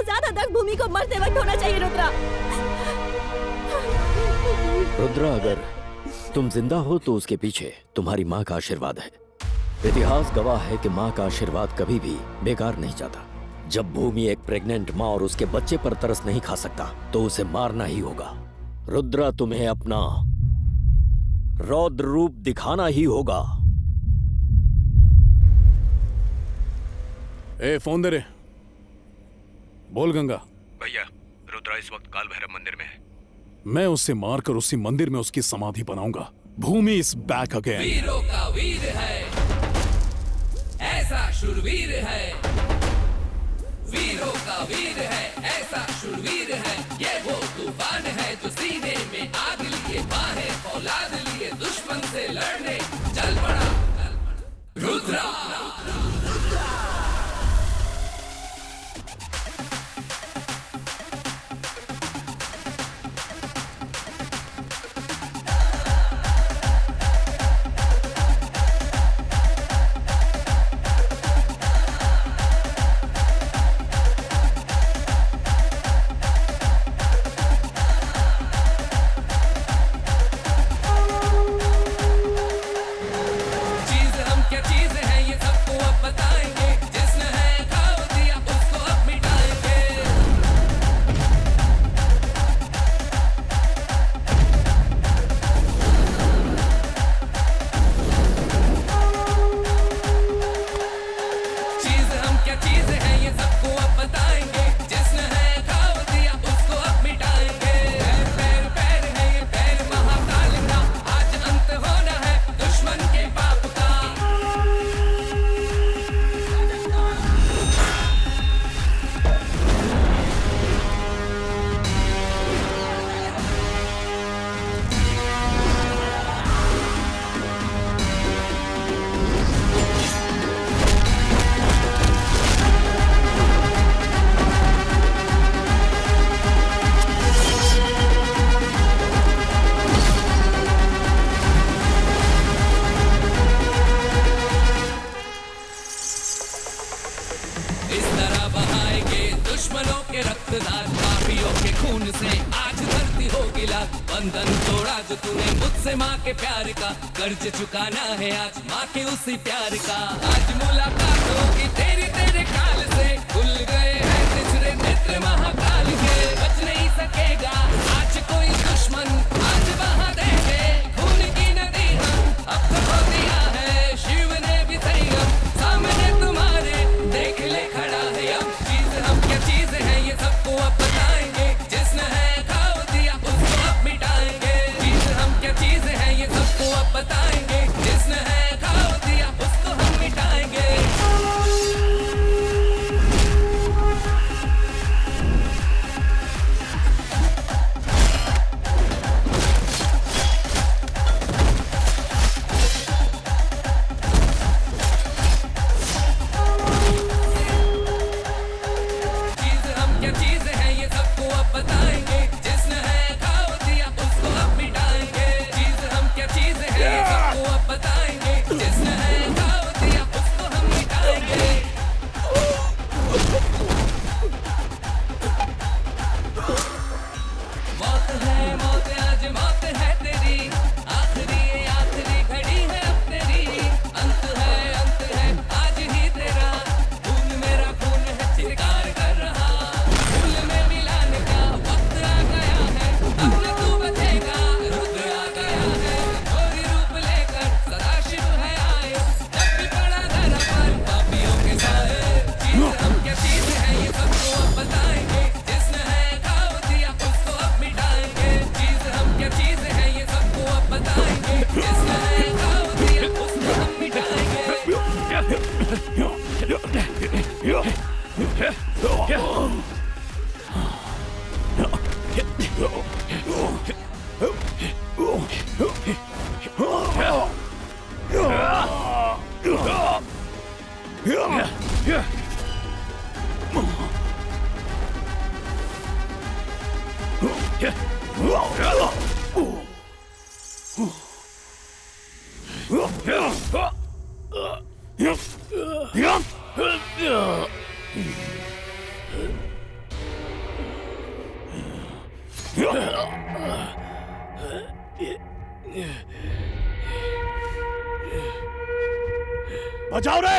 ज्यादा दर्द भूमि को मरते वक्त होना चाहिए। रुद्रा, रुद्रा अगर तुम जिंदा हो तो उसके पीछे तुम्हारी माँ का आशीर्वाद है। इतिहास गवाह है कि माँ का आशीर्वाद कभी भी बेकार नहीं जाता। जब भूमि एक प्रेग्नेंट माँ और उसके बच्चे पर तरस नहीं खा सकता तो उसे मारना ही होगा। रुद्रा तुम्हें अपना रौद्र रूप दिखाना ही होगा। ए फोन दे रे। बोल गंगा। भैया रुद्रा इस वक्त काल भैरव मंदिर में है। मैं उसे मारकर उसी मंदिर में उसकी समाधि बनाऊंगा। भूमि इज बैक अगेन। वीरों का वीर है, ऐसा शूरवीर है। वीरों का वीर है, ऐसा शूरवीर है। ये वो तूफान है जो सीने में आग लिए, बाहें औलाद लिए दुश्मन से लड़ने चल पड़ा। रुद्रा कर्ज चुकाना है आज माँ के उसी प्यार का। आज मुलाकात होगी तेरी तेरे काल से, खुल गए हैं तिजरे नेत्र महाकाल के। बच नहीं सकेगा आज कोई दुश्मन, आज बहा देंगे खून की नदी हम। अब तो खो दिया है शिव ने भी संयम, सामने तुम्हारे देख ले खड़ा है अब। चीज हम क्या चीज है ये सबको अब बताएंगे, जिसने है खाओ दिया उसको अब मिटाएंगे। चीज हम क्या चीज है ये सबको अब बताएंगे, जिसने है खाओ दिया उसको हम मिटाएंगे। बचाओ रे!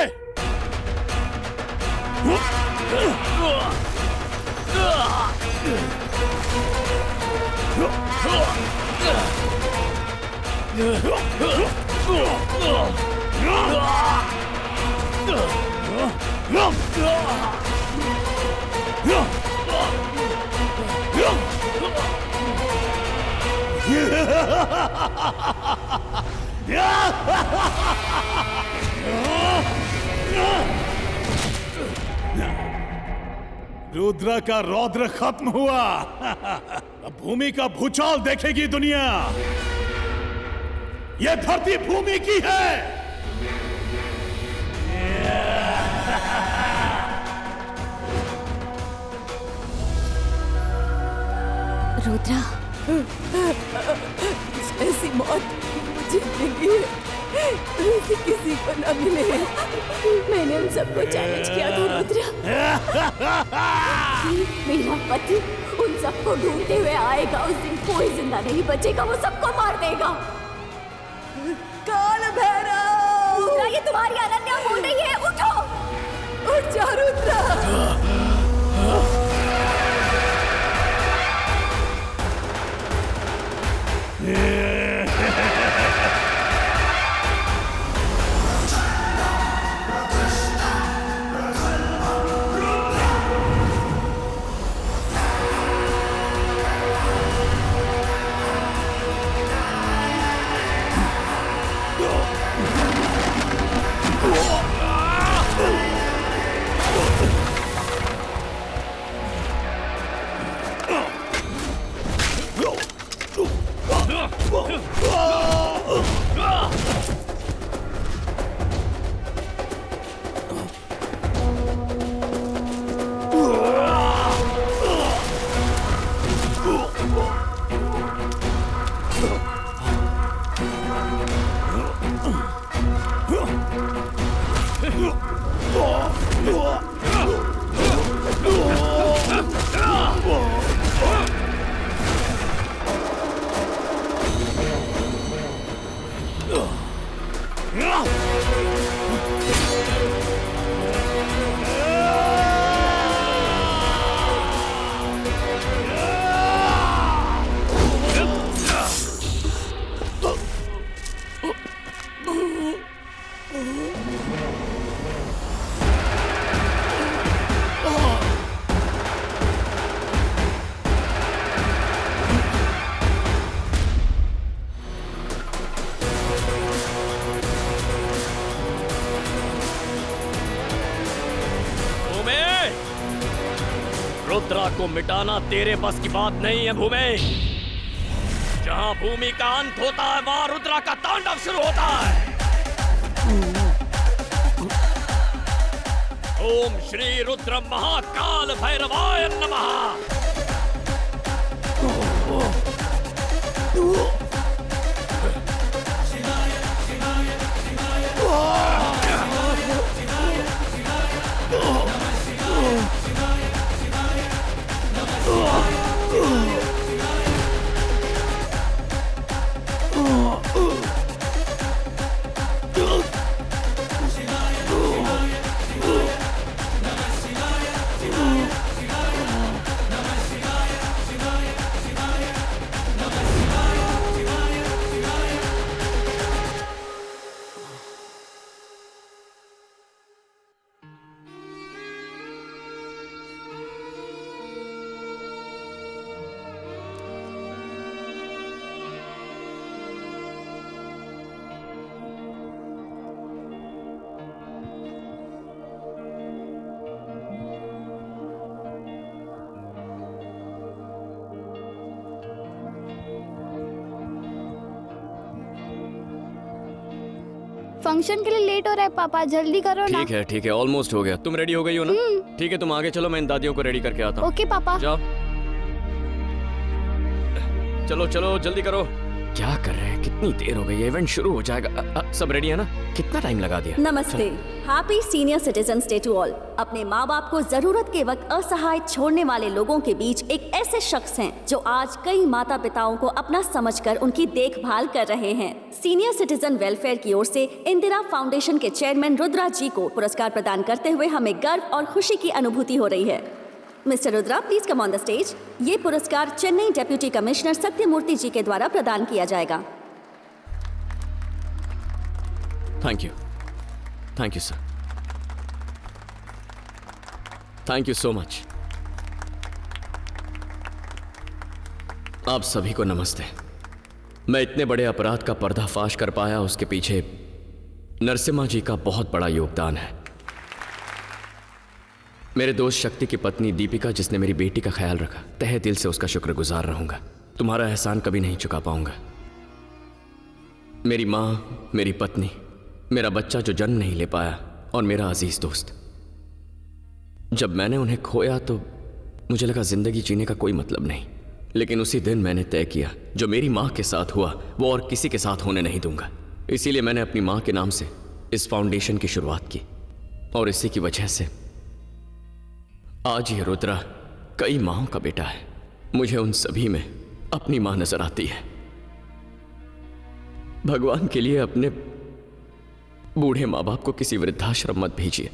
रुद्र का रौद्र खत्म हुआ। अब भूमि का भूचाल देखेगी दुनिया। यह धरती भूमि की है। रुद्रा, ऐसी मौत जिंदगी ऐसे किसी को न मिले। मैंने उन सबको चैलेंज किया था रुद्रा कि मेरा पति उन सबको ढूंढते हुए आएगा। उस दिन कोई जिंदा नहीं बचेगा, वो सबको मार देगा। काल भैरव! रुद्रा, ये तुम्हारी अनन्या बोल रही है, उठो, उठ जा रुद्रा। रुद्रा को मिटाना तेरे बस की बात नहीं है भूमि। जहां भूमि का अंत होता है वहां रुद्रा का तांडव शुरू होता है। ओम श्री रुद्र महाकाल भैरवाय नमः। फंक्शन के लिए लेट हो रहा है पापा, जल्दी करो ना। ठीक है, ऑलमोस्ट हो गया। तुम रेडी हो गई हो ना? ठीक है, तुम आगे चलो, मैं इन दादियों को रेडी करके आता हूँ। ओके पापा। जाओ, चलो चलो जल्दी करो। क्या कर रहे हैं? कितनी देर हो गई है, इवेंट शुरू हो जाएगा। सब रेडी है ना? कितना टाइम लगा दिया? नमस्ते, happy senior citizens day to all. अपने माँ बाप को जरूरत के वक्त असहाय छोड़ने वाले लोगों के बीच एक ऐसे शख्स हैं जो आज कई माता पिताओं को अपना समझकर उनकी देखभाल कर रहे हैं। सीनियर सिटीजन वेलफेयर की ओर से इंदिरा फाउंडेशन के चेयरमैन रुद्रा जी को पुरस्कार प्रदान करते हुए हमें गर्व और खुशी की अनुभूति हो रही है। Mister Rudra, please come on the stage. ये पुरस्कार चेन्नई डेप्यूटी कमिश्नर सत्यमूर्ति जी के द्वारा प्रदान किया जाएगा। Thank you sir, thank you so much. आप सभी को नमस्ते। मैं इतने बड़े अपराध का पर्दाफाश कर पाया, उसके पीछे नरसिम्हा जी का बहुत बड़ा योगदान है। मेरे दोस्त शक्ति की पत्नी दीपिका, जिसने मेरी बेटी का ख्याल रखा, तहे दिल से उसका शुक्रगुजार रहूंगा। तुम्हारा एहसान कभी नहीं चुका पाऊंगा। मेरी माँ, मेरी पत्नी, मेरा बच्चा जो जन्म नहीं ले पाया, और मेरा अजीज दोस्त। जब मैंने उन्हें खोया तो मुझे लगा जिंदगी जीने का कोई मतलब नहीं, लेकिन उसी दिन मैंने तय किया जो मेरी माँ के साथ हुआ वो और किसी के साथ होने नहीं दूंगा। इसीलिए मैंने अपनी माँ के नाम से इस फाउंडेशन की शुरुआत की, और इसी की वजह से आज ये रुद्रा कई माँओं का बेटा है। मुझे उन सभी में अपनी माँ नजर आती है। भगवान के लिए अपने बूढ़े माँ बाप को किसी वृद्धाश्रम मत भेजिए।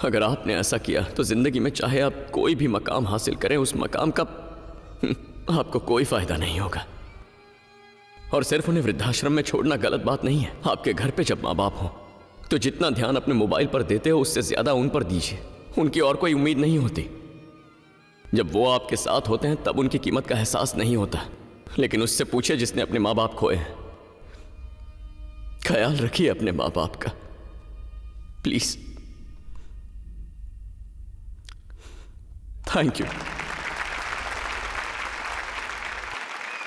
अगर आपने ऐसा किया तो जिंदगी में चाहे आप कोई भी मकाम हासिल करें, उस मकाम का आपको कोई फायदा नहीं होगा। और सिर्फ उन्हें वृद्धाश्रम में छोड़ना गलत बात नहीं है। आपके घर पे जब माँ बाप हो तो जितना ध्यान अपने मोबाइल पर देते हो उससे ज्यादा उन पर दीजिए। उनकी और कोई उम्मीद नहीं होती। जब वो आपके साथ होते हैं तब उनकी कीमत का एहसास नहीं होता, लेकिन उससे पूछे जिसने अपने माँ बाप खोए हैं। ख्याल रखिए अपने माँ बाप का, प्लीज। Thank you.